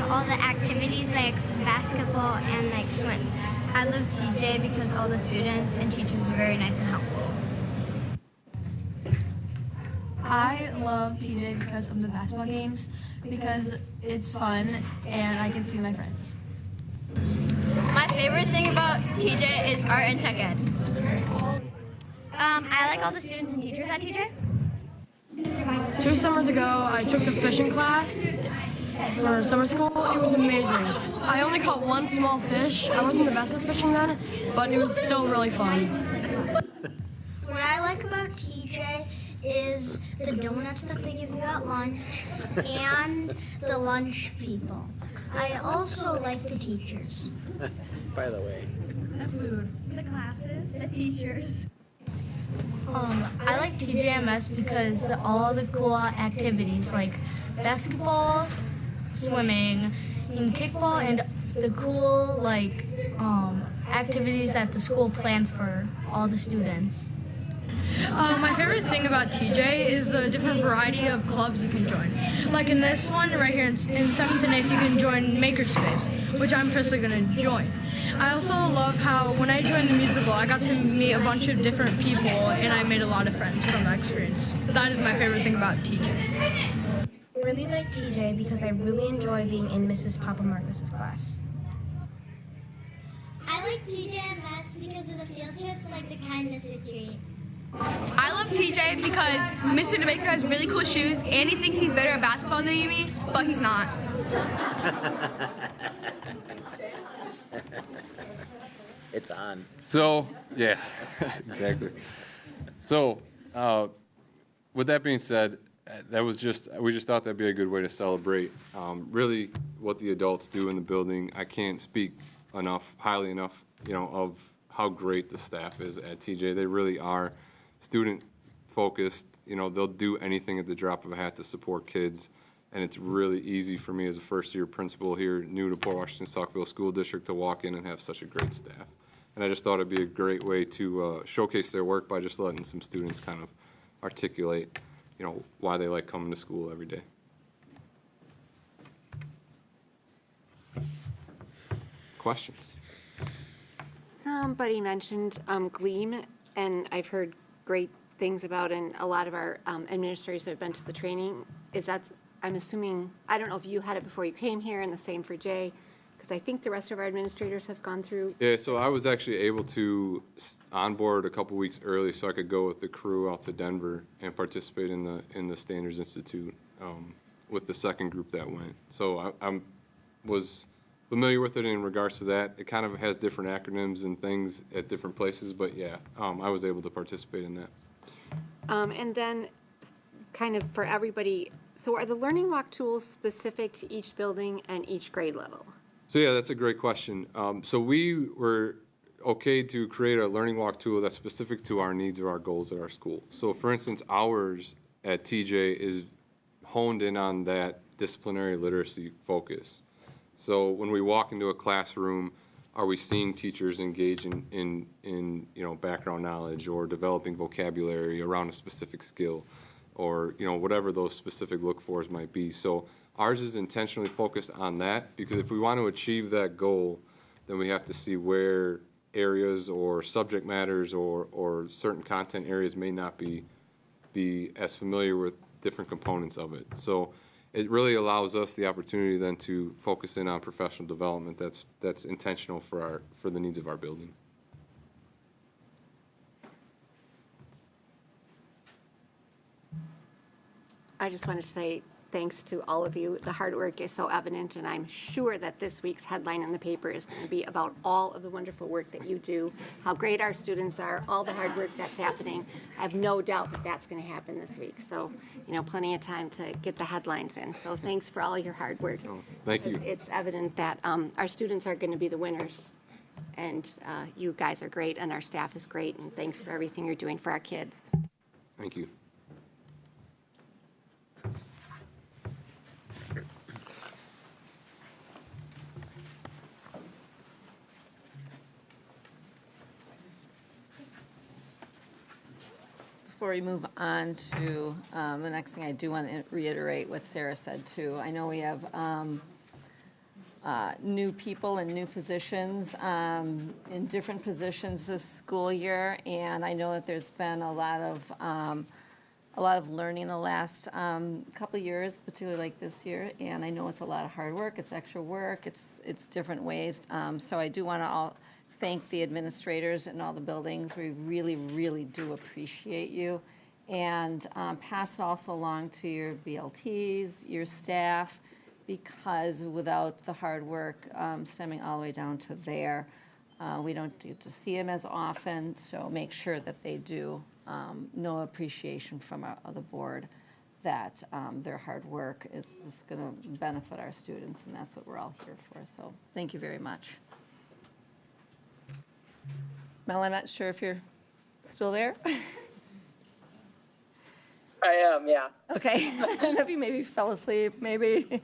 all the activities like basketball and like swim. I love TJ because all the students and teachers are very nice and helpful. I love TJ because of the basketball games, because it's fun and I can see my friends. My favorite thing about TJ is art and tech ed. I like all the students and teachers at TJ. 2 summers ago, I took the fishing class for summer school. It was amazing. I only caught one small fish. I wasn't the best at fishing then, but it was still really fun. What I like about TJ is the donuts that they give you at lunch and the lunch people. I also like the teachers. By the way. The food. The classes. The teachers. I like TJMS because all the cool activities like basketball, swimming, and kickball, and the cool activities that the school plans for all the students. My favorite thing about TJ is the different variety of clubs you can join. Like in this one right here in 7th and 8th, you can join Makerspace, which I'm personally going to join. I also love how when I joined the musical, I got to meet a bunch of different people and I made a lot of friends from that experience. That is my favorite thing about TJ. I really like TJ because I really enjoy being in Mrs. Papa Marcos's class. I like TJMS because of the field trips, like the kindness retreat. I love TJ because Mr. DeBaker has really cool shoes and he thinks he's better at basketball than me, but he's not. It's on. So, yeah, exactly. So, with that being said, we just thought that'd be a good way to celebrate really what the adults do in the building. I can't speak highly enough, of how great the staff is at TJ. They really are student-focused. You know, they'll do anything at the drop of a hat to support kids. And it's really easy for me as a first-year principal here, new to Port Washington-Saukville School District, to walk in and have such a great staff. And I just thought it'd be a great way to showcase their work by just letting some students kind of articulate, you know, why they like coming to school every day. Questions? Somebody mentioned Gleam, and I've heard great things about, and a lot of our administrators have been to the training. Is that, I'm assuming, I don't know if you had it before you came here, and the same for Jay, because I think the rest of our administrators have gone through. Yeah, so I was actually able to onboard a couple weeks early so I could go with the crew out to Denver and participate in the Standards Institute with the second group that went. So I was familiar with it in regards to that. It kind of has different acronyms and things at different places, but yeah, I was able to participate in that. And then kind of for everybody, so are the Learning Walk tools specific to each building and each grade level? So yeah, that's a great question. So we were okay to create a Learning Walk tool that's specific to our needs or our goals at our school. So for instance, ours at TJ is honed in on that disciplinary literacy focus. So when we walk into a classroom, are we seeing teachers engage in you know, background knowledge or developing vocabulary around a specific skill, or you know, whatever those specific look-fors might be. So ours is intentionally focused on that, because if we want to achieve that goal, then we have to see where areas or subject matters or certain content areas may not be as familiar with different components of it. So it really allows us the opportunity then to focus in on professional development that's intentional for the needs of our building. I just wanted to say thanks to all of you. The hard work is so evident, and I'm sure that this week's headline in the paper is going to be about all of the wonderful work that you do, how great our students are, all the hard work that's happening. I have no doubt that that's going to happen this week. So, you know, plenty of time to get the headlines in. So thanks for all your hard work. Oh, thank you. It's evident that our students are going to be the winners, and you guys are great, and our staff is great, and thanks for everything you're doing for our kids. Thank you. Before we move on to the next thing, I do want to reiterate what Sarah said too. I know we have new people in new positions, in different positions this school year, and I know that there's been a lot of learning the last couple of years, particularly like this year, and I know it's a lot of hard work, it's extra work, it's different ways. So I do want to thank the administrators in all the buildings. We really, really do appreciate you. And pass it also along to your BLTs, your staff, because without the hard work stemming all the way down to there, we don't get to see them as often. So make sure that they do know appreciation from the board that their hard work is going to benefit our students, and that's what we're all here for. So thank you very much. Mel, I'm not sure if you're still there. I am, yeah. Okay. I don't know if you maybe fell asleep, maybe. Feeling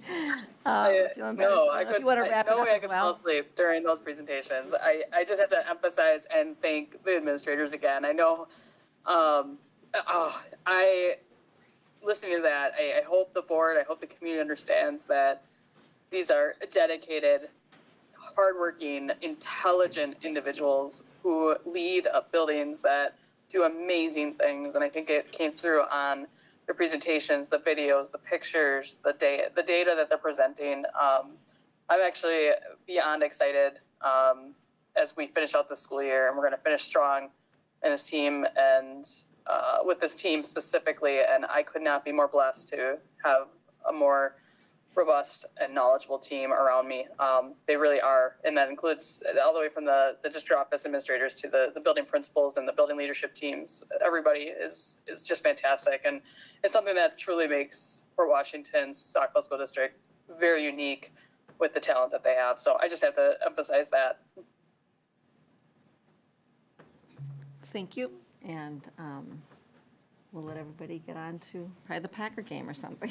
better. No, So if you want to wrap it up I as could well. fall asleep during those presentations. I just have to emphasize and thank the administrators again. I know, listening to that, I hope the board, I hope the community understands that these are dedicated, hardworking, intelligent individuals who lead up buildings that do amazing things. And I think it came through on the presentations, the videos, the pictures, the data that they're presenting. I'm actually beyond excited as we finish out the school year, and we're going to finish strong in this team and with this team specifically. And I could not be more blessed to have a more robust and knowledgeable team around me. They really are, and that includes all the way from the district office administrators to the building principals and the building leadership teams. Everybody is just fantastic, and it's something that truly makes Port Washington-Saukville School District very unique with the talent that they have. So I just have to emphasize that. Thank you, and we'll let everybody get on to probably the Packer game or something.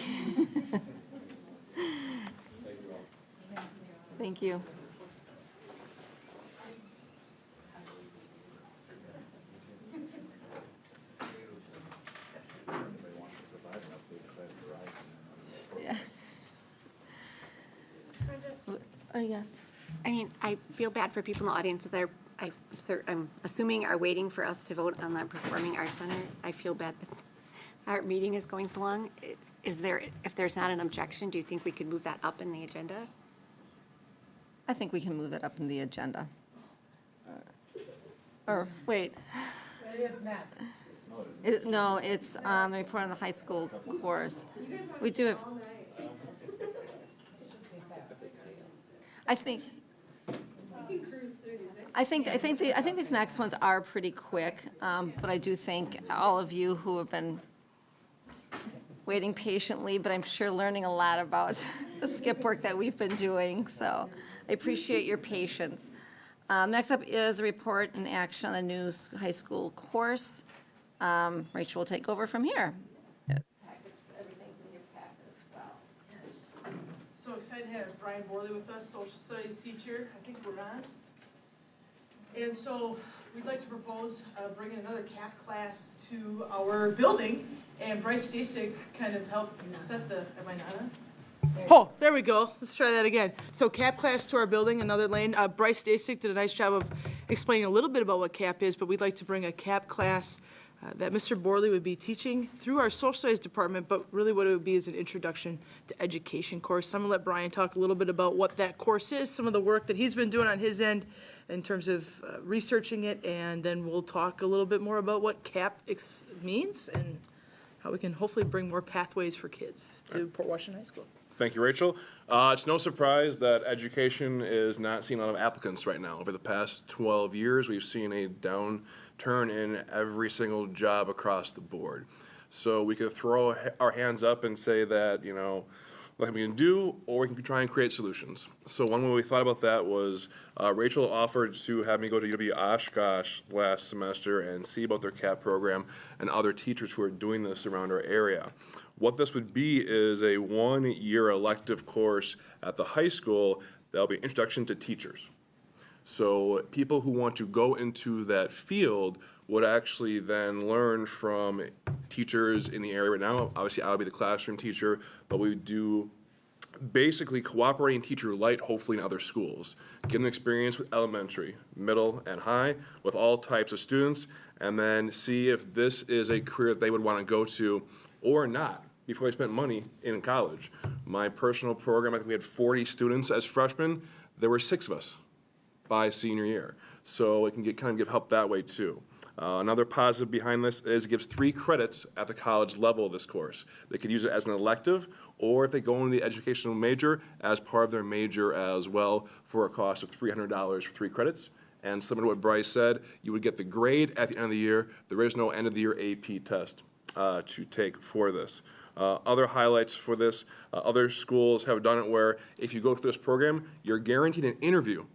Thank you. Yeah. Yes. I mean, I feel bad for people in the audience that I'm assuming are waiting for us to vote on the Performing Arts Center. I feel bad that our meeting is going so long. Is there, if there's not an objection, do you think we could move that up in the agenda? I think we can move that up in the agenda. Or, wait. It is next. No, it's the report on the high school course. We do have. I think these next ones are pretty quick, but I do thank all of you who have been waiting patiently, but I'm sure learning a lot about the skip work that we've been doing, so I appreciate your patience. Next up is a report and action on the new high school course. Rachel will take over from here. So excited to have Brian Borley with us, social studies teacher. I think we're on. And so we'd like to propose bringing another CAP class to our building. And Bryce Stasek kind of helped set the, am I not on? Oh, there we go. Let's try that again. So CAP class to our building, another lane. Bryce Stasek did a nice job of explaining a little bit about what CAP is, but we'd like to bring a CAP class that Mr. Borley would be teaching through our social studies department, but really what it would be is an introduction to education course. So I'm gonna let Brian talk a little bit about what that course is, some of the work that he's been doing on his end in terms of researching it, and then we'll talk a little bit more about what CAP means and how we can hopefully bring more pathways for kids to Port Washington High School. Thank you, Rachel. It's no surprise that education is not seeing a lot of applicants right now. Over the past 12 years, we've seen a downturn in every single job across the board. So we could throw our hands up and say that, you know, nothing we can do, or we can try and create solutions. So one way we thought about that was Rachel offered to have me go to UW Oshkosh last semester and see about their CAP program and other teachers who are doing this around our area. What this would be is a one-year elective course at the high school that'll be introduction to teachers. So people who want to go into that field would actually then learn from teachers in the area right now. Obviously, I'll be the classroom teacher, but we do basically cooperating teacher light, hopefully in other schools. Give them experience with elementary, middle, and high with all types of students, and then see if this is a career that they would want to go to or not before they spent money in college. My personal program, I think we had 40 students as freshmen. There were 6 of us by senior year. So it can kind of give help that way too. Another positive behind this is it gives 3 credits at the college level of this course. They could use it as an elective, or if they go into the educational major, as part of their major as well, for a cost of $300 for 3 credits. And similar to what Bryce said, you would get the grade at the end of the year. There is no end of the year AP test to take for this. Other highlights for this, other schools have done it where if you go through this program, you're guaranteed an interview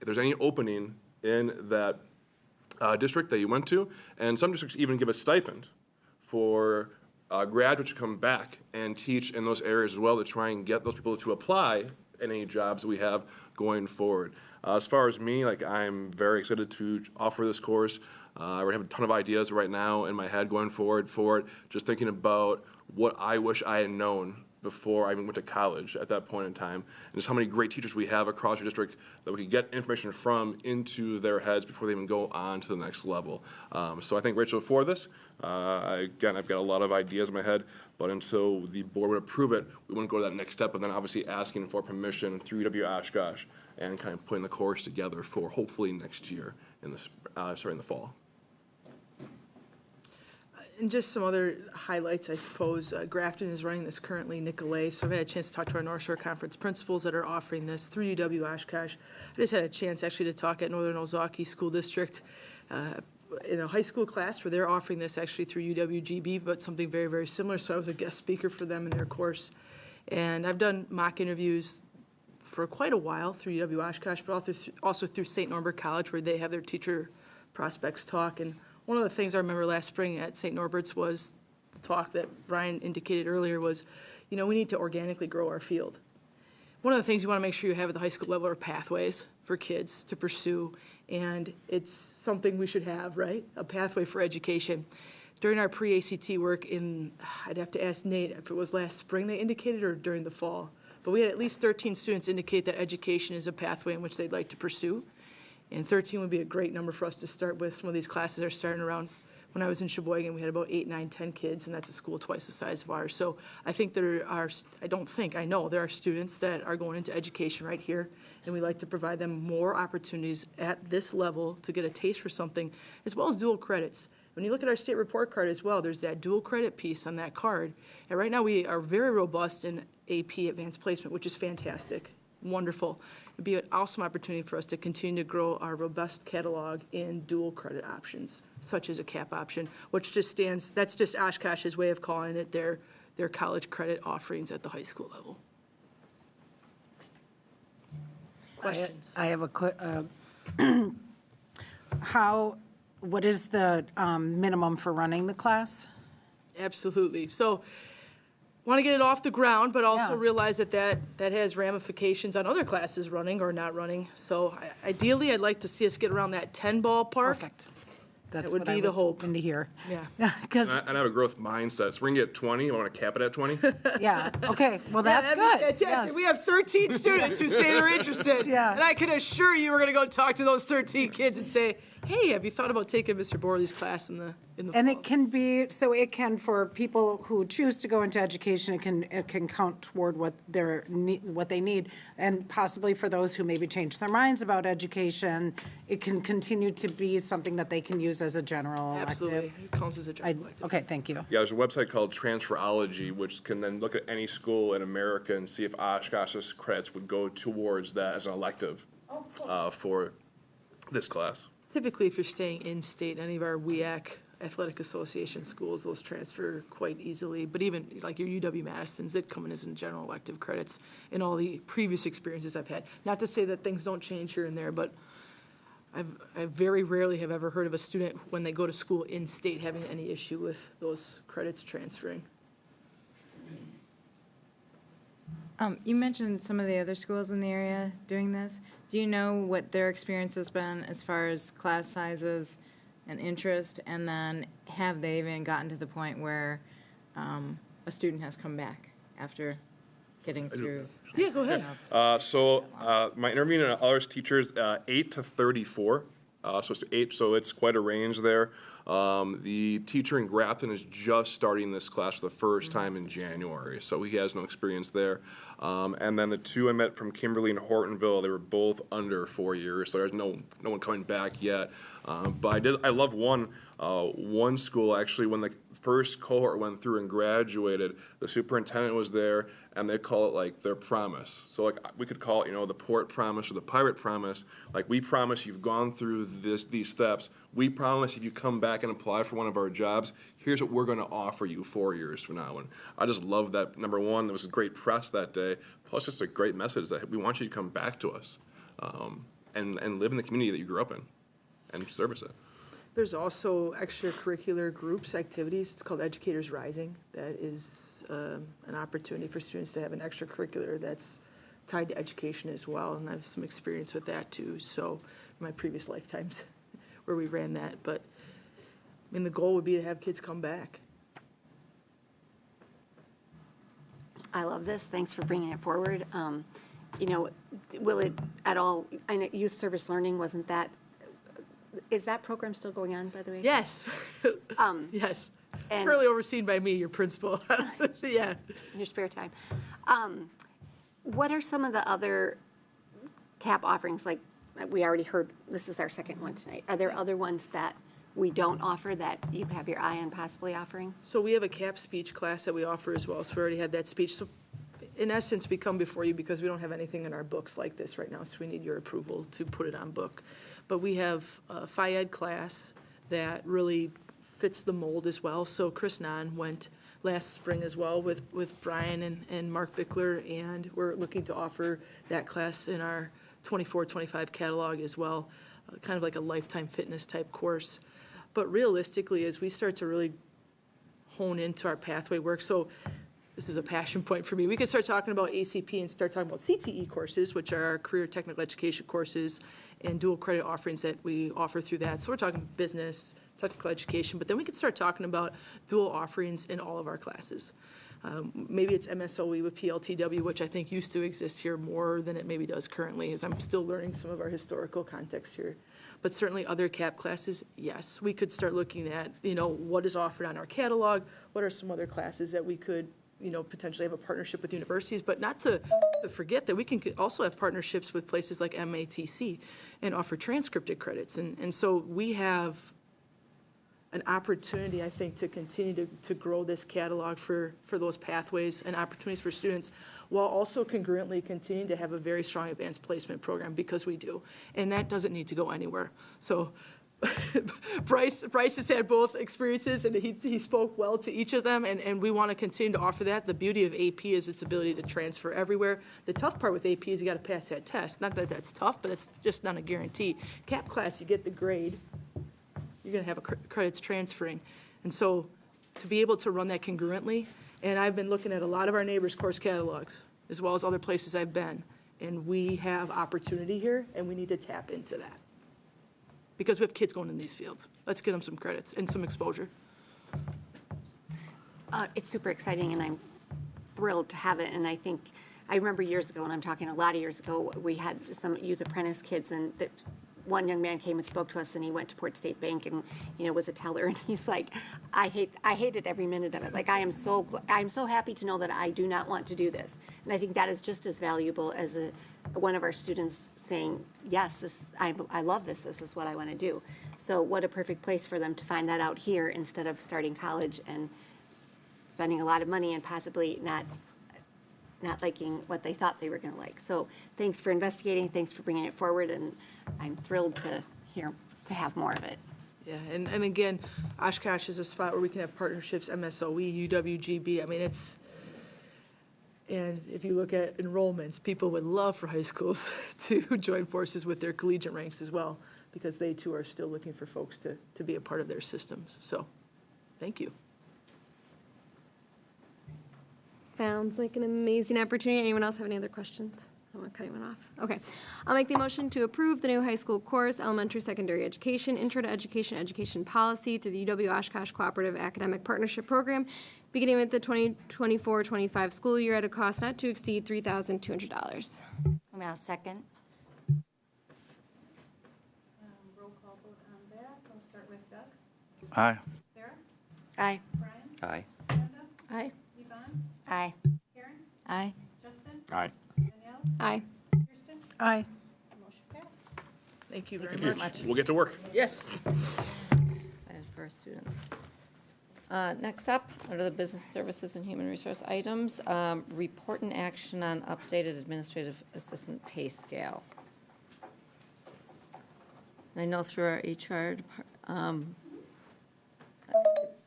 if there's any opening in that district that you went to, and some districts even give a stipend for graduates to come back and teach in those areas as well to try and get those people to apply in any jobs that we have going forward. As far as me, like, I'm very excited to offer this course. I already have a ton of ideas right now in my head going forward for it, just thinking about what I wish I had known before I even went to college at that point in time, and just how many great teachers we have across your district that we could get information from into their heads before they even go on to the next level. So I thank Rachel for this. Again, I've got a lot of ideas in my head, but until the board would approve it, we wouldn't go to that next step, and then obviously asking for permission through UW Oshkosh and kind of putting the course together for hopefully next year in the fall. And just some other highlights, I suppose. Grafton is running this currently, Nicolay. So I've had a chance to talk to our North Shore Conference principals that are offering this through UW Oshkosh. I just had a chance actually to talk at Northern Ozaukee School District in a high school class where they're offering this actually through UWGB, but something very, very similar. So I was a guest speaker for them in their course. And I've done mock interviews for quite a while through UW Oshkosh, but also through St. Norbert College, where they have their teacher prospects talk. And one of the things I remember last spring at St. Norbert's was the talk that Brian indicated earlier was, we need to organically grow our field. One of the things you want to make sure you have at the high school level are pathways for kids to pursue, and it's something we should have, right? A pathway for education. During our pre-ACT work I'd have to ask Nate if it was last spring they indicated or during the fall, but we had at least 13 students indicate that education is a pathway in which they'd like to pursue, and 13 would be a great number for us to start with. Some of these classes are starting around. When I was in Sheboygan, we had about 8, 9, 10 kids, and that's a school twice the size of ours. So I think I know there are students that are going into education right here, and we like to provide them more opportunities at this level to get a taste for something, as well as dual credits. When you look at our state report card as well, there's that dual credit piece on that card. And right now we are very robust in AP advanced placement, which is fantastic, wonderful. It'd be an awesome opportunity for us to continue to grow our robust catalog in dual credit options, such as a CAP option, which that's just Oshkosh's way of calling it their college credit offerings at the high school level. Questions? I have a quick, what is the minimum for running the class? Absolutely. So want to get it off the ground, but also Yeah. realize that has ramifications on other classes running or not running. So ideally, I'd like to see us get around that 10 ballpark. Perfect. That's That would what I be the was hope. hoping to hear. Yeah. Because, And I have a growth mindset. So we're going to get 20. I want to cap it at 20. yeah, okay, well, that's that'd be good. fantastic. Yes. We have 13 students who say they're interested. Yeah. And I can assure you we're going to go talk to those 13 kids and say, hey, have you thought about taking Mr. Borley's class in the And fall? it can be, so it can, for people who choose to go into education, it can count toward what they need. And possibly for those who maybe change their minds about education, it can continue to be something that they can use as a general elective. Absolutely. It counts as a general elective. Okay, thank you. Yeah, there's a website called Transferology, which can then look at any school in America and see if Oshkosh's credits would go towards that as an elective for this class. Typically, if you're staying in-state, any of our WEAC athletic association schools, those transfer quite easily. But even like your UW-Madisons, that come in as in general elective credits in all the previous experiences I've had. Not to say that things don't change here and there, but I very rarely have ever heard of a student when they go to school in-state having any issue with those credits transferring. You mentioned some of the other schools in the area doing this. Do you know what their experience has been as far as class sizes and interest? And then have they even gotten to the point where a student has come back after getting through? Yeah, go ahead. My intermediate and others teachers, 8 to 34. So it's 8, so it's quite a range there. The teacher in Grafton is just starting this class for the first time in January, so he has no experience there. And then the two I met from Kimberly and Hortonville, they were both under 4 years, so there's no one coming back yet. But I love one school actually. When the first cohort went through and graduated, the superintendent was there, and they call it like their promise. So like we could call it, the port promise or the pirate promise. Like, we promise you've gone through these steps. We promise if you come back and apply for one of our jobs, here's what we're going to offer you 4 years from now. And I just love that. Number one, there was great press that day. Plus, just a great message that we want you to come back to us and live in the community that you grew up in and service it. There's also extracurricular groups, activities. It's called Educators Rising. That is an opportunity for students to have an extracurricular that's tied to education as well. And I have some experience with that too. So in my previous lifetimes where we ran that. But the goal would be to have kids come back. I love this. Thanks for bringing it forward. Will it at all, I know youth service learning, is that program still going on, by the way? Yes. Yes. And currently overseen by me, your principal. Yeah. In your spare time. What are some of the other CAP offerings? Like, we already heard, this is our second one tonight. Are there other ones that we don't offer that you have your eye on possibly offering? So we have a CAP speech class that we offer as well. So we already had that speech. So in essence, we come before you because we don't have anything in our books like this right now. So we need your approval to put it on book. But we have a Phi-Ed class that really fits the mold as well. So Chris Nahn went last spring as well with Brian and Mark Bickler, and we're looking to offer that class in our 24-25 catalog as well, kind of like a lifetime fitness type course. But realistically, as we start to really hone into our pathway work, so this is a passion point for me, we could start talking about ACP and start talking about CTE courses, which are our career technical education courses and dual credit offerings that we offer through that. So we're talking business, technical education, but then we could start talking about dual offerings in all of our classes. Maybe it's MSOE with PLTW, which I think used to exist here more than it maybe does currently, as I'm still learning some of our historical context here. But certainly other CAP classes, yes. We could start looking at, what is offered on our catalog, what are some other classes that we could, potentially have a partnership with universities, but not to forget that we can also have partnerships with places like MATC and offer transcripted credits. And so we have an opportunity, I think, to continue to grow this catalog for those pathways and opportunities for students, while also congruently continuing to have a very strong advanced placement program, because we do. And that doesn't need to go anywhere. So Bryce has had both experiences, and he spoke well to each of them, and we want to continue to offer that. The beauty of AP is its ability to transfer everywhere. The tough part with AP is you got to pass that test. Not that that's tough, but it's just not a guarantee. CAP class, you get the grade, you're going to have credits transferring. And so to be able to run that congruently, and I've been looking at a lot of our neighbors' course catalogs, as well as other places I've been, and we have opportunity here, and we need to tap into that. Because we have kids going in these fields. Let's get them some credits and some exposure. It's super exciting, and I'm thrilled to have it. And I think, I remember years ago, and I'm talking a lot of years ago, we had some youth apprentice kids, and one young man came and spoke to us, and he went to Port State Bank and, was a teller, and he's like, I hated every minute of it. Like, I'm so happy to know that I do not want to do this. And I think that is just as valuable as one of our students saying, yes, I love this is what I want to do. So what a perfect place for them to find that out here, instead of starting college and spending a lot of money and possibly not liking what they thought they were going to like. So thanks for investigating, thanks for bringing it forward, and I'm thrilled to have more of it. Yeah, and again, Oshkosh is a spot where we can have partnerships, MSOE, UWGB. I mean, and if you look at enrollments, people would love for high schools to join forces with their collegiate ranks as well, because they too are still looking for folks to be a part of their systems. So, thank you. Sounds like an amazing opportunity. Anyone else have any other questions? I don't want to cut anyone off. Okay. I'll make the motion to approve the new high school course, Elementary Secondary Education, Intro to Education, Education Policy through the UW Oshkosh Cooperative Academic Partnership Program, beginning with the 2024-25 school year at a cost not to exceed $3,200. Now, second. Roll call vote on that. I'll start with Doug. Aye. Sarah? Aye. Brian? Aye. Amanda? Aye. Yvonne? Aye. Karen? Aye. Justin? Aye. Danielle? Aye. Kirsten? Aye. Motion passed. Thank you very Thank you much. very much. We'll get to work. Yes. Excited for our students. Next up, under the business services and human resource items, report and action on updated administrative assistant pay scale. And I know through our HR department,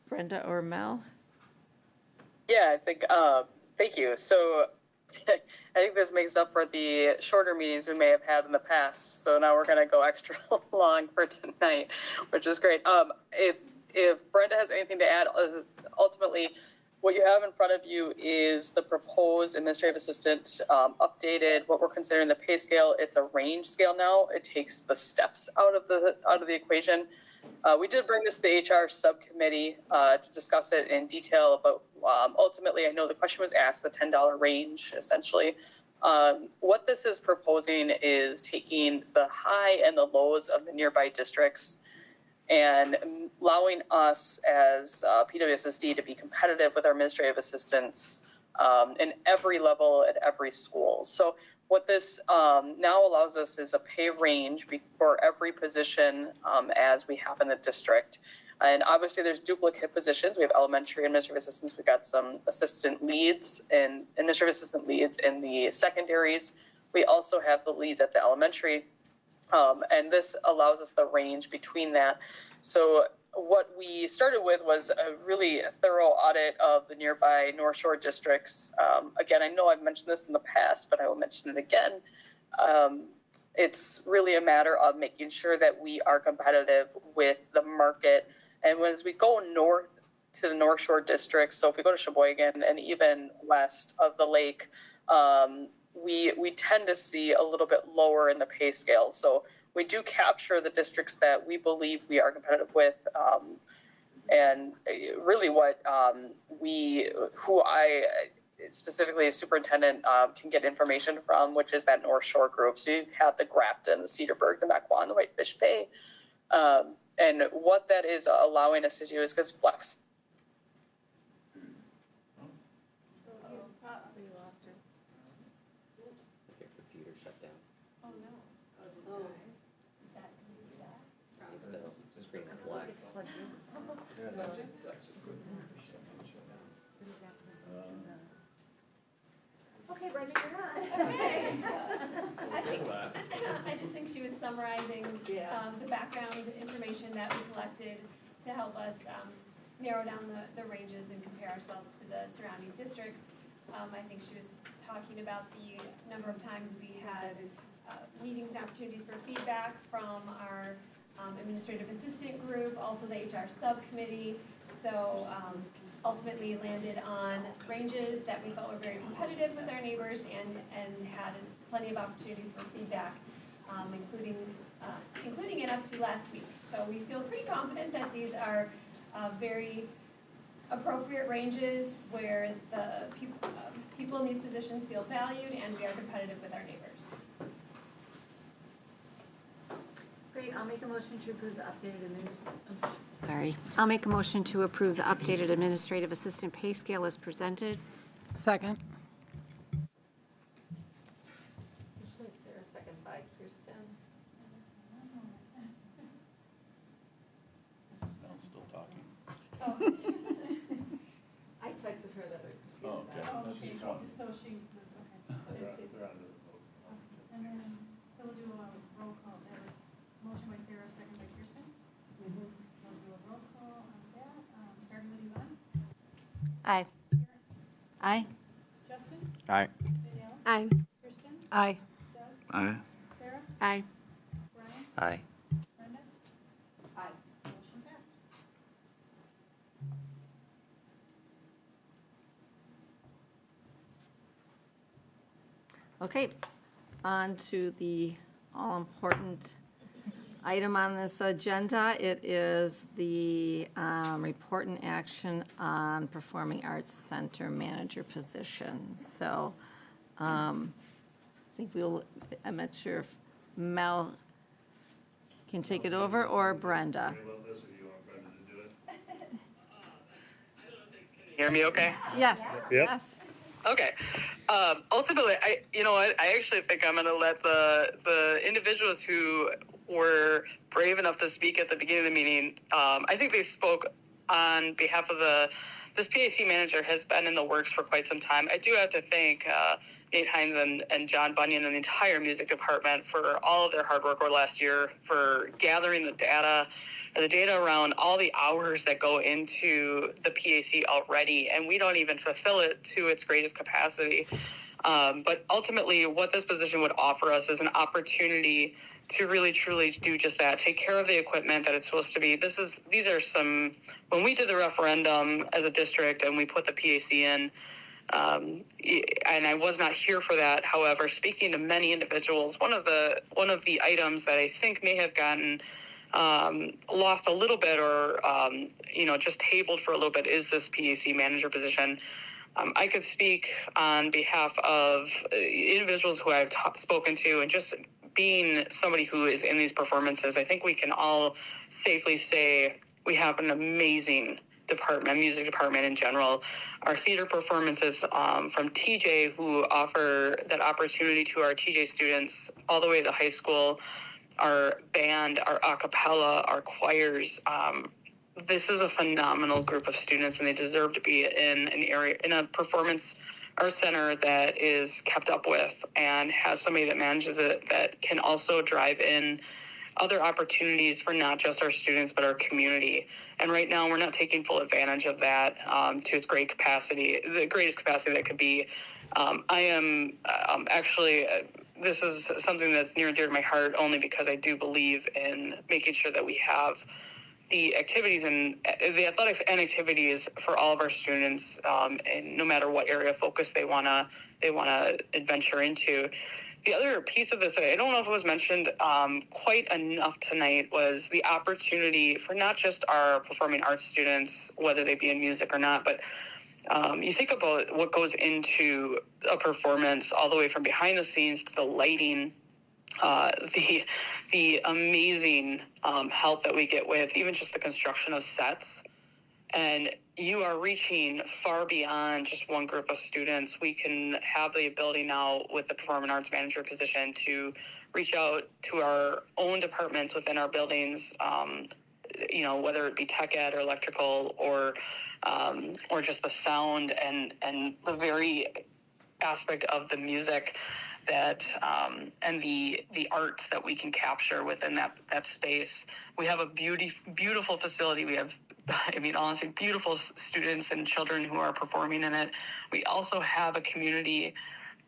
Brenda or Mel? Yeah, I think, thank you. So I think this makes up for the shorter meetings we may have had in the past. So now we're going to go extra long for tonight, which is great. If Brenda has anything to add, ultimately, what you have in front of you is the proposed administrative assistant updated, what we're considering the pay scale. It's a range scale now. It takes the steps out of the equation. We did bring this to the HR subcommittee to discuss it in detail, but ultimately, I know the question was asked, the $10 range, essentially. What this is proposing is taking the high and the lows of the nearby districts and allowing us as PWSSD to be competitive with our administrative assistants in every level at every school. So what this now allows us is a pay range for every position as we have in the district. And obviously there's duplicate positions. We have elementary administrative assistants. We've got some assistant leads and administrative assistant leads in the secondaries. We also have the leads at the elementary. And this allows us the range between that. So what we started with was a really thorough audit of the nearby North Shore districts. Again, I know I've mentioned this in the past, but I will mention it again. It's really a matter of making sure that we are competitive with the market And as we go north to the North Shore district, so if we go to Sheboygan and even west of the lake, we tend to see a little bit lower in the pay scale. So we do capture the districts that we believe we are competitive with, and really what who I specifically as superintendent can get information from, which is that North Shore group. So you have the Grafton, the Cedarburg, the Mequon, the Whitefish Bay, and what that is allowing us to do is because flex. Computer shut down. Oh, no. Oh. So, screen black. Okay, Brenda, you're on. Okay. I just think she was summarizing the background information that we collected to help us narrow down the ranges and compare ourselves to the surrounding districts. I think she was talking about the number of times we had meetings and opportunities for feedback from our administrative assistant group, also the HR subcommittee. So ultimately landed on ranges that we felt were very competitive with our neighbors and had plenty of opportunities for feedback, including it up to last week. So we feel pretty confident that these are very appropriate ranges where the people in these positions feel valued and we are competitive with our neighbors. Great, I'll make a motion to approve the updated I'll make a motion to approve the updated administrative assistant pay scale as presented. Second. Second by Kirsten. Still talking. I texted her that. Oh, okay. Okay, so she, okay. They're on the vote. And then, so we'll do a roll call. That was motion by Sarah, second by Kirsten. We'll do a roll call on that, starting with Yvonne. Aye. Aye. Justin? Aye. Danielle? Aye. Kirsten? Aye. Doug? Aye. Sarah? Aye. Brian? Aye. Brenda? Aye. Motion passed. Okay, on to the all-important item on this agenda. It is the report and action on Performing Arts Center manager positions. So I think I'm not sure if Mel can take it over or Brenda. Hear me okay? Yes, Yep. yes. Okay. Ultimately, I actually think I'm going to let the individuals who were brave enough to speak at the beginning of the meeting, I think they spoke on behalf of this PAC manager has been in the works for quite some time. I do have to thank Nate Hines and John Bunyan and the entire music department for all of their hard work over last year, for gathering the data around all the hours that go into the PAC already, and we don't even fulfill it to its greatest capacity. But ultimately, what this position would offer us is an opportunity to really, truly do just that, take care of the equipment that it's supposed to be. These are some, when we did the referendum as a district and we put the PAC in, and I was not here for that. However, speaking to many individuals, one of the items that I think may have gotten lost a little bit or, just tabled for a little bit is this PAC manager position. I could speak on behalf of individuals who I've spoken to, and just being somebody who is in these performances, I think we can all safely say we have an amazing department, music department in general. Our theater performances from TJ, who offer that opportunity to our TJ students all the way to high school, our band, our a cappella, our choirs. This is a phenomenal group of students, and they deserve to be in a performance arts center that is kept up with and has somebody that manages it that can also drive in other opportunities for not just our students but our community. And right now we're not taking full advantage of that to its great capacity, the greatest capacity that could be. I am actually this is something that's near and dear to my heart, only because I do believe in making sure that we have the activities and the athletics and activities for all of our students, and no matter what area of focus they wanna adventure into. The other piece of this that I don't know if it was mentioned quite enough tonight was the opportunity for not just our performing arts students, whether they be in music or not, but you think about what goes into a performance all the way from behind the scenes to the lighting, the amazing help that we get with even just the construction of sets. And you are reaching far beyond just one group of students. We can have the ability now with the performing arts manager position to reach out to our own departments within our buildings, whether it be tech ed or electrical or just the sound and the very aspect of the music that and the art that we can capture within that space. We have a beautiful facility. We have, honestly, beautiful students and children who are performing in it. We also have a community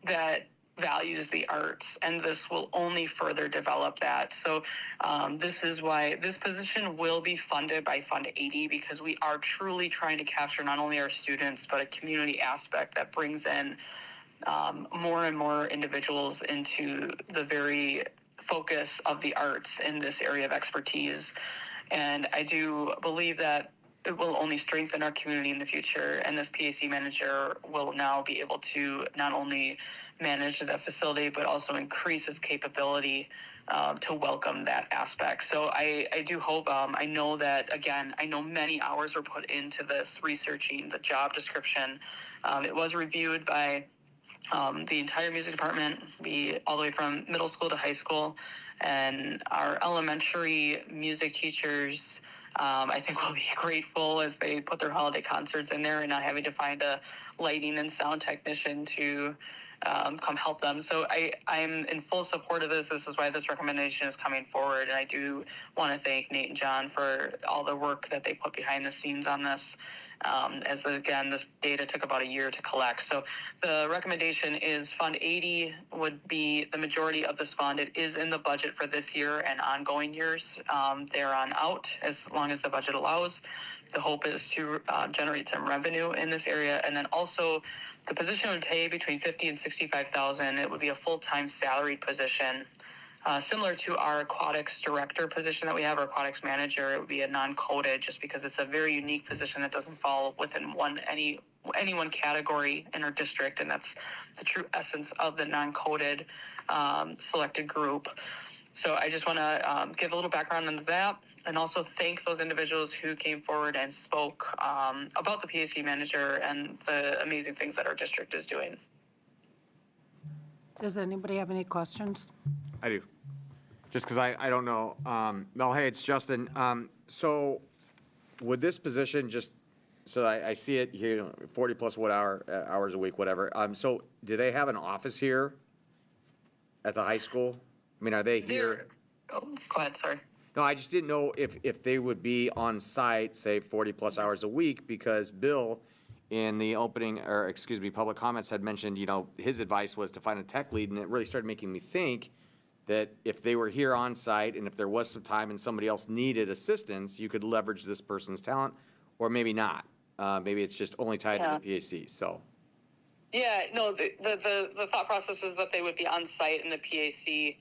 that values the arts, and this will only further develop that. So this is why this position will be funded by Fund 80, because we are truly trying to capture not only our students, but a community aspect that brings in more and more individuals into the very focus of the arts in this area of expertise. And I do believe that it will only strengthen our community in the future, and this PAC manager will now be able to not only manage the facility, but also increase its capability to welcome that aspect. So I do hope, I know that, again, I know many hours were put into this, researching the job description. It was reviewed by the entire music department, all the way from middle school to high school, and our elementary music teachers, I think, will be grateful as they put their holiday concerts in there and not having to find a lighting and sound technician to come help them. So I'm in full support of this. This is why this recommendation is coming forward, and I do want to thank Nate and John for all the work that they put behind the scenes on this. Again, this data took about a year to collect. So the recommendation is Fund 80 would be the majority of this fund. It is in the budget for this year and ongoing years there on out, as long as the budget allows. The hope is to generate some revenue in this area. And then also the position would pay between $50,000 and $65,000. It would be a full-time salaried position. Similar to our aquatics director position that we have, our aquatics manager, it would be a non-coded, just because it's a very unique position that doesn't fall within any one category in our district, and that's the true essence of the non-coded selected group. So I just want to give a little background on that, and also thank those individuals who came forward and spoke about the PAC manager and the amazing things that our district is doing. Does anybody have any questions? I do. Just because I don't know. Mel, hey, it's Justin. So would this position so I see it here, 40 plus hours a week, whatever. So do they have an office here at the high school? I mean, are they here? Go ahead, sorry. No, I just didn't know if they would be on site, say 40 plus hours a week, because Bill in the public comments had mentioned, his advice was to find a tech lead, and it really started making me think that if they were here on site and if there was some time and somebody else needed assistance, you could leverage this person's talent, or maybe not. Maybe it's just only tied to the PAC, so. Yeah, no, the thought process is that they would be on site in the PAC.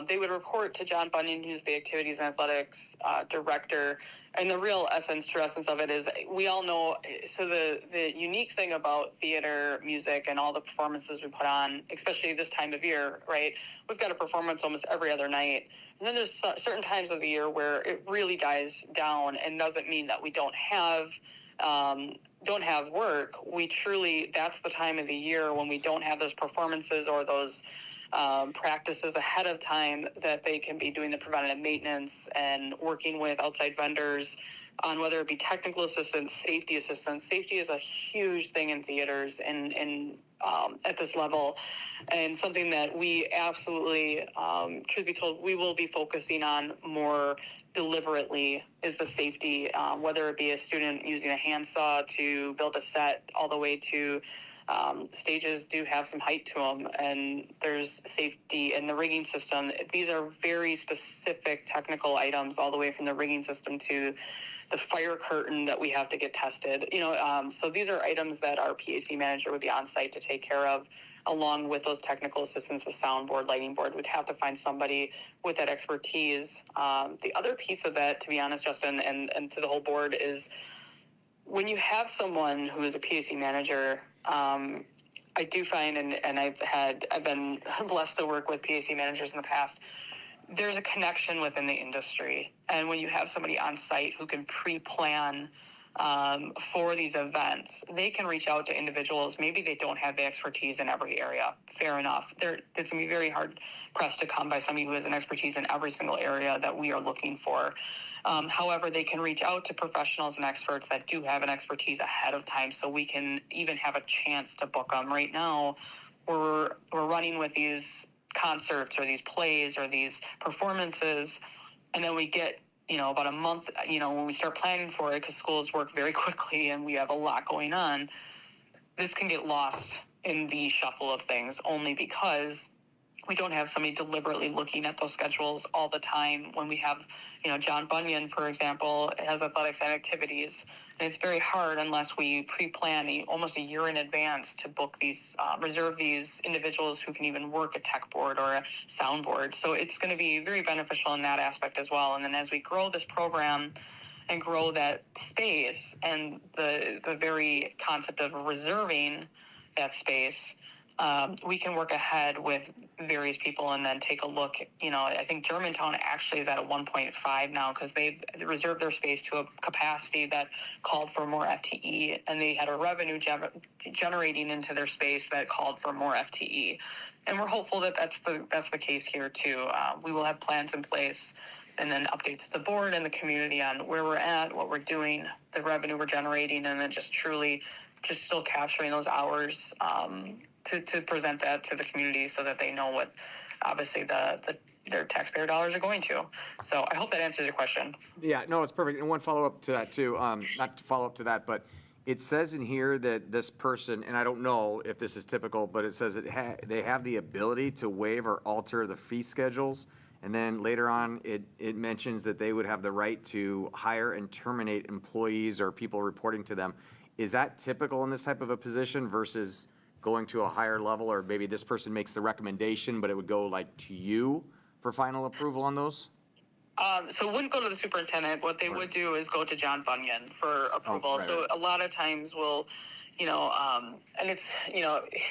They would report to John Bunyan, who's the activities and athletics director. And the real true essence of it is, we all know, so the unique thing about theater, music, and all the performances we put on, especially this time of year, right? We've got a performance almost every other night. And then there's certain times of the year where it really dies down, and doesn't mean that we don't have work. That's the time of the year when we don't have those performances or those practices ahead of time, that they can be doing the preventative maintenance and working with outside vendors on whether it be technical assistance, safety assistance. Safety is a huge thing in theaters and at this level, and something that we absolutely, truth be told, we will be focusing on more deliberately, is the safety, whether it be a student using a handsaw to build a set, all the way to Stages do have some height to them, and there's safety in the rigging system. These are very specific technical items, all the way from the rigging system to the fire curtain that we have to get tested. So these are items that our PAC manager would be on site to take care of, along with those technical assistants, the soundboard, lighting board. Would have to find somebody with that expertise. The other piece of that, to be honest, Justin, and to the whole board, is when you have someone who is a PAC manager, I do find, and I've been blessed to work with PAC managers in the past, there's a connection within the industry. And when you have somebody on site who can pre-plan for these events, they can reach out to individuals. Maybe they don't have the expertise in every area. Fair enough. It's going to be very hard pressed to come by somebody who has an expertise in every single area that we are looking for. However, they can reach out to professionals and experts that do have an expertise ahead of time, so we can even have a chance to book them. Right now, we're running with these concerts or these plays or these performances, and then we get about a month, when we start planning for it, because schools work very quickly and we have a lot going on, this can get lost in the shuffle of things, only because we don't have somebody deliberately looking at those schedules all the time. When we have, John Bunyan, for example, has athletics and activities, and it's very hard unless we pre-plan almost a year in advance to book these, reserve these individuals who can even work a tech board or a soundboard. So it's going to be very beneficial in that aspect as well. And then as we grow this program and grow that space and the very concept of reserving that space, we can work ahead with various people and then take a look. I think Germantown actually is at a 1.5 now, because they've reserved their space to a capacity that called for more FTE, and they had a revenue generating into their space that called for more FTE. And we're hopeful that that's the case here too. We will have plans in place, and then updates to the board and the community on where we're at, what we're doing, the revenue we're generating, and then just still capturing those hours to present that to the community, so that they know what obviously their taxpayer dollars are going to. So I hope that answers your question. Yeah, no, it's perfect. And one follow-up to that too, not to follow up to that, but it says in here that this person, and I don't know if this is typical, but it says that they have the ability to waive or alter the fee schedules. And then later on, it mentions that they would have the right to hire and terminate employees or people reporting to them. Is that typical in this type of a position versus going to a higher level, or maybe this person makes the recommendation, but it would go to you for final approval on those? So it wouldn't go to the superintendent. What they would do is go to John Bunyan for approval. Oh, right, So a lot of times we'll, and it's,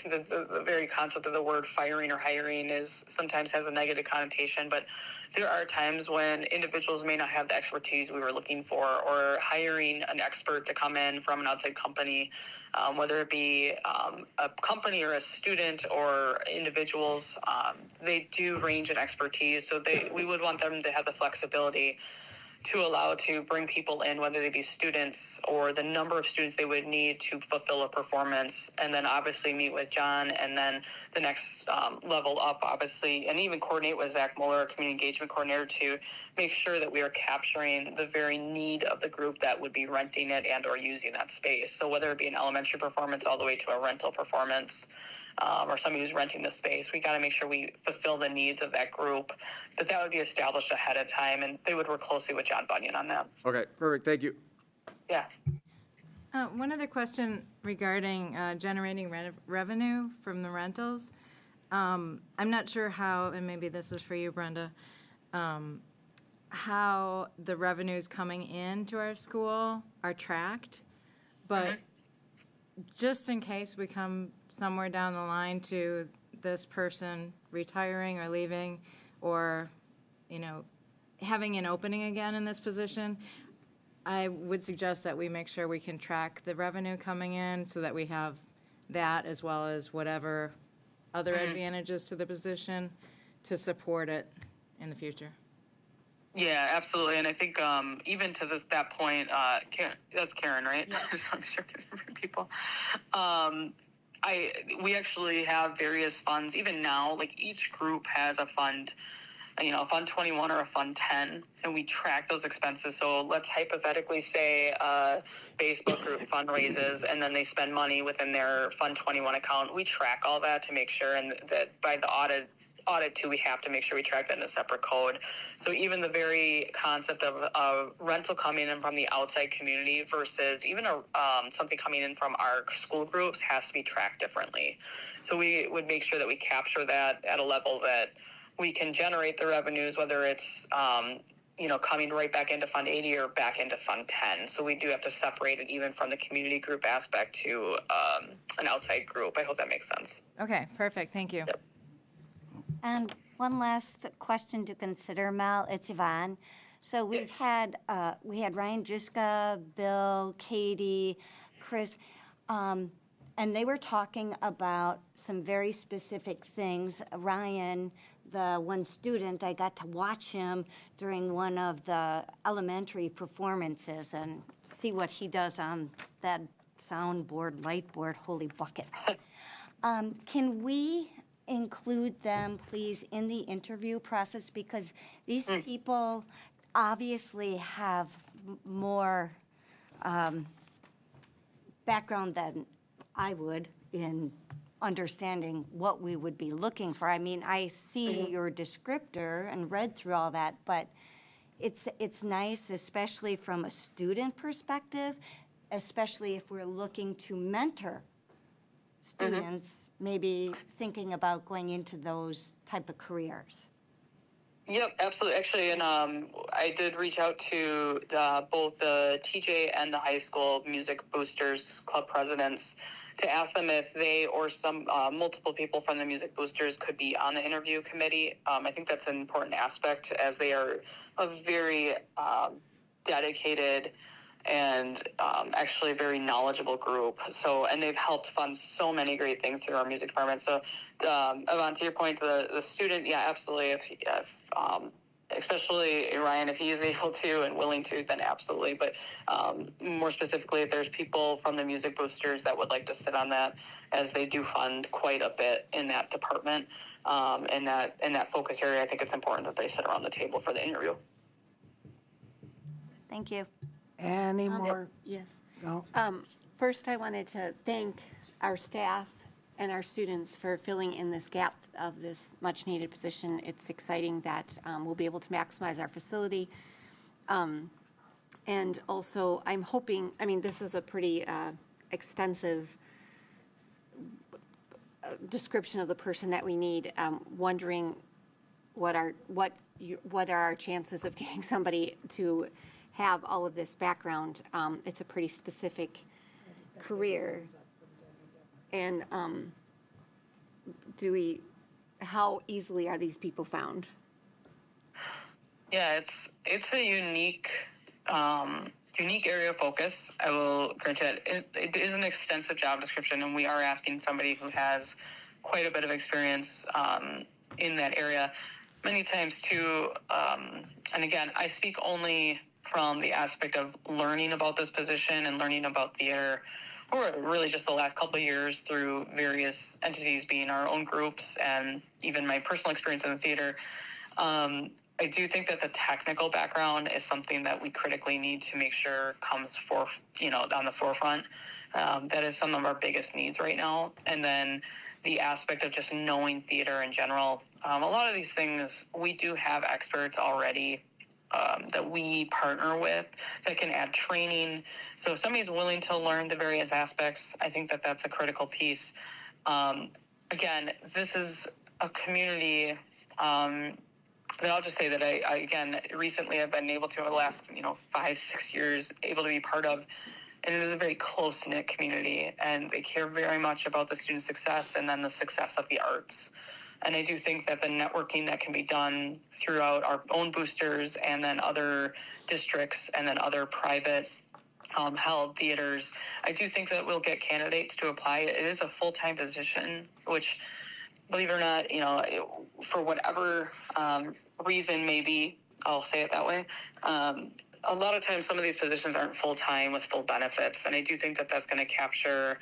the very concept of the word firing or hiring sometimes has a negative connotation, but there are times when individuals may not have the expertise we were looking for, or hiring an expert to come in from an outside company, whether it be a company or a student or individuals, they do range in expertise. So we would want them to have the flexibility to allow to bring people in, whether they be students or the number of students they would need to fulfill a performance, and then obviously meet with John, and then the next level up, obviously, and even coordinate with Zach Mueller, our community engagement coordinator, to make sure that we are capturing the very need of the group that would be renting it and or using that space. So whether it be an elementary performance all the way to a rental performance, or somebody who's renting the space, we got to make sure we fulfill the needs of that group, that would be established ahead of time, and they would work closely with John Bunyan on that. Okay, perfect, thank you. Yeah. One other question regarding generating revenue from the rentals. I'm not sure how, and maybe this is for you, Brenda, how the revenues coming into our school are tracked, but just in case we come somewhere down the line to this person retiring or leaving, or, having an opening again in this position, I would suggest that we make sure we can track the revenue coming in, so that we have that as well as whatever other advantages to the position to support it in the future. Yeah, absolutely. And I think even to that point, Karen, that's Karen, right? Yeah. Just want to make sure there's different people. We actually have various funds. Even now, each group has a fund a Fund 21 or a Fund 10, and we track those expenses. So let's hypothetically say a Facebook group fundraises, and then they spend money within their Fund 21 account. We track all that to make sure, and that by the audit too, we have to make sure we track that in a separate code. So even the very concept of a rental coming in from the outside community versus even something coming in from our school groups has to be tracked differently. So we would make sure that we capture that at a level that we can generate the revenues, whether it's coming right back into Fund 80 or back into Fund 10. So we do have to separate it even from the community group aspect to an outside group. I hope that makes sense. Okay, perfect, thank you. Yep. And one last question to consider, Mel. It's Yvonne. So we had Ryan Juska, Bill, Katie, Chris, and they were talking about some very specific things. Ryan, the one student, I got to watch him during one of the elementary performances and see what he does on that soundboard, light board, holy bucket. Can we include them, please, in the interview process? Because these people obviously have more background than I would in understanding what we would be looking for. I mean, I see your descriptor and read through all that, but it's nice, especially from a student perspective, especially if we're looking to mentor students, maybe thinking about going into those type of careers. Yep, absolutely. Actually, and I did reach out to both the TJ and the high school music boosters club presidents to ask them if they or some multiple people from the music boosters could be on the interview committee. I think that's an important aspect, as they are a very dedicated and actually very knowledgeable group. So, and they've helped fund so many great things through our music department. So, Yvonne, to your point, the student, yeah, absolutely. If especially Ryan, if he is able to and willing to, then absolutely. But more specifically, if there's people from the music boosters that would like to sit on that, as they do fund quite a bit in that department, in that focus area, I think it's important that they sit around the table for the interview. Thank you. Any more? Yes. No? First, I wanted to thank our staff and our students for filling in this gap of this much-needed position. It's exciting that we'll be able to maximize our facility. And also, I'm hoping, I mean, this is a pretty extensive description of the person that we need. Wondering what are our chances of getting somebody to have all of this background. It's a pretty specific career. And how easily are these people found? Yeah, it's a unique area of focus. I will grant you that it is an extensive job description, and we are asking somebody who has quite a bit of experience in that area. Many times too, and again, I speak only from the aspect of learning about this position and learning about theater, or really just the last couple of years through various entities, being our own groups, and even my personal experience in the theater. I do think that the technical background is something that we critically need to make sure comes on the forefront. That is some of our biggest needs right now. And then the aspect of just knowing theater in general. A lot of these things, we do have experts already that we partner with that can add training. So if somebody's willing to learn the various aspects, I think that that's a critical piece. Again, this is a community that I'll just say that I again, recently I've been able to, over the last, 5-6 years, able to be part of, and it is a very close-knit community, and they care very much about the student success and then the success of the arts. And I do think that the networking that can be done throughout our own boosters and then other districts and then other private held theaters, I do think that we'll get candidates to apply. It is a full-time position, which, believe it or not, for whatever reason, maybe I'll say it that way. A lot of times some of these positions aren't full-time with full benefits. And I do think that that's going to capture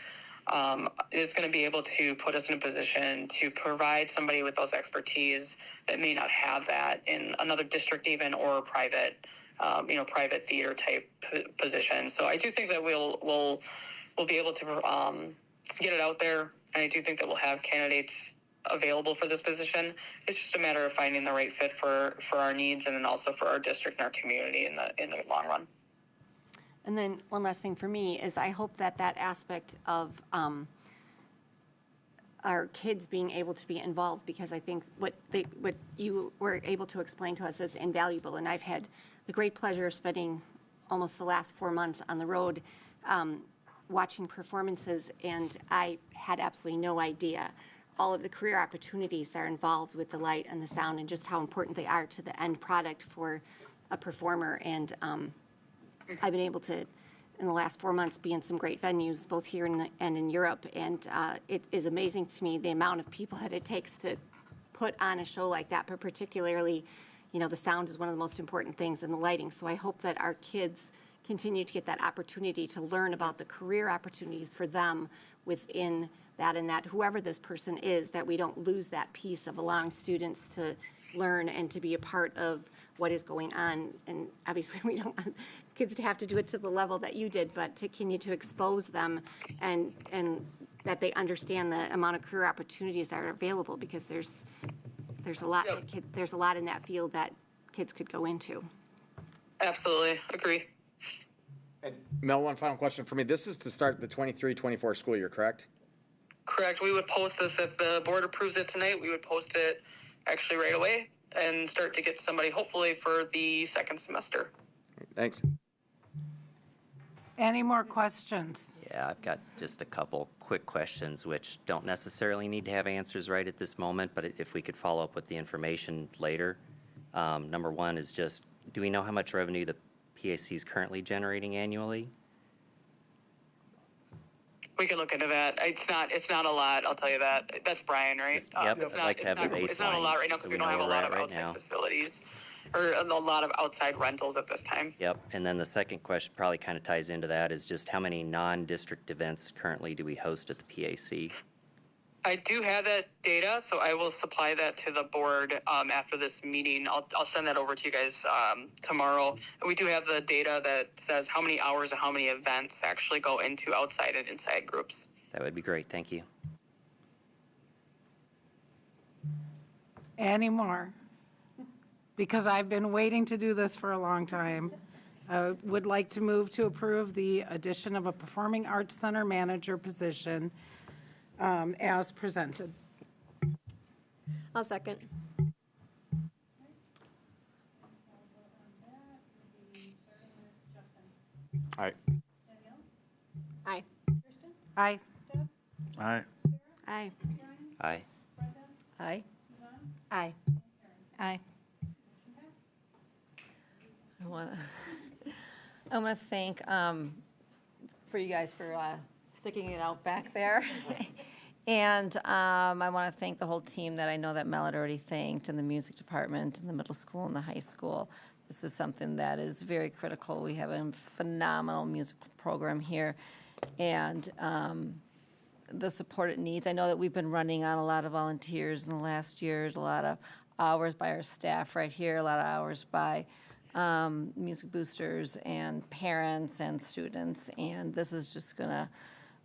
It's going to be able to put us in a position to provide somebody with those expertise that may not have that in another district even, or private, private theater type position. So I do think that we'll be able to get it out there, and I do think that we'll have candidates available for this position. It's just a matter of finding the right fit for our needs, and then also for our district and our community in the long run. And then one last thing for me is I hope that that aspect of our kids being able to be involved, because I think what you were able to explain to us is invaluable. And I've had the great pleasure of spending almost the last 4 months on the road watching performances, and I had absolutely no idea all of the career opportunities that are involved with the light and the sound, and just how important they are to the end product for a performer. And I've been able to, in the last 4 months, be in some great venues, both here and in Europe. And it is amazing to me the amount of people that it takes to put on a show like that. But particularly, the sound is one of the most important things, and the lighting. So I hope that our kids continue to get that opportunity to learn about the career opportunities for them within that, and that whoever this person is, that we don't lose that piece of allowing students to learn and to be a part of what is going on. And obviously we don't want kids to have to do it to the level that you did, but to continue to expose them and that they understand the amount of career opportunities that are available, because there's a lot there's a lot in that field that kids could go into. Absolutely, agree. And Mel, one final question for me. This is to start the 23-24 school year, correct? Correct. We would post this if the board approves it tonight. We would post it actually right away and start to get somebody hopefully for the second semester. Thanks. Any more questions? Yeah, I've got just a couple quick questions, which don't necessarily need to have answers right at this moment, but if we could follow up with the information later. Number one is just, do we know how much revenue the PAC is currently generating annually? We can look into that. It's not a lot, I'll tell you that. That's Brian, right? Yep, I'd like to have a baseline. It's not a lot right now because we don't have a lot of outside facilities or a lot of outside rentals at this time. Yep, and then the second question probably kind of ties into that, is just how many non-district events currently do we host at the PAC? I do have that data, so I will supply that to the board after this meeting. I'll send that over to you guys tomorrow. And we do have the data that says how many hours and how many events actually go into outside and inside groups. That would be great, thank you. Any more? Because I've been waiting to do this for a long time. I would like to move to approve the addition of a Performing Arts Center manager position as presented. I'll second. All right. Aye. Aye. Aye. Aye. Aye. Aye. Aye. Aye. I want to thank for you guys for sticking it out back there. And I want to thank the whole team that I know that Mel had already thanked, in the music department, in the middle school, and the high school. This is something that is very critical. We have a phenomenal music program here, and the support it needs. I know that we've been running on a lot of volunteers in the last years, a lot of hours by our staff right here, a lot of hours by music boosters and parents and students, and this is just going to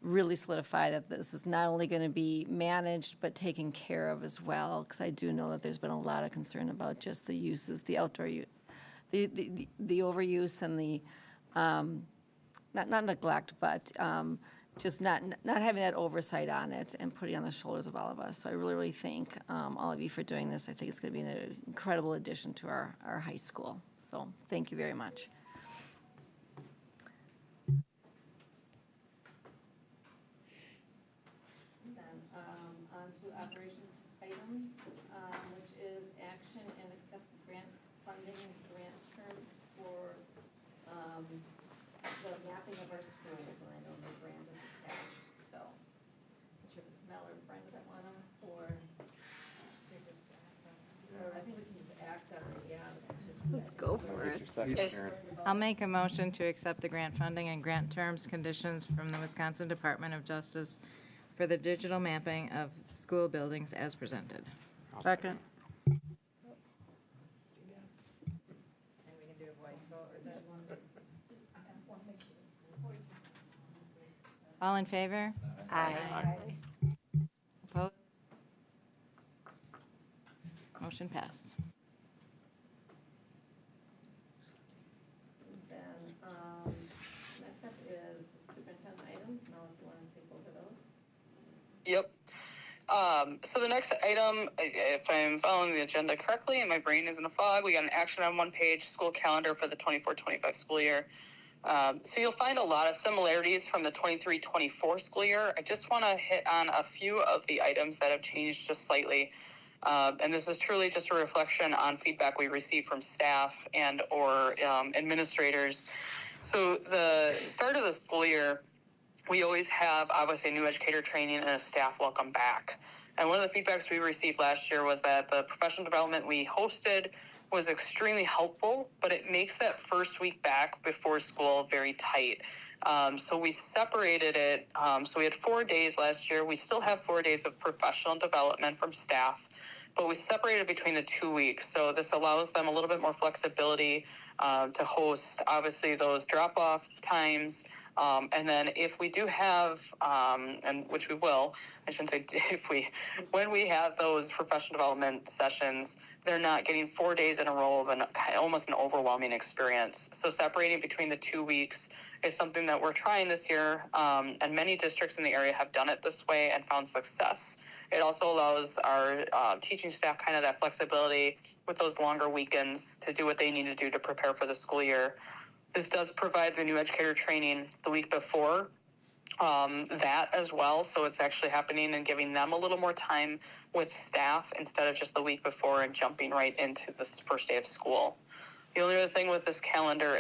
really solidify that this is not only going to be managed but taken care of as well, because I do know that there's been a lot of concern about just the uses, the outdoor use, the overuse, and the not neglect, but just not having that oversight on it and putting it on the shoulders of all of us. So I really thank all of you for doing this. I think it's going to be an incredible addition to our high school. So thank you very much. Then on to operations items, which is action and accept the grant funding and grant terms for the mapping of our schools. And I know the grant is attached, so not sure if it's Mel or Brenda that want to, or I think we can just act on it, yeah. Let's go for it. Second, Sharon. I'll make a motion to accept the grant funding and grant terms, conditions from the Wisconsin Department of Justice for the digital mapping of school buildings as presented. Second. All in favor? Aye. Opposed? Motion passed. Then, next up is superintendent items. Mel, if you want to take over those. Yep. So the next item, if I'm following the agenda correctly and my brain isn't a fog, we got an action on one page, school calendar for the 24-25 school year. So you'll find a lot of similarities from the 23-24 school year. I just want to hit on a few of the items that have changed just slightly. And this is truly just a reflection on feedback we received from staff and or administrators. So the start of the school year, we always have, obviously, new educator training and a staff welcome back. And one of the feedbacks we received last year was that the professional development we hosted was extremely helpful, but it makes that first week back before school very tight. So we separated it. So we had 4 days last year. We still have 4 days of professional development from staff, but we separated between the 2 weeks. So this allows them a little bit more flexibility to host, obviously, those drop-off times. And then if we do have, and which we will, I shouldn't say if we, when we have those professional development sessions, they're not getting 4 days in a row of almost an overwhelming experience. So separating between the 2 weeks is something that we're trying this year, and many districts in the area have done it this way and found success. It also allows our teaching staff kind of that flexibility with those longer weekends to do what they need to do to prepare for the school year. This does provide the new educator training the week before that as well. So it's actually happening and giving them a little more time with staff instead of just the week before and jumping right into this first day of school. The only other thing with this calendar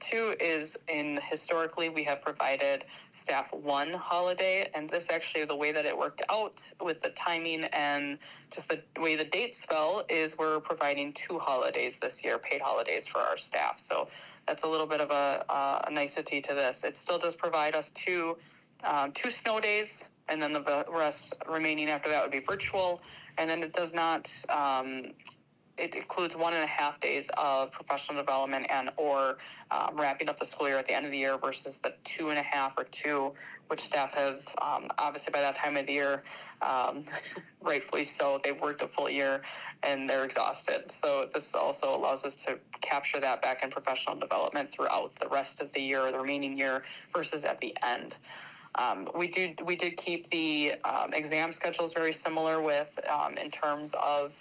too is historically we have provided staff one holiday, and this actually, the way that it worked out with the timing and just the way the dates fell is we're providing 2 holidays this year, paid holidays for our staff. So that's a little bit of a nicety to this. It still does provide us two snow days, and then the rest remaining after that would be virtual. And then it does not, it includes 1.5 days of professional development and or wrapping up the school year at the end of the year versus the 2.5 or 2, which staff have, obviously by that time of the year, rightfully so, they've worked a full year and they're exhausted. So this also allows us to capture that back in professional development throughout the rest of the year or the remaining year versus at the end. We did keep the exam schedules very similar with in terms of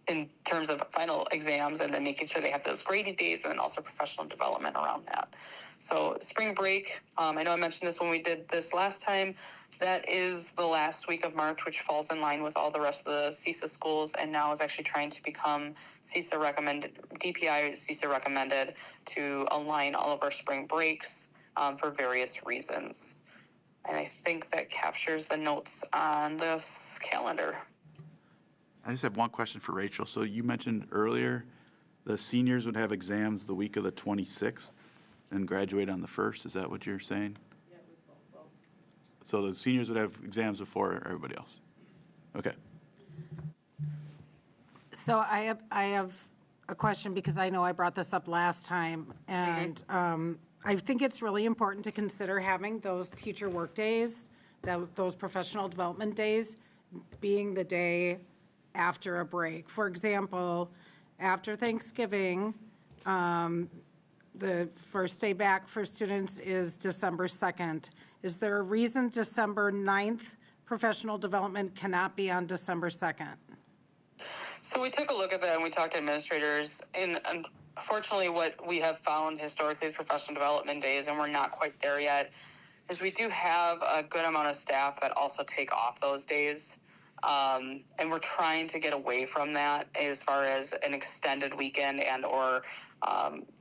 in terms of final exams, and then making sure they have those grading days and then also professional development around that. So spring break, I know I mentioned this when we did this last time, that is the last week of March, which falls in line with all the rest of the CISA schools, and now is actually trying to become CISA recommended, DPI CISA recommended to align all of our spring breaks for various reasons. And I think that captures the notes on this calendar. I just have one question for Rachel. So you mentioned earlier the seniors would have exams the week of the 26th and graduate on the 1st. Is that what you're saying? Yeah, both. So the seniors would have exams before everybody else? Okay. So I have a question because I know I brought this up last time, and I think it's really important to consider having those teacher work days, those professional development days, being the day after a break. For example, after Thanksgiving, the first day back for students is December 2nd. Is there a reason December 9th professional development cannot be on December 2nd? So we took a look at that and we talked to administrators, and unfortunately what we have found historically with professional development days, and we're not quite there yet, is we do have a good amount of staff that also take off those days. And we're trying to get away from that as far as an extended weekend and or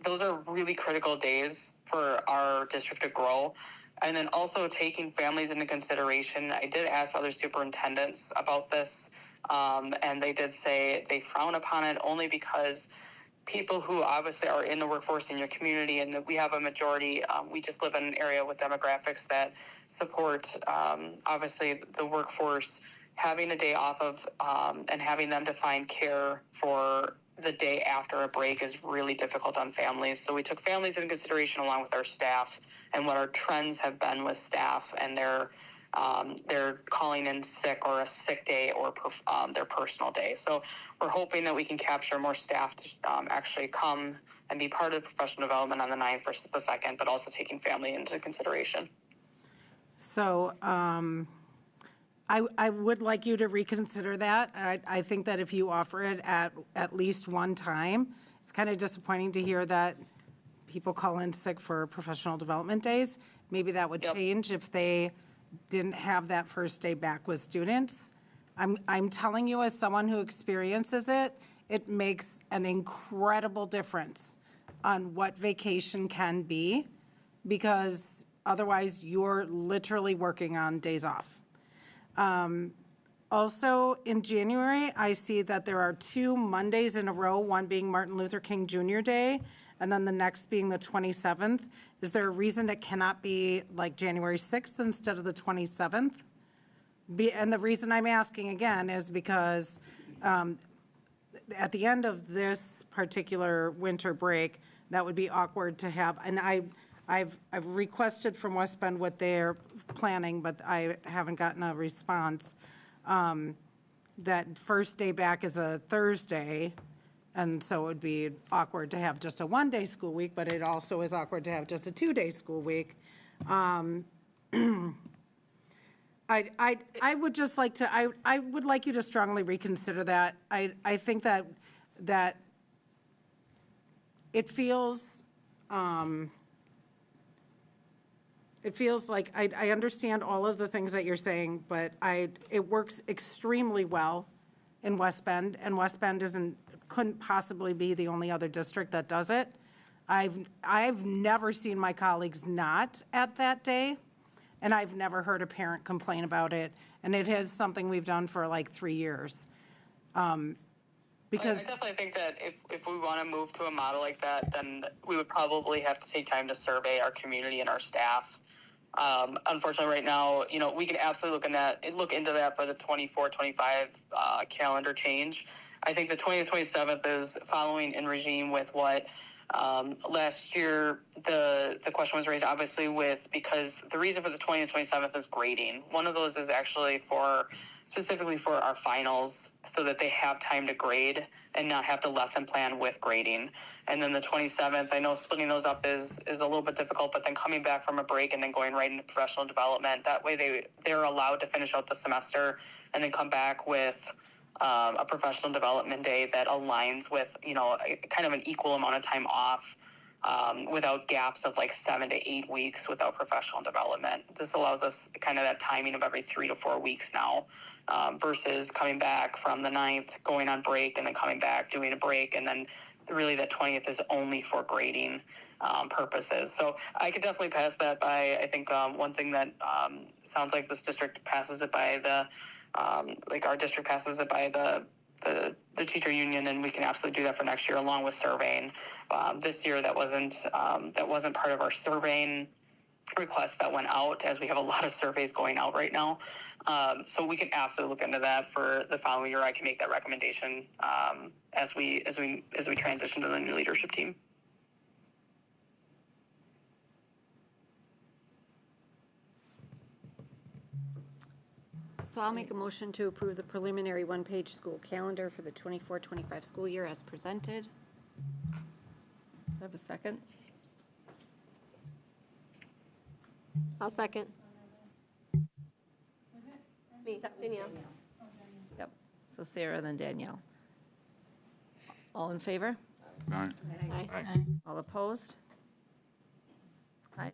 those are really critical days for our district to grow. And then also taking families into consideration. I did ask other superintendents about this And they did say they frown upon it only because people who obviously are in the workforce in your community, and that we have a majority, we just live in an area with demographics that support, obviously, the workforce having a day off of, and having them to find care for the day after a break is really difficult on families. So we took families into consideration along with our staff and what our trends have been with staff and they're calling in sick or a sick day or their personal day. So we're hoping that we can capture more staff to actually come and be part of professional development on the 9th versus the 2nd, but also taking family into consideration. So I would like you to reconsider that. I think that if you offer it at least one time, it's kind of disappointing to hear that people call in sick for professional development days. Maybe that would change if they didn't have that first day back with students. I'm telling you, as someone who experiences it, it makes an incredible difference on what vacation can be, because otherwise you're literally working on days off. Also, in January, I see that there are 2 Mondays in a row, one being Martin Luther King Jr. Day, and then the next being the 27th. Is there a reason it cannot be like January 6th instead of the 27th? And the reason I'm asking again is because at the end of this particular winter break, that would be awkward to have, and I've requested from West Bend what they're planning, but I haven't gotten a response. That first day back is a Thursday, and so it would be awkward to have just a one-day school week, but it also is awkward to have just a 2-day school week. I would just like to, I would like you to strongly reconsider that. I think that it feels like I understand all of the things that you're saying, but it works extremely well in West Bend, and West Bend couldn't possibly be the only other district that does it. I've never seen my colleagues not at that day, and I've never heard a parent complain about it, and it is something we've done for like 3 years. Because I definitely think that if we want to move to a model like that, then we would probably have to take time to survey our community and our staff. Unfortunately, right now, we can absolutely look into that for the 24-25 calendar change. I think the 20th, 27th is following in regime with what last year the question was raised, obviously, because the reason for the 20th, 27th is grading. One of those is actually specifically for our finals, so that they have time to grade and not have to lesson plan with grading. And then the 27th, I know splitting those up is a little bit difficult, but then coming back from a break and then going right into professional development, that way they're allowed to finish out the semester and then come back with a professional development day that aligns with, kind of an equal amount of time off, without gaps of like 7 to 8 weeks without professional development. This allows us kind of that timing of every 3 to 4 weeks now, versus coming back from the 9th, going on break, and then coming back, doing a break, and then really the 20th is only for grading purposes. So I could definitely pass that by. I think one thing that sounds like this district passes it by our district passes it by the teacher union, and we can absolutely do that for next year along with surveying. This year that wasn't part of our surveying request that went out, as we have a lot of surveys going out right now. So we can absolutely look into that for the following year. I can make that recommendation as we transition to the new leadership team. So I'll make a motion to approve the preliminary one-page school calendar for the 24-25 school year as presented. Do I have a second? I'll second. Me, Danielle. Yep. So Sarah, then Danielle. All in favor? Aye. Aye. All opposed? Aye.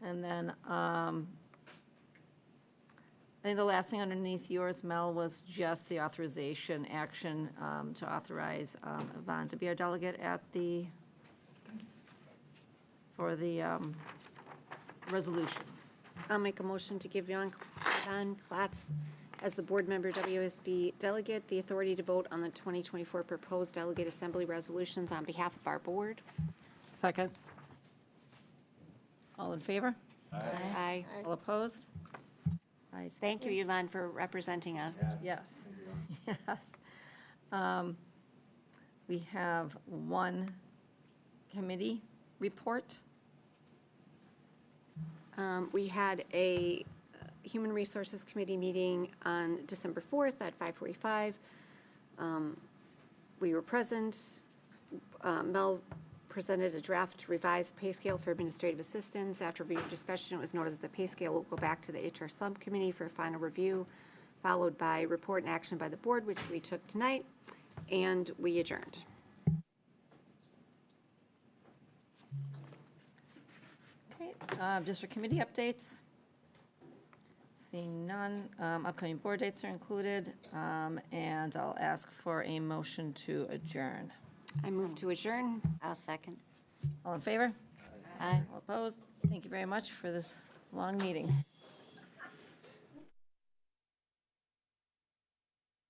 And then, I think the last thing underneath yours, Mel, was just the authorization action to authorize Yvonne to be our delegate for the resolutions. I'll make a motion to give Yvonne Klatz, as the board member WSB delegate, the authority to vote on the 2024 proposed delegate assembly resolutions on behalf of our board. Second. All in favor? Aye. All opposed? Ayes. Thank you, Yvonne, for representing us. Yes. Yes. We have one committee report. We had a Human Resources Committee meeting on December 4th at 5:45. We were present. Mel presented a draft revised pay scale for administrative assistants. After review discussion, it was noted that the pay scale will go back to the HR subcommittee for final review, followed by report and action by the board, which we took tonight, and we adjourned. Okay, district committee updates. Seeing none, upcoming board dates are included, and I'll ask for a motion to adjourn. I move to adjourn. I'll second. All in favor? Aye. All opposed? Thank you very much for this long meeting.